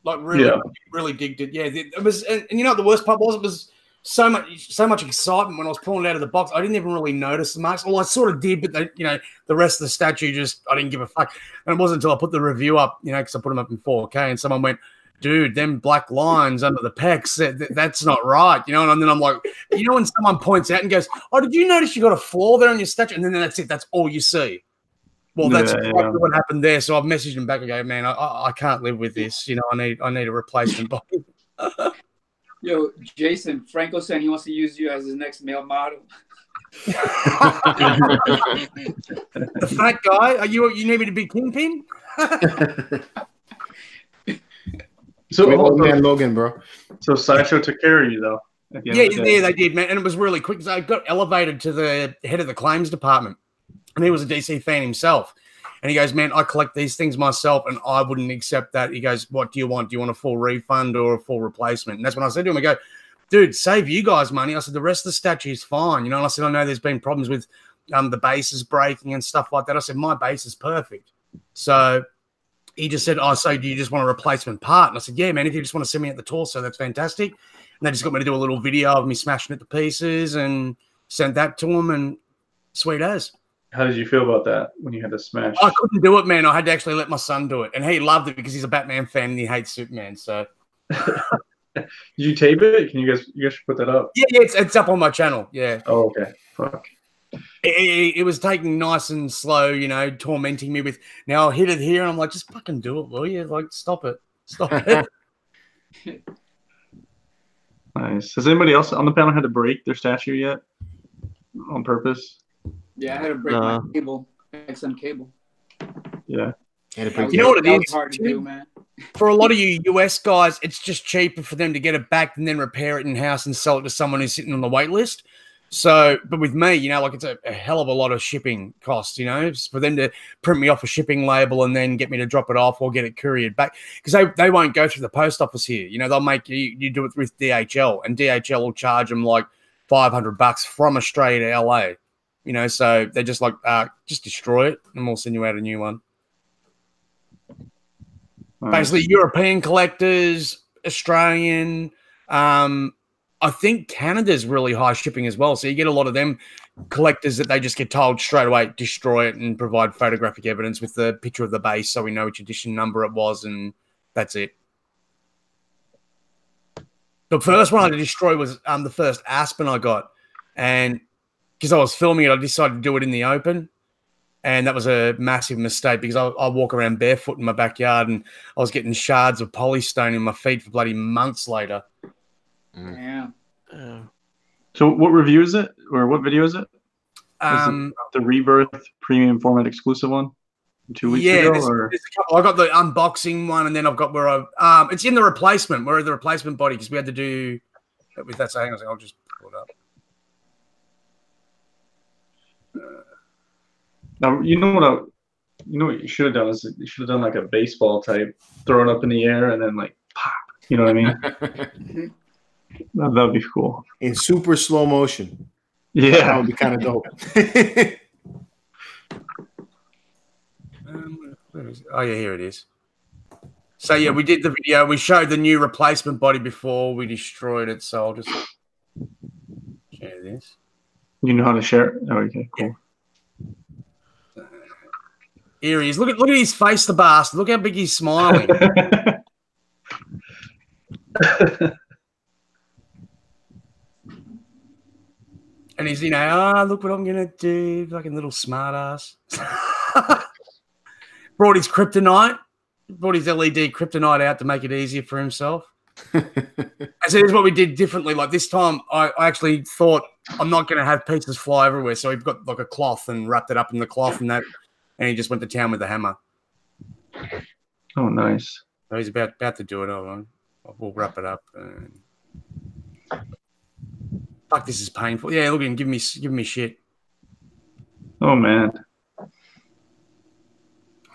Like really digged it. Yeah, it was. And you know what the worst part was? It was so much excitement when I was pulling it out of the box. I didn't even really notice the marks. Well, I sort of did, but the rest of the statue I didn't give a fuck. And it wasn't until I put the review up, because I put them up in 4K, and someone went, dude, them black lines under the pecs, that's not right, And then I'm like, when someone points out and goes, oh, did you notice you got a flaw there on your statue? And then that's it. That's all you see. Well, that's exactly what happened there. So I've messaged him back and go, man, I can't live with this. I need a replacement body. Yo, Jason, Franco said he wants to use you as his next male model. The fat guy? You need me to be kingpin? So man, Logan, bro. So Sideshow took care of you though. Yeah, they did, man, and it was really quick. I got elevated to the head of the claims department, and he was a DC fan himself. And he goes, man, I collect these things myself, and I wouldn't accept that. He goes, what do you want? Do you want a full refund or a full replacement? And that's when I said to him, I go, dude, save you guys money. I said, the rest of the statue is fine. And I said, I know there's been problems with the bases breaking and stuff like that. I said, my base is perfect. So he just said, oh, so do you just want a replacement part? And I said, yeah, man, if you just want to send me out the torso, that's fantastic. And they just got me to do a little video of me smashing it to pieces and sent that to him, and sweet as. How did you feel about that when you had to smash? I couldn't do it, man. I had to actually let my son do it. And he loved it because he's a Batman fan and he hates Superman. So did you tape it? You guys should put that up. Yeah, it's up on my channel. Yeah. Oh, okay. Fuck. It was taking nice and slow, tormenting me with, now I'll hit it here, and I'm like, just fucking do it, will you? Like, stop it. Nice. Has anybody else on the panel had to break their statue yet? On purpose? Yeah, I had to break my cable, XM cable. Yeah. You know what it is? Hard to do, man. For a lot of you US guys, it's just cheaper for them to get it back and then repair it in-house and sell it to someone who's sitting on the wait list. So, but with me, it's a hell of a lot of shipping costs, for them to print me off a shipping label and then get me to drop it off or get it couriered back. Because they won't go through the post office here. They'll make you do it with DHL, and DHL will charge them like $500 from Australia to LA. So they're just like, just destroy it and we'll send you out a new one. Nice. Basically, European collectors, Australian, I think Canada's really high shipping as well. So you get a lot of them collectors that they just get told straight away, destroy it and provide photographic evidence with the picture of the base so we know which edition number it was, and that's it. The first one I had to destroy was the first Aspen I got. And because I was filming it, I decided to do it in the open. And that was a massive mistake because I walk around barefoot in my backyard and I was getting shards of polystone in my feet for bloody months later. Yeah. So what review is it? Or what video is it? Is it the Rebirth premium format exclusive one? 2 weeks ago? There's a couple. I got the unboxing one, and then I've got where it's in the replacement. Where the replacement body, because we had to do with that. So hang on a second, I'll just pull it up. Now you know what you should have done is you should have done like a baseball type, throw it up in the air and then like pop. You know what I mean? That'd be cool. In super slow motion. Yeah, that would be kind of dope. Oh yeah, here it is. So yeah, we did the video. We showed the new replacement body before we destroyed it. So I'll just share this. You know how to share it? Oh, okay, cool. Yeah. Here he is. Look at his face, the bastard. Look how big he's smiling. And he's, look what I'm gonna do, fucking little smart ass. Brought his kryptonite, brought his LED kryptonite out to make it easier for himself. And so here's what we did differently. Like this time, I actually thought I'm not going to have pieces fly everywhere, so we've got like a cloth and wrapped it up in the cloth, and he just went to town with the hammer. Oh, nice. So he's about to do it. We'll wrap it up. Fuck, this is painful. Yeah, look at him giving me shit. Oh man.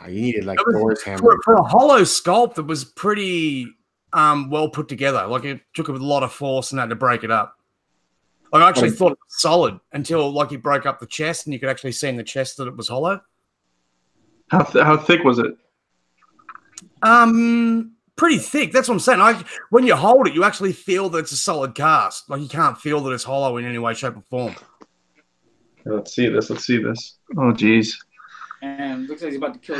You needed like Thor's hammer. For a hollow sculpt, it was pretty well put together. Like it took a lot of force and had to break it up. Like I actually thought it was solid until like he broke up the chest and you could actually see in the chest that it was hollow. How thick was it? Pretty thick. That's what I'm saying. When you hold it, you actually feel that it's a solid cast. Like you can't feel that it's hollow in any way, shape, or form. Let's see this. Oh, geez. And looks like he's about to kill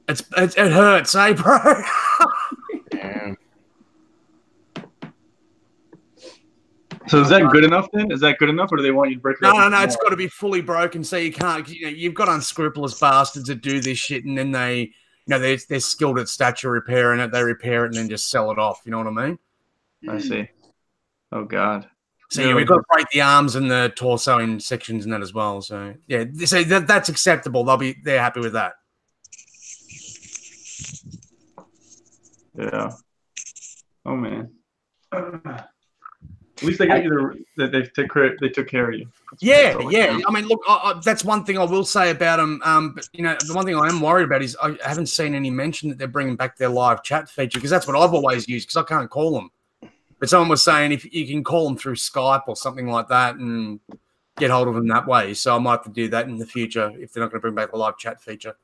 his It hurts, eh, bro? Damn. So is that good enough then? Is that good enough, or do they want you to break it up? No. It's got to be fully broken, so you can't. You've got unscrupulous bastards that do this shit, and then they're skilled at statue repair, and they repair it and then just sell it off. You know what I mean? I see. Oh God. So yeah, we've got to break the arms and the torso in sections and that as well. So yeah, so that's acceptable. They're happy with that. Yeah. Oh man. At least they got you. They took care of you. Yeah. I mean, look, that's one thing I will say about them. But the one thing I am worried about is I haven't seen any mention that they're bringing back their live chat feature because that's what I've always used because I can't call them. But someone was saying if you can call them through Skype or something like that and get hold of them that way. So I might have to do that in the future if they're not going to bring back the live chat feature.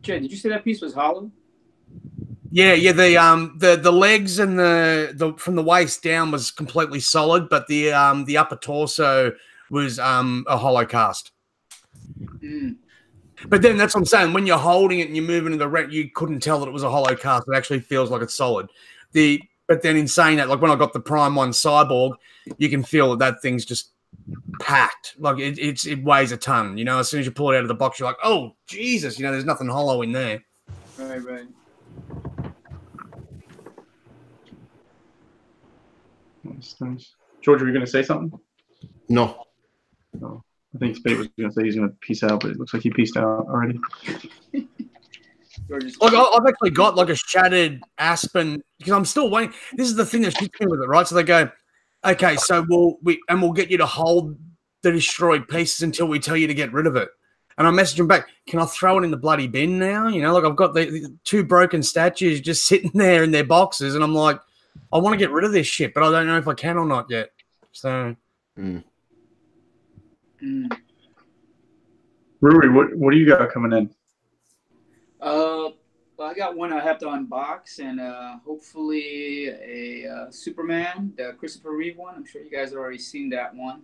Jay, did you say that piece was hollow? Yeah. The legs and the from the waist down was completely solid, but the upper torso was a hollow cast. Mm. But then that's what I'm saying. When you're holding it and you're moving to the right, you couldn't tell that it was a hollow cast. It actually feels like it's solid. But then in saying that, like when I got the Prime 1 Cyborg, you can feel that thing's just packed. Like it weighs a ton. As soon as you pull it out of the box, you're like, oh Jesus! There's nothing hollow in there. Right. Nice. George, were you going to say something? No. Oh, I think Spade was going to say he's going to peace out, but it looks like he peaced out already. Like I've actually got like a shattered Aspen because I'm still waiting. This is the thing that shoots me with it, right? So they go, okay, so we'll get you to hold the destroyed pieces until we tell you to get rid of it. And I message them back, can I throw it in the bloody bin now? Like I've got the 2 broken statues just sitting there in their boxes, and I'm like, I want to get rid of this shit, but I don't know if I can or not yet. So, Ruri, what do you got coming in? Well, I got one I have to unbox, and hopefully a Superman, the Christopher Reeve one. I'm sure you guys have already seen that one.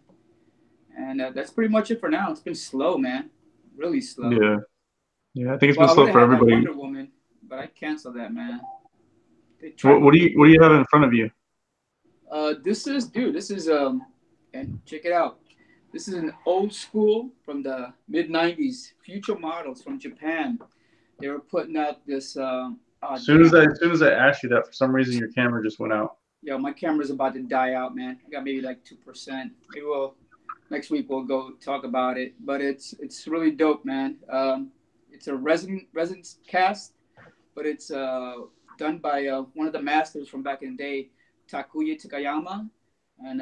And that's pretty much it for now. It's been slow, man. Really slow. Yeah. I think it's been slow for everybody. Wonder Woman, but I canceled that, man. What do you have in front of you? This is and check it out. This is an old school from the mid '90s. Future models from Japan. They were putting out this. As soon as I asked you that, for some reason your camera just went out. Yo, my camera's about to die out, man. I got maybe like 2%. Maybe next week we'll go talk about it. But it's really dope, man. It's a resin cast, but it's done by one of the masters from back in the day, Takuya Takayama. And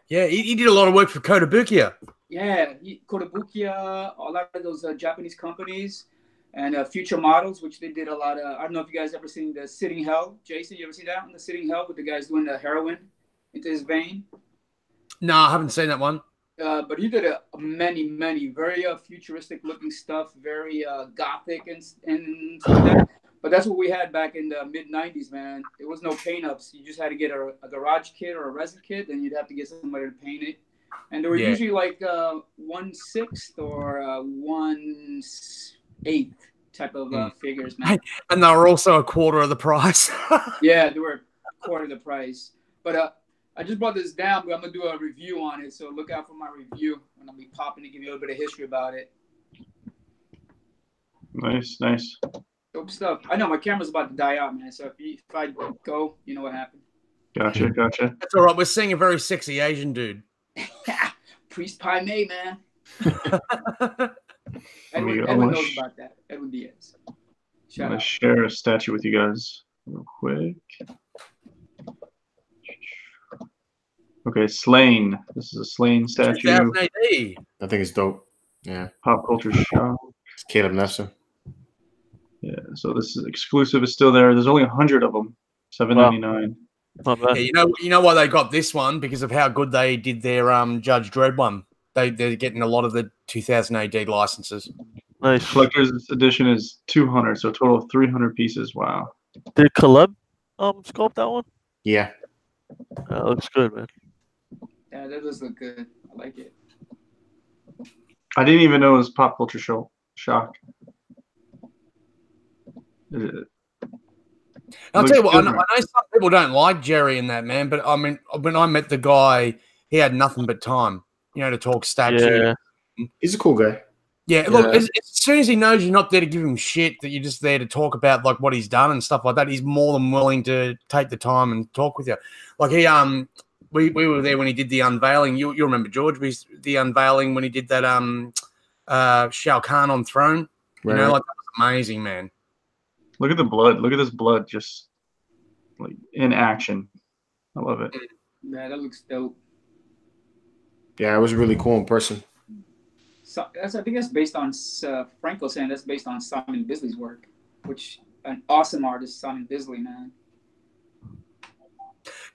he did a lot of work for Kotobukiya. Yeah, Kotobukiya, a lot of those Japanese companies. And Future Models, which they did a lot of. I don't know if you guys ever seen the Sitting Hell. Jason, you ever see that one? The Sitting Hell with the guys doing the heroin into his vein? No, I haven't seen that one. But he did many very futuristic looking stuff, very gothic and stuff like that. But that's what we had back in the mid '90s, man. There was no paint ups. You just had to get a garage kit or a resin kit, and you'd have to get somebody to paint it. And they were usually like 1/6 or 1/8 type of figures, man. And they were also a quarter of the price. Yeah, they were a quarter of the price. But I just brought this down, but I'm going to do a review on it. So look out for my review, and I'll be popping to give you a little bit of history about it. Nice. Dope stuff. I know my camera's about to die out, man. So if I go, you know what happened. Gotcha. That's all right. We're seeing a very sexy Asian dude. Priest Pai Mei, man. Edwin knows about that. Edwin Diaz. I'm going to share a statue with you guys real quick. Okay, Slain. This is a Slain statue. I think it's dope. Yeah. Pop culture shock. It's Caleb Nesser. Yeah, so this is exclusive. It's still there. There's only 100 of them. $7.99. Yeah, you know why they got this one? Because of how good they did their Judge Dredd one. They're getting a lot of the 2000 AD licenses. Nice. Collector's edition is 200, so a total of 300 pieces. Wow. Did Caleb sculpt that one? Yeah. That looks good, man. Yeah, that does look good. I like it. I didn't even know it was pop culture shock. I'll tell you what, I know some people don't like Jerry in that, man, but I mean, when I met the guy, he had nothing but time, to talk statue. Yeah. He's a cool guy. Yeah, look, as soon as he knows you're not there to give him shit, that you're just there to talk about like what he's done and stuff like that, he's more than willing to take the time and talk with you. Like he, we were there when he did the unveiling. You remember George? The unveiling when he did that Shao Kahn on throne. Right. That was amazing, man. Look at the blood. Look at this blood just like in action. I love it. Yeah, that looks dope. Yeah, it was really cool in person. So I think that's based on Franco saying that's based on Simon Bisley's work, which an awesome artist, Simon Bisley, man.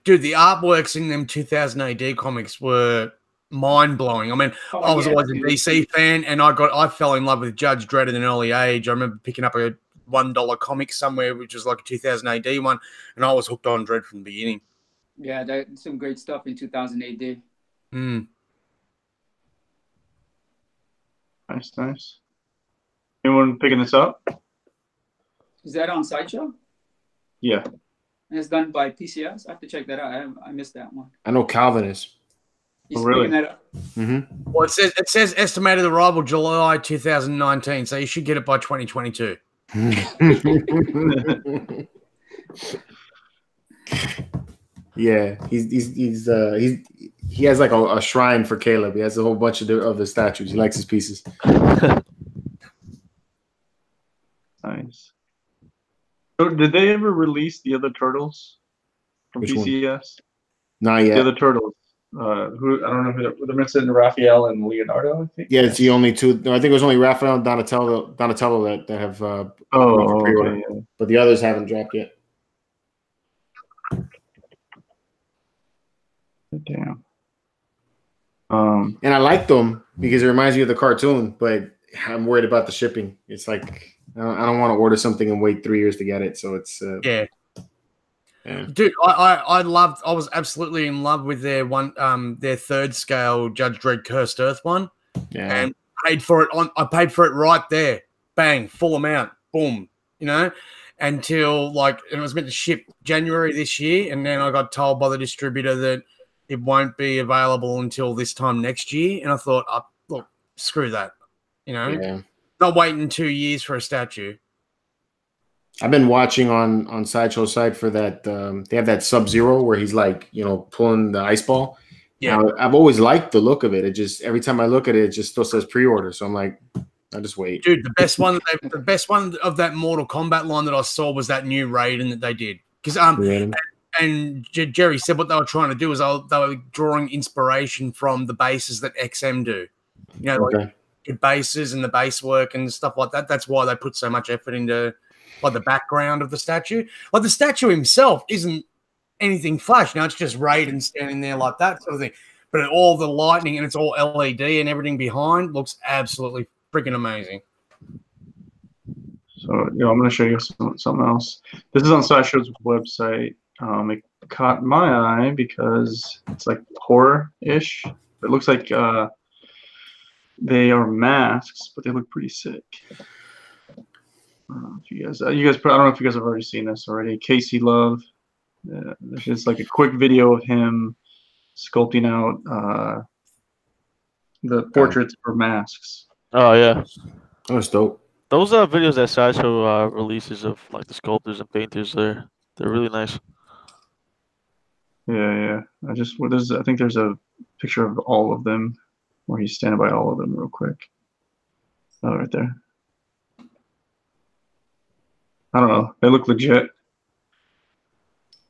Dude, the artworks in them 2000 AD comics were mind-blowing. I mean, I was always a DC fan, and I fell in love with Judge Dredd at an early age. I remember picking up a $1 comic somewhere, which was like a 2000 AD one, and I was hooked on Dredd from the beginning. Yeah, that's some great stuff in 2000 AD. Nice. Anyone picking this up? Is that on Sideshow? Yeah. And it's done by PCS? I have to check that out. I missed that one. I know Calvin is. He's picking that up. Mm-hmm. Well, it says estimated arrival July 2019, so you should get it by 2022. Yeah, he has like a shrine for Caleb. He has a whole bunch of the statues. He likes his pieces. Nice. So did they ever release the other turtles from Which PCS? One? Not yet. The other turtles. Who I don't know who they're missing. Raphael and Leonardo, I think. Yeah, it's the only two. No, I think it was only Raphael and Donatello that have. Okay. But the others haven't dropped yet. Damn. And I like them because it reminds me of the cartoon, but I'm worried about the shipping. It's like I don't want to order something and wait 3 years to get it. So it's yeah. Dude, I was absolutely in love with their third scale Judge Dredd Cursed Earth one. Yeah. And I paid for it right there. Bang, full amount. Boom. Until it was meant to ship January this year, and then I got told by the distributor that it won't be available until this time next year. And I thought, look, screw that. Not waiting 2 years for a statue. I've been watching on Sideshow site for that. They have that Sub-Zero where he's like, pulling the ice ball. Yeah, now, I've always liked the look of it. It just every time I look at it, it just still says pre-order. So I'm like, I'll just wait. Dude, the best one of that Mortal Kombat line that I saw was that new Raiden that they did. Because and Jerry said what they were trying to do is they were drawing inspiration from the bases that XM do. Like the bases and the base work and stuff like that. That's why they put so much effort into like the background of the statue. Like the statue himself isn't anything flash. It's just Raiden standing there like that sort of thing. But all the lightning and it's all LED and everything behind looks absolutely freaking amazing. So, I'm going to show you something else. This is on Sideshow's website. It caught my eye because it's like horror-ish. It looks like they are masks, but they look pretty sick. I don't know if you guys, I don't know if you guys have already seen this already. Casey Love. This is like a quick video of him sculpting out the portraits for masks. Oh yeah, that's dope. Those are videos that Sideshow releases of like the sculptors and painters. They're really nice. Yeah. I think there's a picture of all of them where he's standing by all of them real quick. Oh, right there. I don't know. They look legit.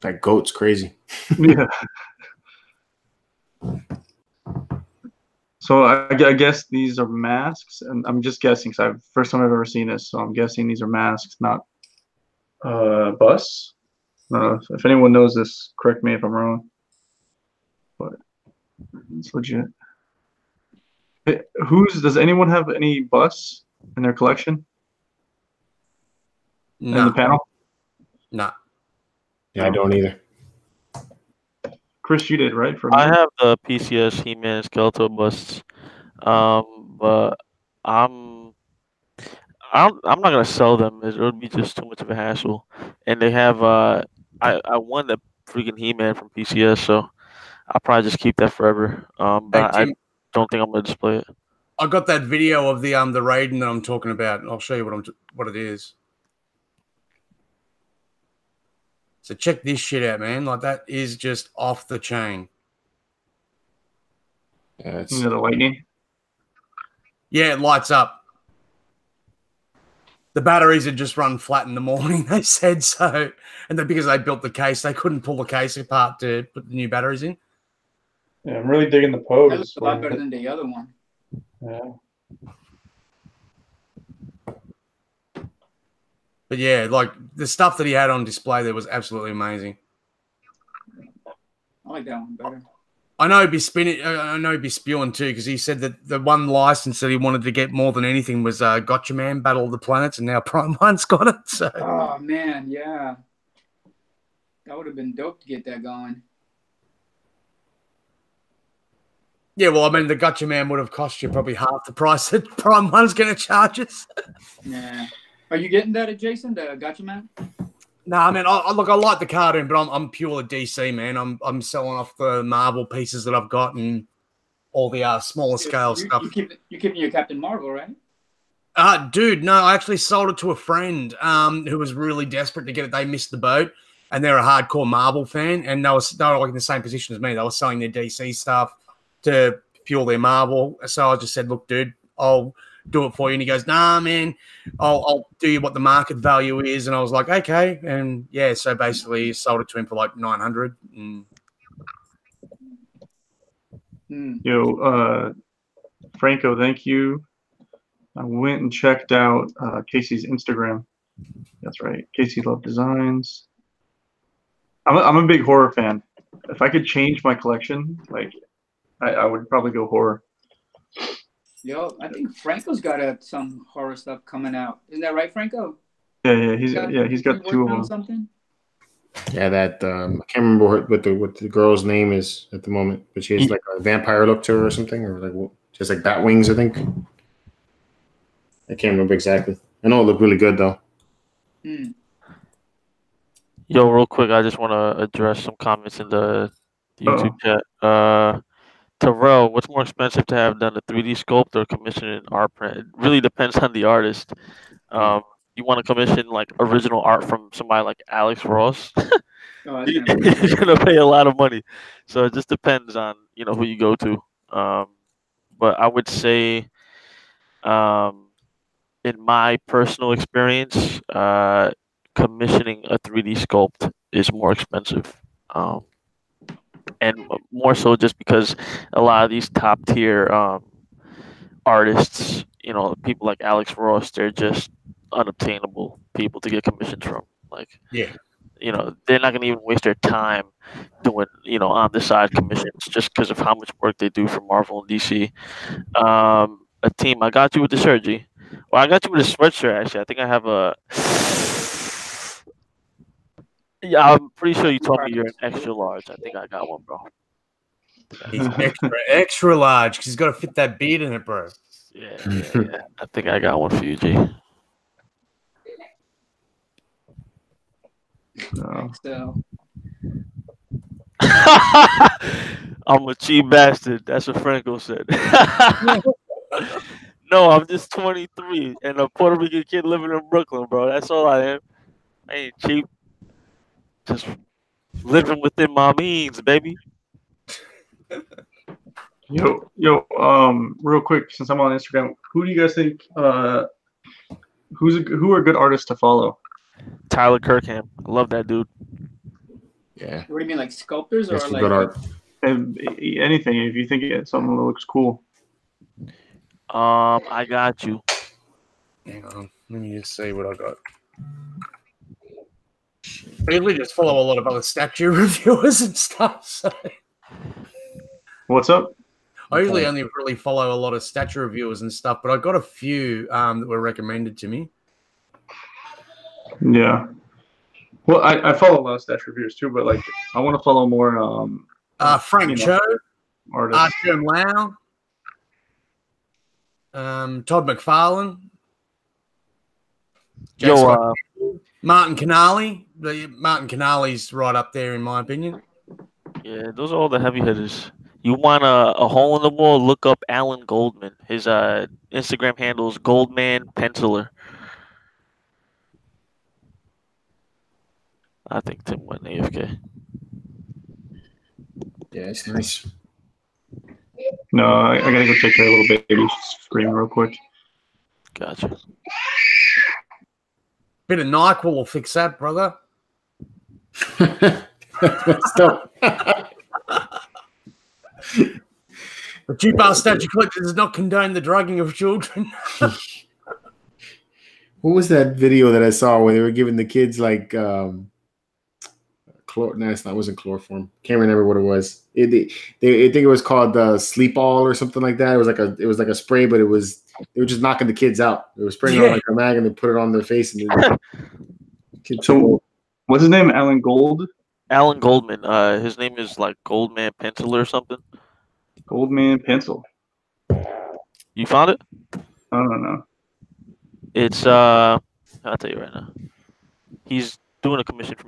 That goat's crazy. Yeah. So I guess these are masks, and I'm just guessing because first time I've ever seen this, so I'm guessing these are masks, not busts. If anyone knows this, correct me if I'm wrong. But it's legit. Does anyone have any busts in their collection? No. In the panel? No. Yeah, I don't either. Chris, you did, right? I have the PCS He-Man Skeletor busts, but I'm not gonna sell them. It would be just too much of a hassle. And they have I won the freaking He-Man from PCS, so I'll probably just keep that forever. But I don't think I'm gonna display it. I got that video of the Raiden that I'm talking about. I'll show you what it is. So check this shit out, man. Like that is just off the chain. Yeah, the lightning. Yeah, it lights up. The batteries had just run flat in the morning, they said so. And because they built the case, they couldn't pull the case apart to put the new batteries in. Yeah, I'm really digging the pose. That looks a lot better than the other one. Yeah. But yeah, like the stuff that he had on display there was absolutely amazing. I like that one better. I know he'd be spinning. I know he'd be spewing too because he said that the one license that he wanted to get more than anything was Gotcha Man, Battle of the Planets, and now Prime One's got it. So. Oh man, yeah, that would have been dope to get that going. Yeah, well, I mean, the Gotcha Man would have cost you probably half the price that Prime One's going to charge us. Yeah. Are you getting that, Jason? The Gotcha Man? No, I mean, I like the cartoon, but I'm purely DC, man. I'm selling off the Marvel pieces that I've got and all the smaller scale stuff. You're keeping your Captain Marvel, right? Dude, no, I actually sold it to a friend who was really desperate to get it. They missed the boat, and they're a hardcore Marvel fan, and they were like in the same position as me. They were selling their DC stuff to fuel their Marvel. So I just said, look, dude, I'll do it for you. And he goes, nah, man, I'll do you what the market value is. And I was like, okay. And yeah, so basically sold it to him for like $900. Yo, Franco, thank you. I went and checked out Casey's Instagram. That's right. Casey Love Designs. I'm a big horror fan. If I could change my collection, like I would probably go horror. Yo, I think Franco's got some horror stuff coming out. Isn't that right, Franco? Yeah, he's got two of them. Something? Yeah, that I can't remember what the girl's name is at the moment, but she has like a vampire look to her or something, or like she has like bat wings, I think. I can't remember exactly. I know it looked really good though. Yo, real quick, I just want to address some comments in the YouTube chat. Terrell, what's more expensive to have done, a 3D sculpt or commission an art print? It really depends on the artist. You want to commission like original art from somebody like Alex Ross, you're gonna pay a lot of money. So it just depends on who you go to. But I would say, in my personal experience, commissioning a 3D sculpt is more expensive. And more so just because a lot of these top tier artists, people like Alex Ross, they're just unobtainable people to get commissions from. Like, yeah, they're not gonna even waste their time doing, on the side commissions just because of how much work they do for Marvel and DC. A team, I got you with the shirt, G. Well, I got you with a sweatshirt. Actually, I think I have a. Yeah, I'm pretty sure you told me you're an extra large. I think I got one, bro. He's extra large because he's got to fit that beard in it, bro. Yeah. I think I got one for you, G. So. I'm a cheap bastard. That's what Franco said. No, I'm just 23 and a Puerto Rican kid living in Brooklyn, bro. That's all I am. I ain't cheap. Just living within my means, baby. Yo, real quick, since I'm on Instagram, who do you guys think who are good artists to follow? Tyler Kirkham. I love that dude. Yeah. What do you mean, like sculptors or like good art? Anything, if you think it's something that looks cool. I got you. Hang on, let me just see what I got. I usually just follow a lot of other statue reviewers and stuff. So. What's up? I usually only really follow a lot of statue reviewers and stuff, but I got a few that were recommended to me. Yeah. Well, I follow a lot of statue reviewers too, but like I want to follow more Frank Cho, artists. Arjun Lau, Todd McFarlane, Martin Canali. Martin Canali's right up there in my opinion. Yeah, those are all the heavy hitters. You want a hole in the wall? Look up Alan Goldman. His Instagram handle is Goldman Penciler. I think Tim went AFK. Yeah, it's nice. No, I gotta go take care of a little baby. She's screaming real quick. Gotcha. Bit of NyQuil will fix that, brother. Stop. The Cheap Statue Collector does not condone the drugging of children. What was that video that I saw where they were giving the kids like it wasn't chloroform. Can't remember what it was. I think it was called Sleep All or something like that. It was like a spray, but they were just knocking the kids out. They were spraying it on like a mag and they put it on their face and So what's his name? Alan Gold? Alan Goldman. His name is like Goldman Pencil or something. Goldman Pencil. You found it? I don't know. It's I'll tell you right now. He's doing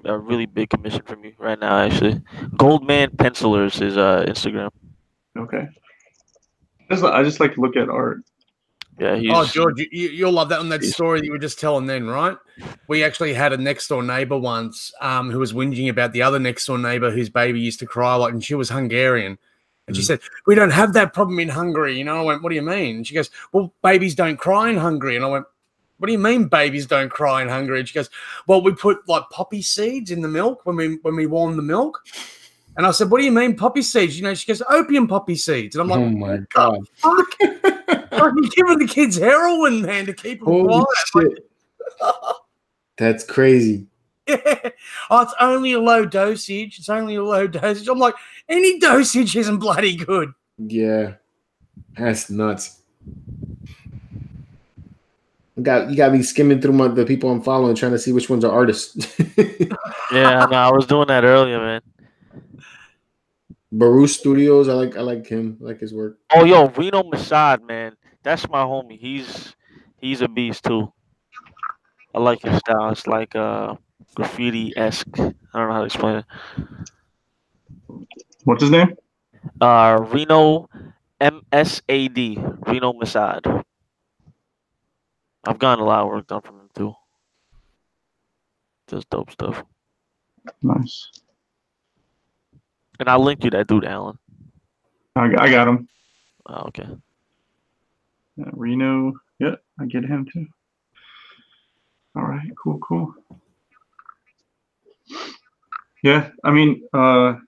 a really big commission for me right now, actually. Goldman Pencilers is Instagram. Okay. I just like to look at art. Yeah, George, you'll love that on that story that you were just telling then, right? We actually had a next door neighbor once who was whinging about the other next door neighbor whose baby used to cry a lot, and she was Hungarian. And she said, we don't have that problem in Hungary. I went, what do you mean? And she goes, well, babies don't cry in Hungary. And I went, what do you mean babies don't cry in Hungary? And she goes, well, we put like poppy seeds in the milk when we warm the milk. And I said, what do you mean poppy seeds? She goes, opium poppy seeds. And I'm like, oh my God. Fuck? Are you giving the kids heroin, man, to keep them quiet? Shit. That's crazy. Yeah. Oh, it's only a low dosage. I'm like, any dosage isn't bloody good. Yeah. That's nuts. You got me skimming through the people I'm following, trying to see which ones are artists. Yeah, no, I was doing that earlier, man. Baru Studios, I like him. I like his work. Oh, yo, Reno Masad, man, that's my homie. He's a beast too. I like his style. It's like graffiti-esque. I don't know how to explain it. What's his name? Reno MSAD. Reno Masad. I've gotten a lot of work done from him too. Just dope stuff. Nice. And I'll link you that dude, Alan. I got him. Oh, okay. Reno. Yep, I get him too. All right, cool. Yeah, I mean, who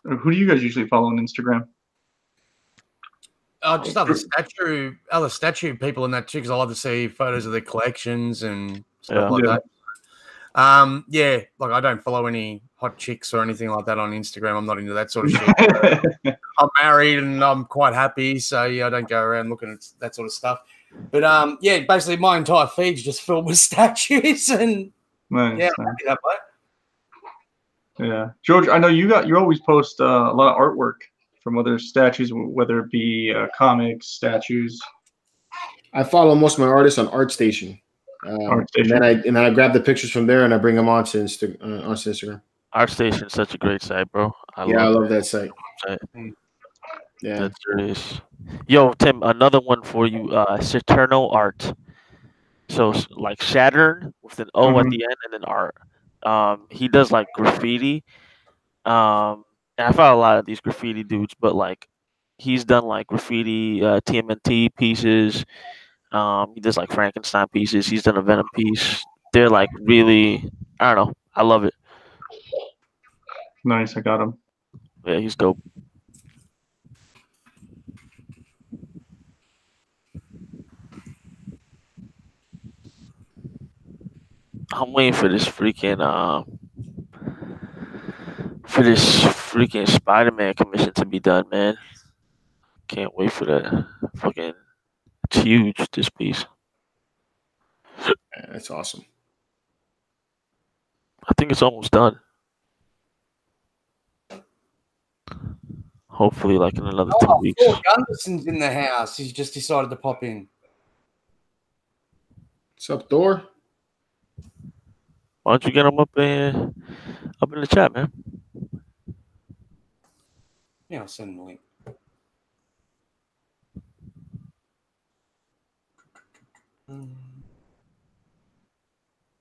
do you guys usually follow on Instagram? Just other statue people in that too, because I love to see photos of their collections and stuff like that. Yeah, like I don't follow any hot chicks or anything like that on Instagram. I'm not into that sort of shit. I'm married and I'm quite happy, so yeah, I don't go around looking at that sort of stuff. But yeah, basically my entire feed's just filled with statues and nice. I'm happy that way. Yeah, George, I know you always post a lot of artwork from other statues, whether it be comics, statues. I follow most of my artists on ArtStation. And then I grab the pictures from there and I bring them onto Instagram. ArtStation is such a great site, bro. I love that site. Yeah, that's serious. Yo, Tim, another one for you. Saturno Art. So like Saturn with an O at the end and then art. He does like graffiti. And I found a lot of these graffiti dudes, but like he's done like graffiti TMNT pieces. He does like Frankenstein pieces. He's done a Venom piece. They're like really, I don't know. I love it. Nice, I got him. Yeah, he's dope. I'm waiting for this freaking Spider-Man commission to be done, man. Can't wait for that. Fucking, it's huge, this piece. Yeah, that's awesome. I think it's almost done. Hopefully, like in another 2 weeks. Gunderson's in the house. He's just decided to pop in. What's up, Thor? Why don't you get him up in the chat, man? Yeah, I'll send him a link.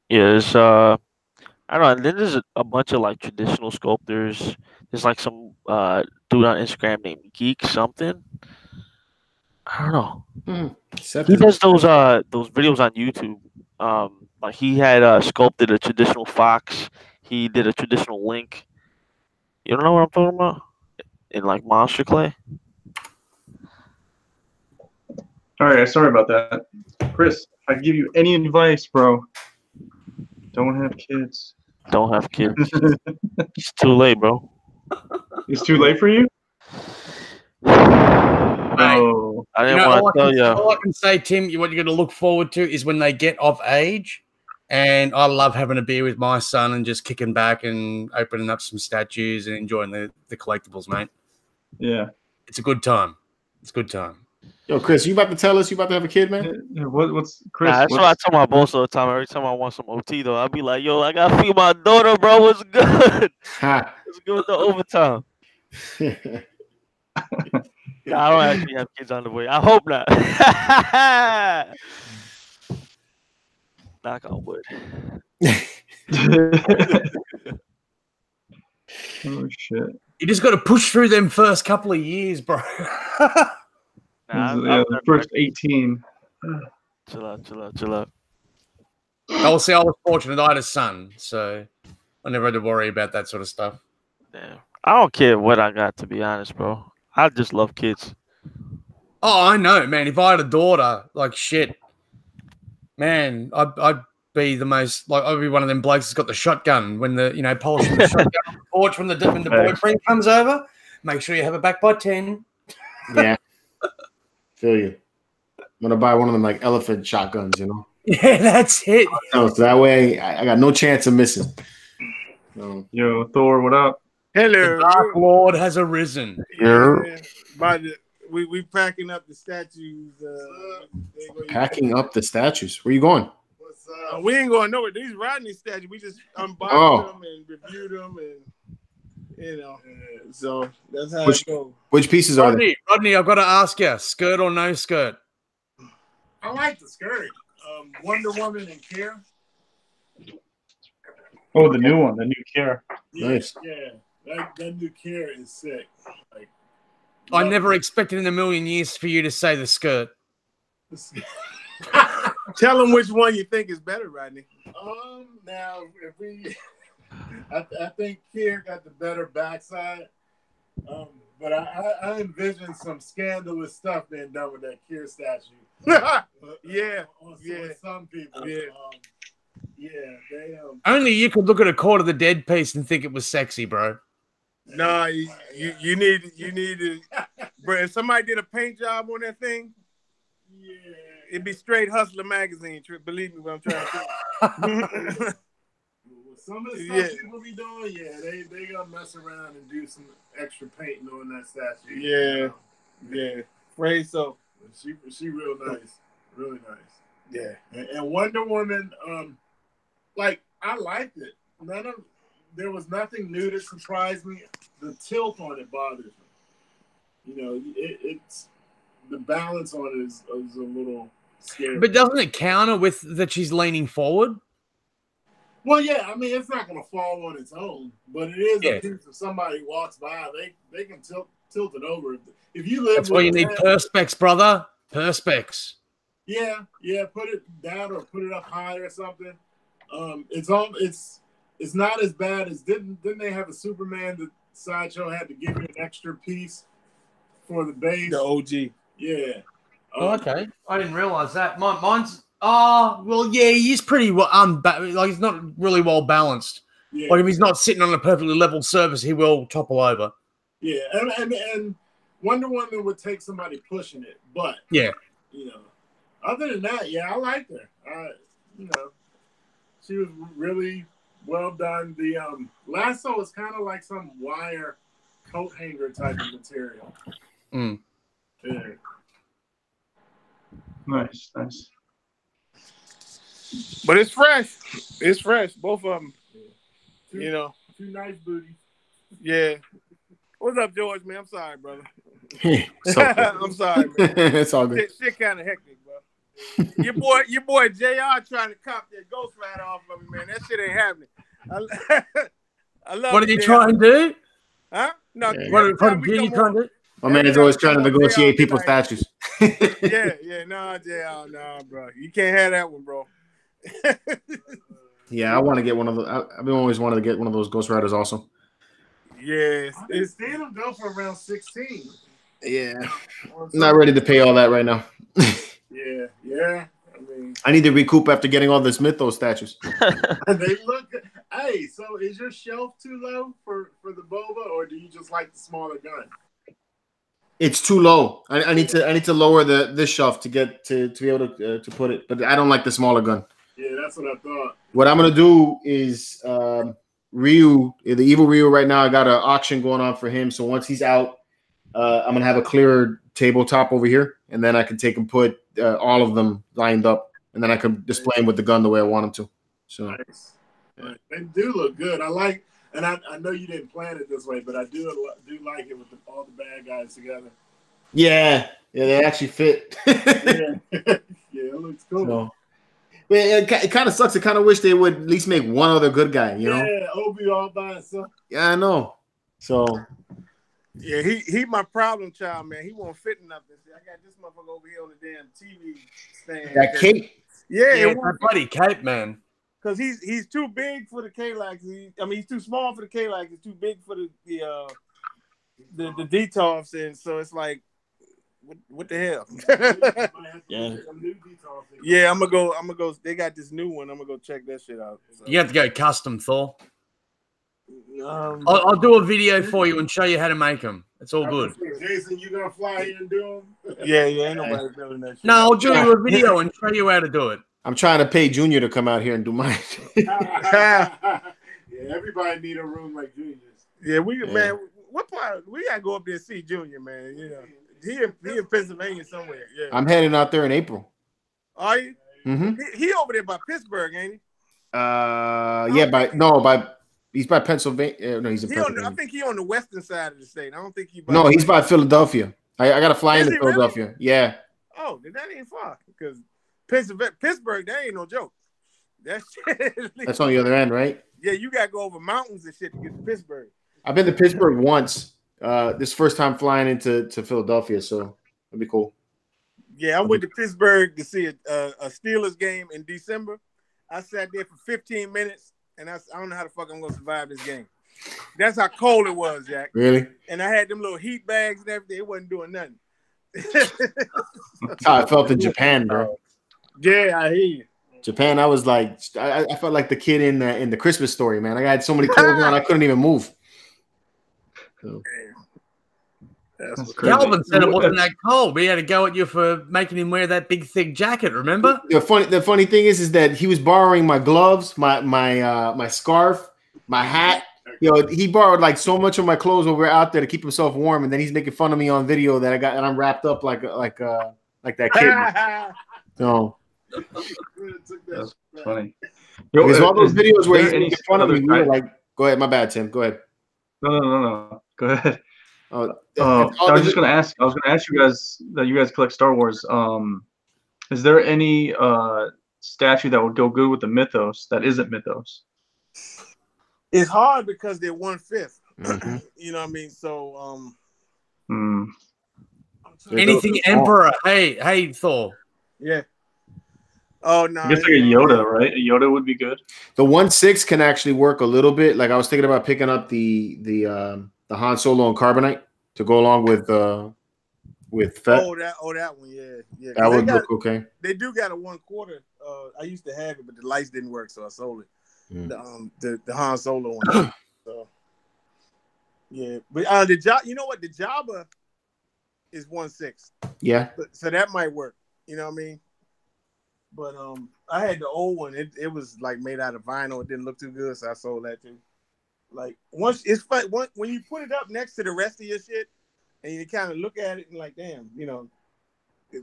Yeah, there's I don't know. And then there's a bunch of like traditional sculptors. There's like some dude on Instagram named Geek something. I don't know. He does those videos on YouTube. Like he had sculpted a traditional fox. He did a traditional link. You don't know what I'm talking about? In like monster clay. All right, sorry about that, Chris. If I give you any advice, bro, don't have kids. Don't have kids. It's too late, bro. It's too late for you? No. I didn't want to tell you. All I can say, Tim, what you're going to look forward to is when they get of age. And I love having a beer with my son and just kicking back and opening up some statues and enjoying the collectibles, mate. Yeah. It's a good time. It's a good time. Yo, Chris, you about to tell us you about to have a kid, man? What's Chris? That's what I tell my boss all the time. Every time I want some OT, though, I'll be like, yo, I got to feed my daughter, bro. What's good? What's good with the overtime? Yeah, I don't actually have kids on the way. I hope not. Knock on wood. Oh, shit. You just got to push through them first couple of years, bro. The first 18. Chill out. I will say I was fortunate. I had a son, so I never had to worry about that sort of stuff. Damn. I don't care what I got, to be honest, bro. I just love kids. Oh, I know, man. If I had a daughter, like shit, man, I'd be the most like I'd be one of them blokes that's got the shotgun when the polishing the shotgun on the porch when the boyfriend comes over. Make sure you have it back by 10. Yeah, feel you. I'm gonna buy one of them like elephant shotguns, you know. Yeah, that's it. So that way I got no chance of missing. Yo, Thor, what up? Hello. The Dark Lord has arisen. We packing up the statues. Packing up the statues. Where you going? We ain't going nowhere. These Rodney statues, we just unboxed them and reviewed them, and You know, so that's how Which- it goes. Which pieces are they? Rodney, I've got to ask you, skirt or no skirt? I like the skirt. Wonder Woman and Care. Oh, the new one, the new Care. Yeah, Nice. yeah. That new Care is sick. Like, I never expected in a million years for you to say the skirt. Tell them which one you think is better, Rodney. Now if we, I think Kier got the better backside. But I envision some scandalous stuff being done with that Kier statue. Yeah, some people. Yeah, they. Only you could look at a Court of the Dead piece and think it was sexy, bro. No, you need to, bro. If somebody did a paint job on that thing, it'd be straight Hustler magazine. Believe me, what I'm trying to say. Some of the stuff people be doing, they gonna mess around and do some extra painting on that statue. Yeah. Afraid so. She real nice, really nice. Yeah. And Wonder Woman, like I liked it. There was nothing new that surprised me. The tilt on it bothers me. You know, it's the balance on it is a little scary. But doesn't it counter with that she's leaning forward? Well, yeah, I mean, it's not going to fall on its own, but it is a piece. If somebody walks by, they can tilt it over. If you live, That's why you need perspex, brother. Perspex. Yeah, put it down or put it up high or something. It's not as bad as didn't they have a Superman that Sideshow had to give you an extra piece for the base? The OG. Yeah. Okay. I didn't realize that. Mine's he's pretty well like he's not really well balanced. Yeah. Like if he's not sitting on a perfectly level surface, he will topple over. Yeah, and Wonder Woman would take somebody pushing it, but yeah, you know, other than that, I liked her. You know, she was really well done. The lasso is kind of like some wire coat hanger type of material. Mm. Yeah. Nice. But it's fresh. It's fresh. Both of them. Yeah. Two nice booties. Yeah. What's up, George, man? I'm sorry, brother. I'm sorry, man. It's all good. Shit kind of hectic, bro. Your boy JR trying to cop that Ghost Rider off of me, man. That shit ain't happening. I love what did you try and do? Huh? No. What did you try and do? My man is always trying to negotiate people's statues. No, JR, no, bro. You can't have that one, bro. Yeah, I want to get one of those. I've been always wanted to get one of those Ghost Riders also. Yeah, it's seeing them go for around 16. Yeah, I'm not ready to pay all that right now. Yeah. I mean, I need to recoup after getting all this Mythos statues. They look. Hey, so is your shelf too low for the Boba, or do you just like the smaller gun? It's too low. I need to lower this shelf to get to be able to put it. But I don't like the smaller gun. Yeah, that's what I thought. What I'm gonna do is Ryu, the evil Ryu. Right now, I got an auction going on for him. So once he's out, I'm gonna have a clearer tabletop over here, and then I can take and put all of them lined up, and then I can display them with the gun the way I want them to. So nice. They do look good. I like, and I know you didn't plan it this way, but I do like it with all the bad guys together. Yeah, they actually fit. Yeah, it looks cool. So, it kind of sucks. I kind of wish they would at least make one other good guy, you know? Yeah, Obi all by himself. Yeah, I know. So yeah, he my problem child, man. He won't fit nothing. See, I got this motherfucker over here on the damn TV stand. That cape. Yeah, my buddy cape, man. Because he's too big for the K-Lax. He's too small for the K-Lax. He's too big for the DTOFs, and so it's like, what the hell? Yeah, I'm gonna go. They got this new one. I'm gonna go check that shit out. So. You have to go custom, Thor. I'll do a video for you and show you how to make them. It's all good. Jason, you gonna fly in and do them? Yeah, ain't nobody doing that shit. No, I'll do you a video and show you how to do it. I'm trying to pay Junior to come out here and do mine. Yeah, everybody need a room like Junior's. Yeah, man. What part? We gotta go up there and see Junior, man. You know, he in Pennsylvania somewhere. Yeah, I'm heading out there in April. Are you? Mm-hmm. He over there by Pittsburgh, ain't he? By He's by Pennsylvania. No, he's in Pennsylvania. I think he's on the western side of the state. I don't think he's. No, he's by Philadelphia. I got to fly into Philadelphia. Really? Yeah. Oh, then that ain't far because Pittsburgh, that ain't no joke. That's on the other end, right? Yeah, you got to go over mountains and shit to get to Pittsburgh. I've been to Pittsburgh once. This first time flying into Philadelphia, so that'd be cool. Yeah, I went to Pittsburgh to see a Steelers game in December. I sat there for 15 minutes, and I don't know how the fuck I'm gonna survive this game. That's how cold it was, Jack. Really? And I had them little heat bags and everything. It wasn't doing nothing. That's how I felt in Japan, bro. Yeah, I hear you. Japan, I was like, I felt like the kid in the Christmas Story, man. I had so many clothes on, I couldn't even move. So. Calvin said it wasn't that cold. We had to go at you for making him wear that big thick jacket. Remember? The funny thing is that he was borrowing my gloves, my scarf, my hat. You know, he borrowed like so much of my clothes when we were out there to keep himself warm, and then he's making fun of me on video that I'm wrapped up like that kid. So that's funny. Because all those videos where he's making fun of me, we were like, go ahead, my bad, Tim. Go ahead. No. Go ahead. I was just gonna ask. I was gonna ask you guys that you guys collect Star Wars. Is there any statue that would go good with the mythos that isn't mythos? It's hard because they're 1/5. Mm-hmm. You know what I mean? So anything Emperor. Hey, Thor. Yeah. Oh no. I guess like a Yoda, right? A Yoda would be good. The 1/6 can actually work a little bit. Like I was thinking about picking up the Han Solo and Carbonite to go along with Fett. Oh, that one, yeah. That would look okay. They do got a 1/4. I used to have it, but the lights didn't work, so I sold it. The Han Solo one. So yeah, but you know what? The Jabba is 1/6. Yeah. So that might work. You know what I mean? But I had the old one. It was like made out of vinyl. It didn't look too good, so I sold that too. Like once it's fun when you put it up next to the rest of your shit, and you kind of look at it and like, damn, you know,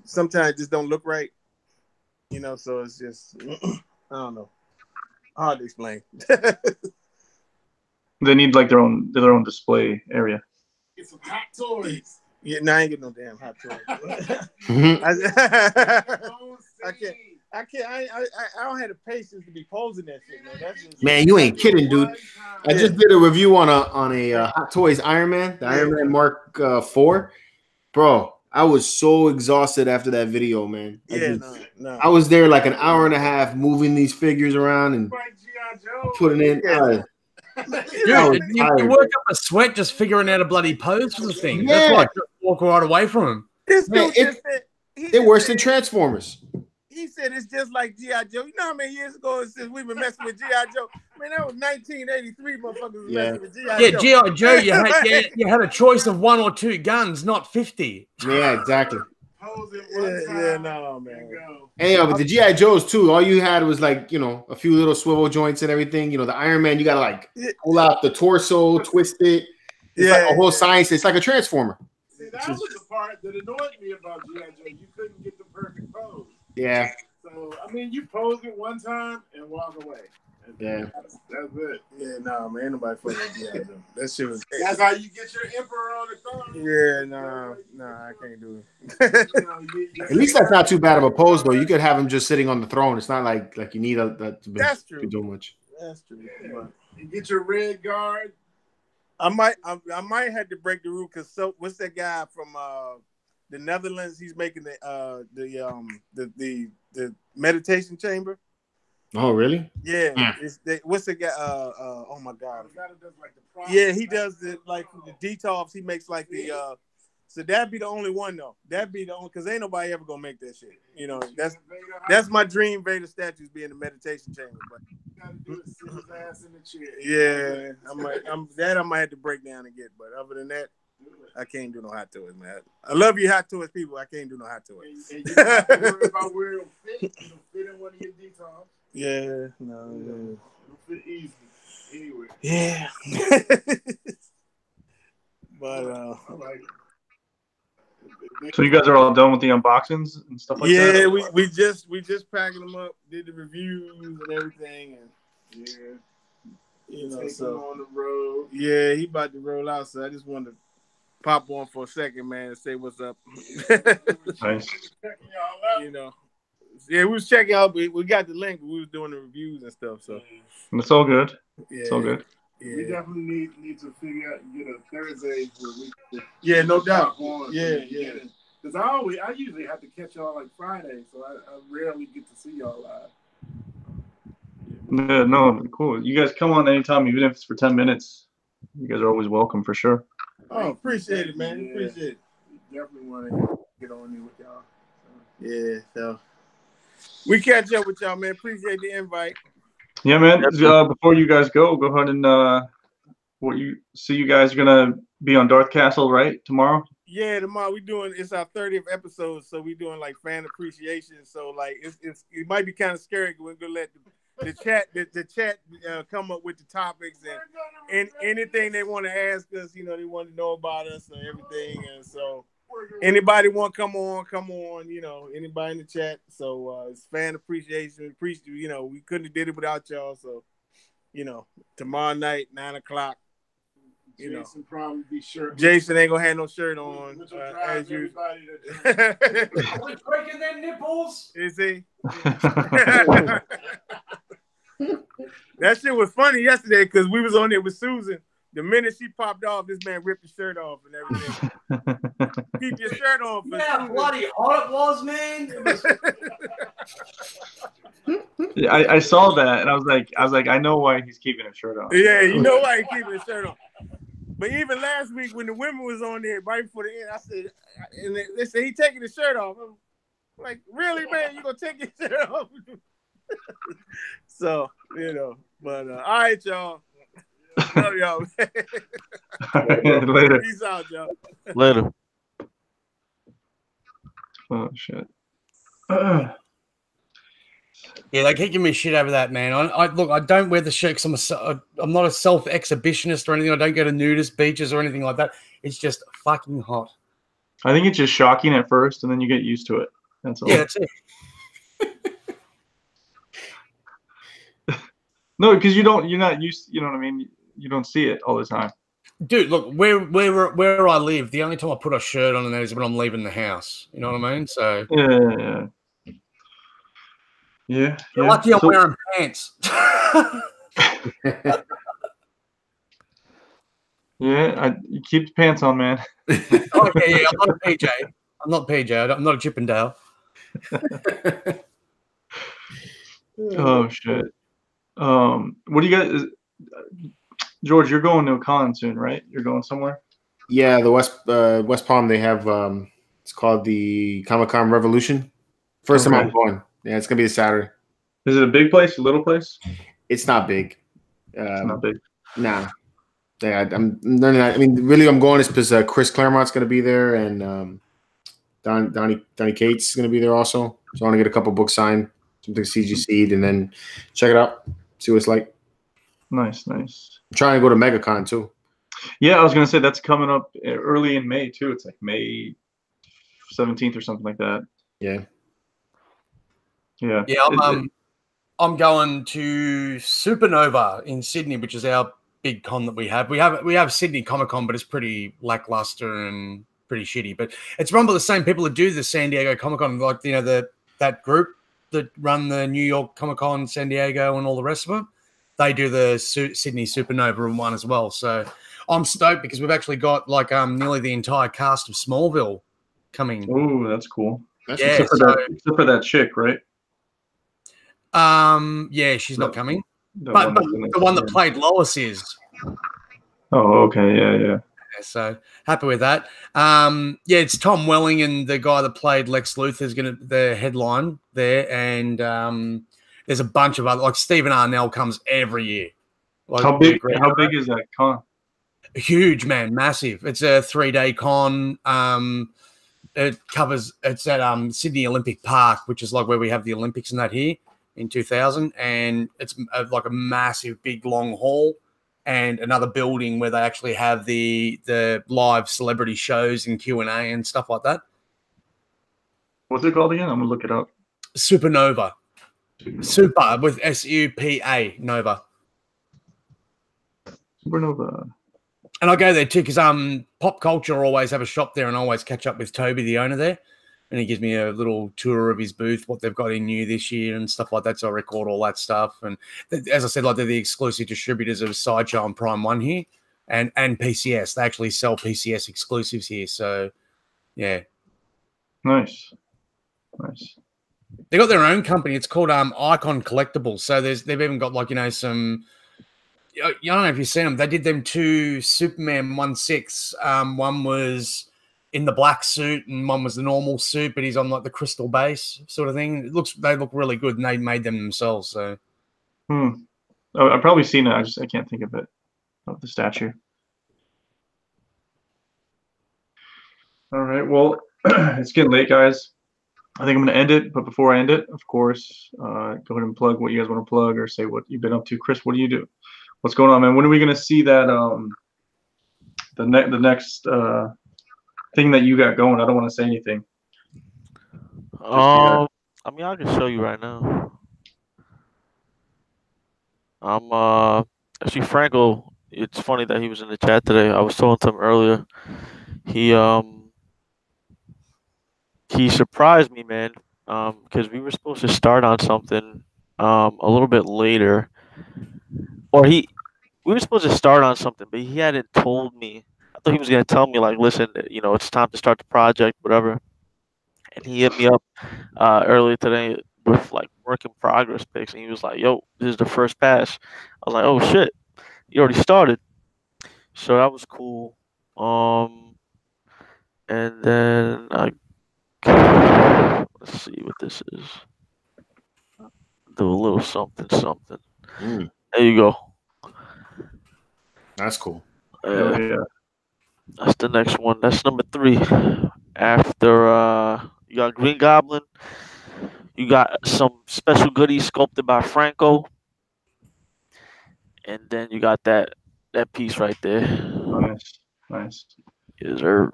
sometimes it just don't look right. You know, so it's just I don't know, hard to explain. They need like their own display area. Get some hot toys. Yeah, no, I ain't get no damn hot toys. I can't. I don't have the patience to be posing that shit, man. Man, you ain't kidding, dude. I just did a review on a Hot Toys Iron Man, the Iron Man Mark IV. Bro, I was so exhausted after that video, man. I was there like an hour and a half moving these figures around and putting in. Dude, you work up a sweat just figuring out a bloody pose for the thing. Yeah. That's why I just walk right away from him. They're worse than Transformers. He said it's just like G.I. Joe. You know how many years ago since we've been messing with G.I. Joe? Man, that was 1983 motherfuckers was messing with G.I. Joe. Yeah, G.I. Joe, you had a choice of 1 or 2 guns, not 50. Yeah, exactly. No, man. Anyhow, but the G.I. Joes too, all you had was like, you know, a few little swivel joints and everything. You know, the Iron Man, you gotta like pull out the torso, twist it. It's like a whole science. It's like a transformer. See, that was the part that annoyed me about G.I. Joe. You couldn't get the perfect pose. Yeah. So, I mean, you pose it one time and walk away. Yeah. That's it. Yeah, nah, man. Ain't nobody fucking with G.I. Joe. That shit was. That's how you get your emperor on the throne. Yeah, I can't do it. At least that's not too bad of a pose, though. You could have him just sitting on the throne. It's not like you need to do much. That's true. But you get your red guard. I might have to break the rule because what's that guy from the Netherlands? He's making the meditation chamber. Oh, really? Yeah. What's the guy? Oh my God. Yeah, he does the detox. He makes like the. So that'd be the only one though. That'd be the only because ain't nobody ever gonna make that shit. You know, that's my dream. Vader statues be in the meditation chamber. But you gotta do it, sit his ass in the chair. Yeah, I might have to break down and get. But other than that, I can't do no hot toys, man. I love you, hot toys people. I can't do no hot toys. And you have to worry about where it'll fit. It'll fit in one of your detox. Yeah, no. It'll fit easy. Anyway. Yeah. But so you guys are all done with the unboxings and stuff like that? Yeah, we just packing them up, did the reviews and everything, and You know, Take so him on the road. yeah, he about to roll out. So I just wanted to pop on for a second, man, and say what's up. Nice. You know, yeah, we was checking out. We got the link, but we was doing the reviews and stuff. So It's all good. yeah, It's all good. yeah. We definitely need to figure out get a Thursday where we can Yeah, no doubt. on. Yeah, yeah. Because I usually have to catch y'all like Friday, so I rarely get to see y'all live. Yeah, no, cool. You guys come on anytime, even if it's for 10 minutes. You guys are always welcome for sure. Oh, appreciate it, man. Yeah. Appreciate it. We definitely want to get on there with y'all. Yeah, so we catch up with y'all, man. Appreciate the invite. Yeah, man. Before you guys go ahead and you guys are gonna be on Darth Castle, right? Tomorrow? Yeah, tomorrow it's our 30th episode, so we doing like fan appreciation. So like it might be kind of scary. We're gonna let the chat come up with the topics and anything they want to ask us. You know, they want to know about us and everything. And so anybody want to come on. You know, anybody in the chat. So it's fan appreciation. You know, we couldn't have did it without y'all. So you know, tomorrow night 9:00. You know, Jason probably be shirtless. Jason ain't gonna have no shirt on as usual. We're breaking their nipples. Is he? That shit was funny yesterday because we was on there with Susan. The minute she popped off, this man ripped his shirt off and everything. Keep your shirt on. For Yeah, Susan. bloody hot it was, man. It was... Yeah, I saw that and I was like, I know why he's keeping his shirt on. Yeah, you know why he's keeping his shirt on. But even last week when the women was on there right before the end, I said, and they said he taking his shirt off. I'm like, really, man? You gonna take your shirt off? So you know, but all right, y'all. Love y'all. Later. Peace out, y'all. Later. Oh shit. Yeah, they keep giving me shit over that, man. I look, I don't wear the shirt because I'm not a self-exhibitionist or anything. I don't go to nudist beaches or anything like that. It's just fucking hot. I think it's just shocking at first, and then you get used to it. That's all. Yeah, that's it. No, because you're not used. You know what I mean? You don't see it all the time. Dude, look, where I live, the only time I put a shirt on is when I'm leaving the house. You know what I mean? So yeah. You're lucky I'm wearing pants. Yeah, you keep the pants on, man. Oh, yeah, I'm not a PJ. I'm not a Chippendale. Oh shit. What do you guys? George, you're going to a con soon, right? You're going somewhere? Yeah, the West Palm. They have it's called the Comic-Con Revolution. First time I'm going. Yeah, it's gonna be a Saturday. Is it a big place? A little place? It's not big. It's not big. Nah. Yeah, I mean, really, I'm going is because Chris Claremont's gonna be there, and Donnie Cates is gonna be there also. So I want to get a couple books signed, something CGC'd, and then check it out, see what it's like. Nice. I'm trying to go to MegaCon too. Yeah, I was gonna say that's coming up early in May too. It's like May 17th or something like that. Yeah. Yeah, I'm going to Supernova in Sydney, which is our big con that we have. We have Sydney Comic Con, but it's pretty lackluster and pretty shitty. But it's run by the same people that do the San Diego Comic Con, like that group that run the New York Comic Con, San Diego, and all the rest of them. They do the Sydney Supernova one as well. So I'm stoked because we've actually got like nearly the entire cast of Smallville coming. Oh, that's cool. That's except for that chick, right? Yeah, she's not coming. But the one that played Lois is. Oh, okay. Yeah. So happy with that. Yeah, it's Tom Welling and the guy that played Lex Luthor is going to the headline there, and there's a bunch of other, like Stephen Arnell comes every year. Like, how big is that con? Huge, man, massive. It's a 3-day con. It's at Sydney Olympic Park, which is like where we have the Olympics and that here in 2000, and it's like a massive, big, long hall. And another building where they actually have the live celebrity shows and Q&A and stuff like that. What's it called again? I'm gonna look it up. Supernova. Super with SUPA Nova. Supernova. And I go there too because Pop Culture always have a shop there, and I always catch up with Toby, the owner there, and he gives me a little tour of his booth, what they've got in new this year and stuff like that. So I record all that stuff. And as I said, like they're the exclusive distributors of Sideshow and Prime One here, and PCS. They actually sell PCS exclusives here. So yeah, nice. They got their own company. It's called Icon Collectibles. So they've even got like some. I don't know if you've seen them. They did them 2 Superman 1/6. One was in the black suit and one was the normal suit, but he's on like the crystal base sort of thing. They look really good, and they made them themselves. So, I've probably seen it. I can't think of it, of the statue. All right. Well, it's getting late, guys. I think I'm going to end it. But before I end it, of course, go ahead and plug what you guys want to plug or say what you've been up to. Chris, what do you do? What's going on, man? When are we gonna see that the next thing that you got going? I don't want to say anything. I mean, I can show you right now. I'm actually Franco. It's funny that he was in the chat today. I was talking to him earlier. He surprised me, man. Because we were supposed to start on something a little bit later, or we were supposed to start on something, but he hadn't told me. I thought he was gonna tell me like, listen, it's time to start the project, whatever. And he hit me up earlier today with like work in progress pics, and he was like, "Yo, this is the first pass." I was like, "Oh shit, you already started." So that was cool. And then let's see what this is. Do a little something. There you go. That's cool. Yeah. That's the next one. That's number 3. After you got Green Goblin, you got some special goodies sculpted by Franco, and then you got that piece right there. Nice. Yes, sir.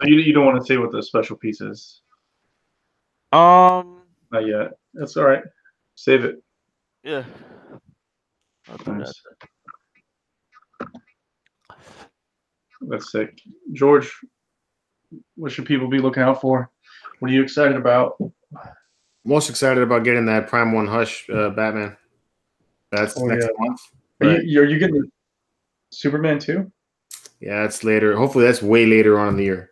So you don't want to say what the special piece is? Not yet. That's all right. Save it. Yeah. I'll do nice. That's sick. George, what should people be looking out for? What are you excited about? Most excited about getting that Prime 1 Hush Batman. That's next month. Are you getting the Superman too? Yeah, that's later. Hopefully, that's way later on in the year.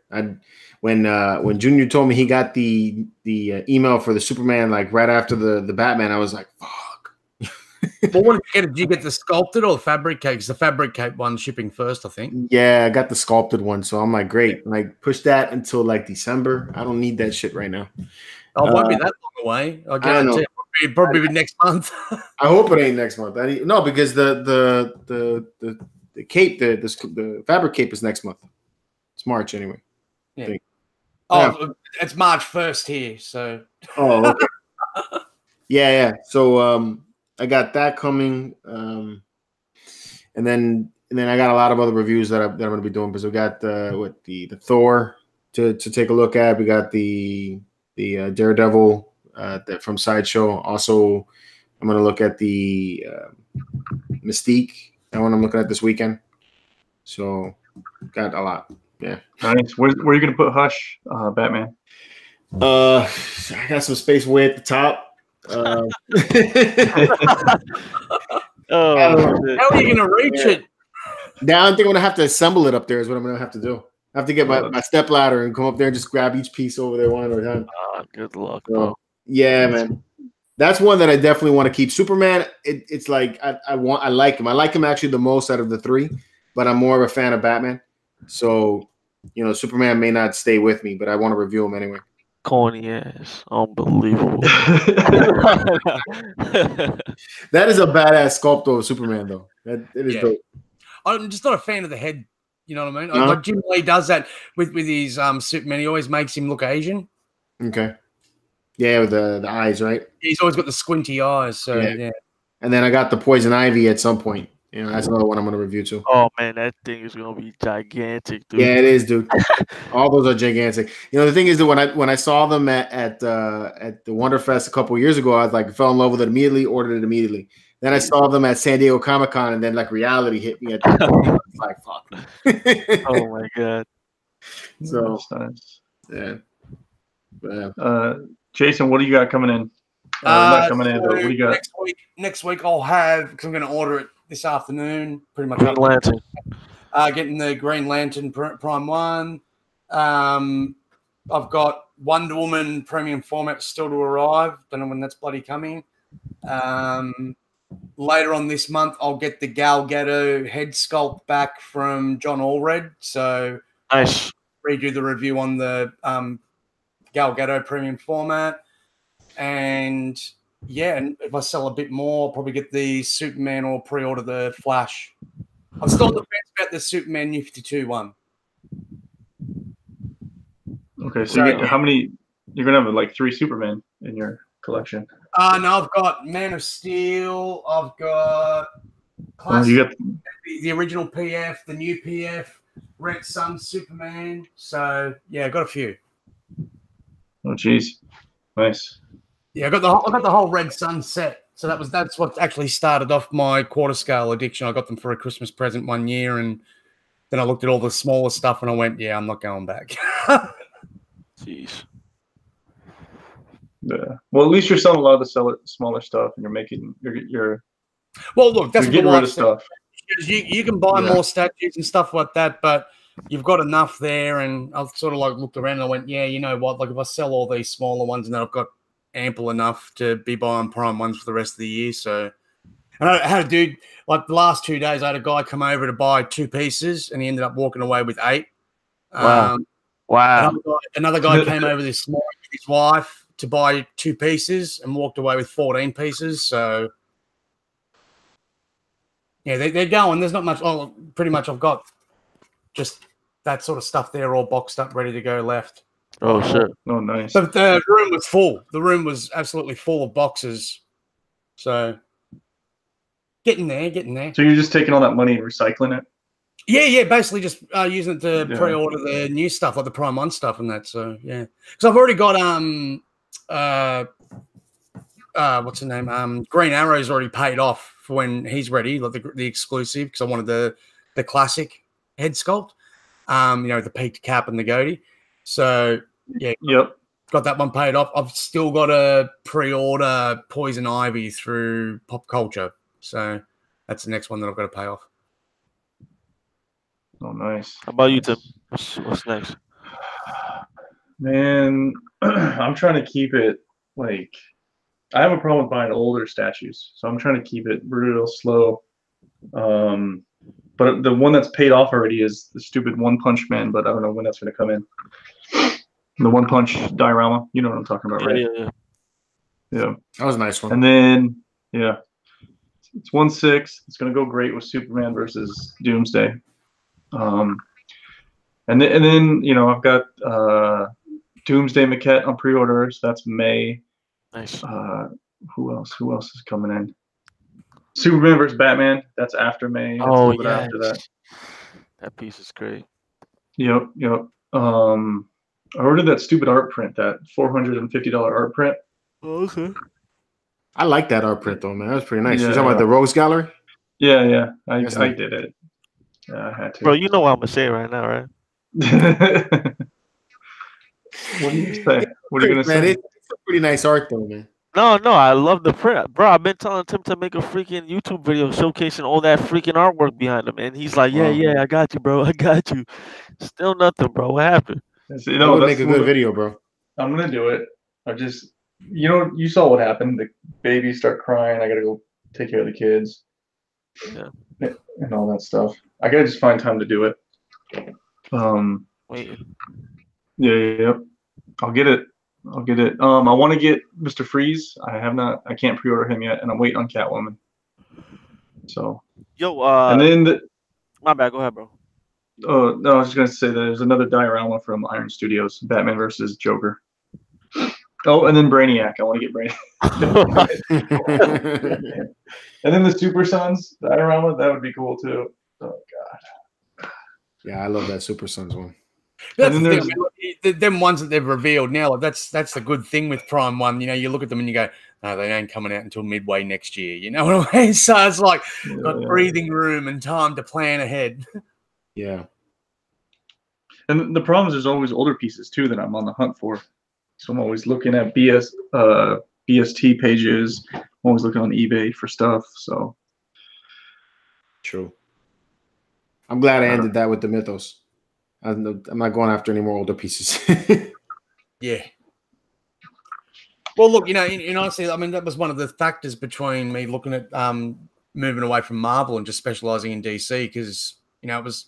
When Junior told me he got the email for the Superman like right after the Batman, I was like, fuck. But what did you get the sculpted or the fabricate? Because the fabricate one shipping first, I think. Yeah, I got the sculpted one, so I'm like, great. Like, push that until like December. I don't need that shit right now. Oh, it won't be that long away. I guarantee it. Probably next month. I hope it ain't next month. No, because the cape, the fabric cape is next month. It's March anyway. Yeah. Oh, it's March 1st here. So. Oh, okay. Yeah. So I got that coming, and then I got a lot of other reviews that I'm going to be doing because we got the Thor to take a look at. We got the Daredevil from Sideshow. Also, I'm going to look at the Mystique. That one I'm looking at this weekend. So got a lot. Yeah. Nice. Where are you going to put Hush, Batman? I got some space way at the top. How are you gonna reach it? Now I think I'm gonna have to assemble it up there. Is what I'm gonna have to do. I have to get my step ladder and come up there and just grab each piece over there one at a time. Good luck, bro. Yeah, man. That's one that I definitely want to keep. Superman, it's like I like him. I like him actually the most out of the 3, but I'm more of a fan of Batman. So, Superman may not stay with me, but I want to review him anyway. Corny ass. Unbelievable. That is a badass sculptor of Superman, though. It is dope. I'm just not a fan of the head. You know what I mean? No? Like Jim Lee does that with his Superman. He always makes him look Asian. Okay. Yeah, with the eyes, right? He's always got the squinty eyes. So yeah. And then I got the Poison Ivy at some point. That's another one I'm going to review too. Oh man, that thing is going to be gigantic, dude. Yeah, it is, dude. All those are gigantic. The thing is that when I saw them at the Wonderfest a couple of years ago, I was like fell in love with it immediately, ordered it immediately. Then I saw them at San Diego Comic-Con, and then like reality hit me at the time. It's like, fuck. Oh my god. So Nice. yeah. Jason, what do you got coming in? Not coming in, but what do you got? Next week I'll have, because I'm going to order it this afternoon. Pretty much. Green Lantern. Getting the Green Lantern Prime 1. I've got Wonder Woman premium format still to arrive. Don't know when that's bloody coming. Later on this month, I'll get the Gal Gadot head sculpt back from John Allred. So nice. I'll redo the review on the Gal Gadot premium format. And yeah, and if I sell a bit more, I'll probably get the Superman or pre-order the Flash. I'm still on the fence about the Superman New 52 one. Okay, so how many? You're gonna have like 3 Superman in your collection. No, I've got Man of Steel. I've got classic, you got the original PF, the new PF, Red Sun Superman. So yeah, I got a few. Oh, geez, nice. Yeah, I got the whole Red Sun set. So that's what actually started off my quarter scale addiction. I got them for a Christmas present one year, and then I looked at all the smaller stuff and I went, yeah, I'm not going back. Jeez. Yeah. Well, at least you're selling a lot of the smaller stuff, and you're well, look, that's you're getting rid of stuff. You can buy more statues and stuff like that, but you've got enough there. And I've sort of like looked around and I went, yeah, you know what? Like if I sell all these smaller ones, and then I've got ample enough to be buying prime ones for the rest of the year. So, and I had a dude like the last 2 days. I had a guy come over to buy 2 pieces, and he ended up walking away with 8. Wow! Wow! Another guy came over this morning with his wife to buy 2 pieces and walked away with 14 pieces. So, yeah, they're going. There's not much. Oh, pretty much. I've got just that sort of stuff there, all boxed up, ready to go left. Oh, shit. Oh, nice. But the room was full. The room was absolutely full of boxes. So, getting there. So you're just taking all that money and recycling it? Yeah. Basically just using it to pre-order the new stuff, like the Prime 1 stuff and that. So, yeah. Because I've already got, what's the name? Green Arrow's already paid off for when he's ready, like the exclusive, because I wanted the classic head sculpt. The peaked cap and the goatee. So, yeah, got that one paid off. I've still got to pre-order Poison Ivy through Pop Culture. So that's the next one that I've got to pay off. Oh, nice. How about you, Tim? What's next? Man, I'm trying to keep it like I have a problem with buying older statues, so I'm trying to keep it real slow. But the one that's paid off already is the stupid One Punch Man, but I don't know when that's going to come in. The One Punch diorama, you know what I'm talking about, right? Yeah. That was a nice one. And then, it's 1/6. It's going to go great with Superman versus Doomsday. And then I've got Doomsday maquette on pre-orders. That's May. Nice. Who else is coming in? Superman versus Batman. That's after May. That's a little bit after that. That piece is great. Yep. I ordered that stupid art print, that $450 art print. Oh, okay. I like that art print though, man. That was pretty nice. Yeah, You're talking about the Rose Gallery? Yeah. I did it. Yeah, I had to. Bro, you know what I'm gonna say right now, right? What do you say? What are you gonna say? It's a pretty nice art though, man. No, I love the print, bro. I've been telling Tim to make a freaking YouTube video showcasing all that freaking artwork behind him, and he's like, "Yeah, I got you, bro. I got you." Still nothing, bro. What happened? That would make a good video, bro. I'm gonna do it. I just, you saw what happened. The babies start crying. I gotta go take care of the kids. Yeah. And all that stuff. I gotta just find time to do it. Wait. Yeah. I'll get it. I want to get Mr. Freeze. I can't pre-order him yet, and I'm waiting on Catwoman. So. Yo. And then my bad. Go ahead, bro. Oh no, I was just gonna say that there's another diorama from Iron Studios, Batman versus Joker. Oh, and then Brainiac. I want to get Brainiac. And then the Super Sons diorama, that would be cool too. Oh god. Yeah, I love that Super Sons one. That's the thing, them ones that they've revealed now. Like that's the good thing with Prime 1. You look at them and you go, They ain't coming out until midway next year. You know what I mean? So it's like got breathing room and time to plan ahead. Yeah. And the problem is there's always older pieces too that I'm on the hunt for. So I'm always looking at BST pages. I'm always looking on eBay for stuff. So true. I'm glad I ended that with the Mythos. I'm not going after any more older pieces. Yeah. Well, look, in honestly, I mean, that was one of the factors between me looking at moving away from Marvel and just specializing in DC because, it was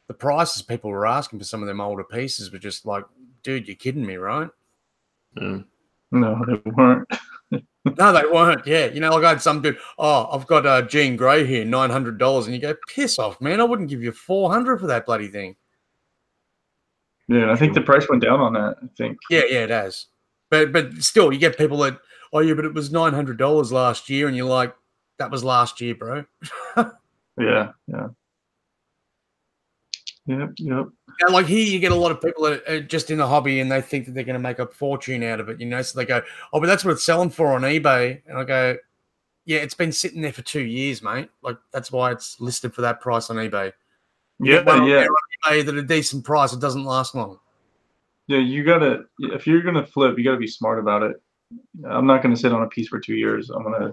the prices people were asking for some of them older pieces were just like, dude, you're kidding me, right? No, they weren't. No, they weren't. Yeah. Like I had some dude, I've got Jean Grey here, $900. And you go, piss off, man. I wouldn't give you $400 for that bloody thing. Yeah, I think the price went down on that, I think. Yeah, it has. But still, you get people that, but it was $900 last year. And you're like, that was last year, bro. Yeah. Yep. Yeah, like here, you get a lot of people that are just in the hobby and they think that they're going to make a fortune out of it, So they go, but that's what it's selling for on eBay. And I go, yeah, it's been sitting there for 2 years, mate. Like that's why it's listed for that price on eBay. Yeah. On eBay that a decent price, it doesn't last long. Yeah, if you're gonna flip, you gotta be smart about it. I'm not gonna sit on a piece for 2 years. I'm gonna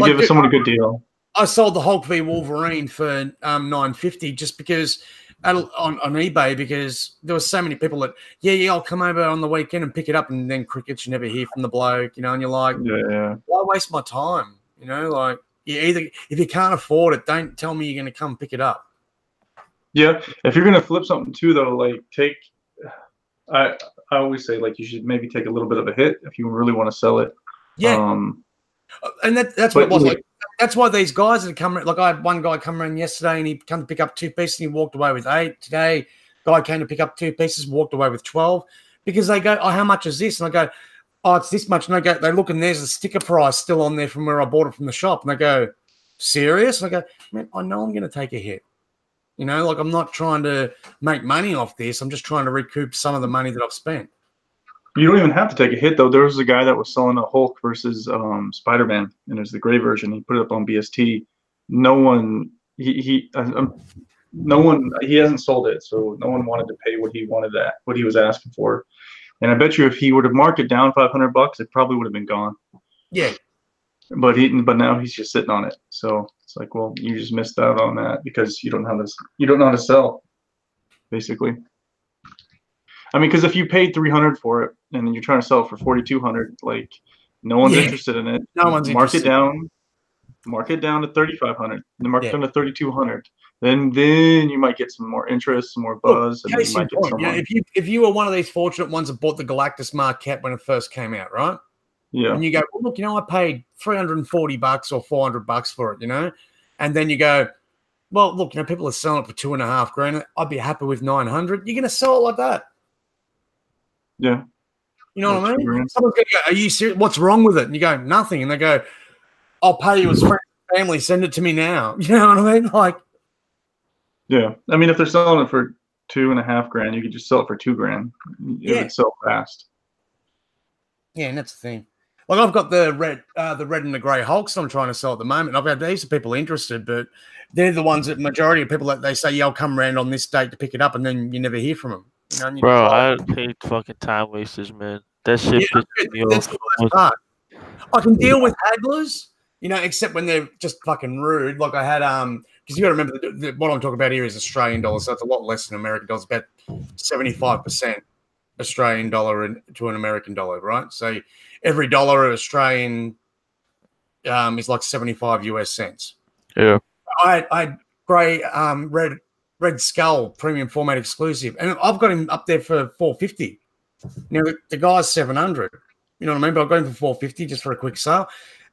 give someone a good deal. I sold the Hulk v Wolverine for $950 just because on eBay because there were so many people that I'll come over on the weekend and pick it up and then crickets you never hear from the bloke, and you're like, why waste my time? Like either if you can't afford it, don't tell me you're gonna come pick it up. Yeah, if you're gonna flip something too, though, like I always say like you should maybe take a little bit of a hit if you really want to sell it. Yeah, and that's what it was like. That's why these guys that come, like I had one guy come around yesterday and he come to pick up 2 pieces and he walked away with 8. Today, guy came to pick up 2 pieces, walked away with 12 because they go, how much is this? And I go, it's this much. And they look and there's a sticker price still on there from where I bought it from the shop. And they go, serious? And I go, man, I know I'm going to take a hit. Like I'm not trying to make money off this. I'm just trying to recoup some of the money that I've spent. You don't even have to take a hit, though. There was a guy that was selling a Hulk versus Spider-Man, and there's the gray version. He put it up on BST. No one, he hasn't sold it, so no one wanted to pay what he was asking for. And I bet you if he would have marked it down $500, it probably would have been gone. Yeah. But now he's just sitting on it. So it's like, well, you just missed out on that because you don't know how to sell, basically. I mean, because if you paid $300 for it and then you're trying to sell it for $4,200, like no one's interested in it. No one's interested. Mark it down to $3,500. Then mark it down to $3,200. Then you might get some more interest, some more buzz, and you might get someone. If you were one of these fortunate ones that bought the Galactus Marquette when it first came out, right? Yeah. And you go, well, look, I paid $340 or $400 for it, and then you go, well, look, people are selling it for $2,500. I'd be happy with $900. You're going to sell it like that. Yeah. You know what I mean? Someone's going to go, are you serious? What's wrong with it? And you go, nothing. And they go, I'll pay you as friends and family. Send it to me now. You know what I mean? Like, yeah. I mean, if they're selling it for $2,500, you could just sell it for $2,000. It would sell fast. Yeah, and that's the thing. Like I've got the red and the grey Hulks I'm trying to sell at the moment. I've had heaps of people interested, but they're the ones that majority of people that they say, I'll come around on this date to pick it up, and then you never hear from them. Bro, I hate fucking time wasters, man. That shit pisses me off. I can deal with hagglers, except when they're just fucking rude. Like I had, because you got to remember what I'm talking about here is Australian dollars, so it's a lot less than American dollars, about 75% Australian dollar to an American dollar, right? So every dollar of Australian is like 75 US cents. Yeah. I had grey, Red Skull premium format exclusive, and I've got him up there for $450. Now the guy's $700. You know what I mean? But I've got him for $450 just for a quick sale.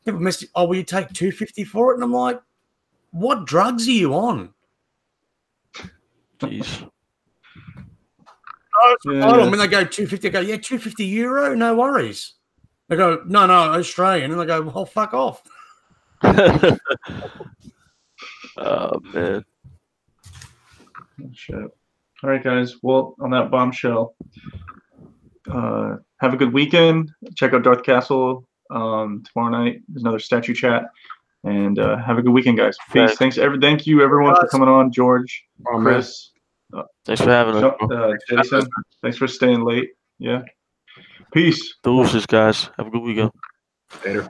People message, will you take $250 for it? And I'm like, what drugs are you on? Jeez. When they go $250, I go, yeah, €250, no worries. They go, no, Australian, and they go, well, fuck off. Oh man. Oh, shit. All right, guys. Well, on that bombshell, have a good weekend. Check out Darth Castle Tomorrow night there's another statue chat. And have a good weekend, guys. Peace. Thank you everyone for coming on. George, Chris. Thanks for having us. Jason, thanks for staying late. Yeah. Peace. Deuces, guys. Have a good weekend. Later.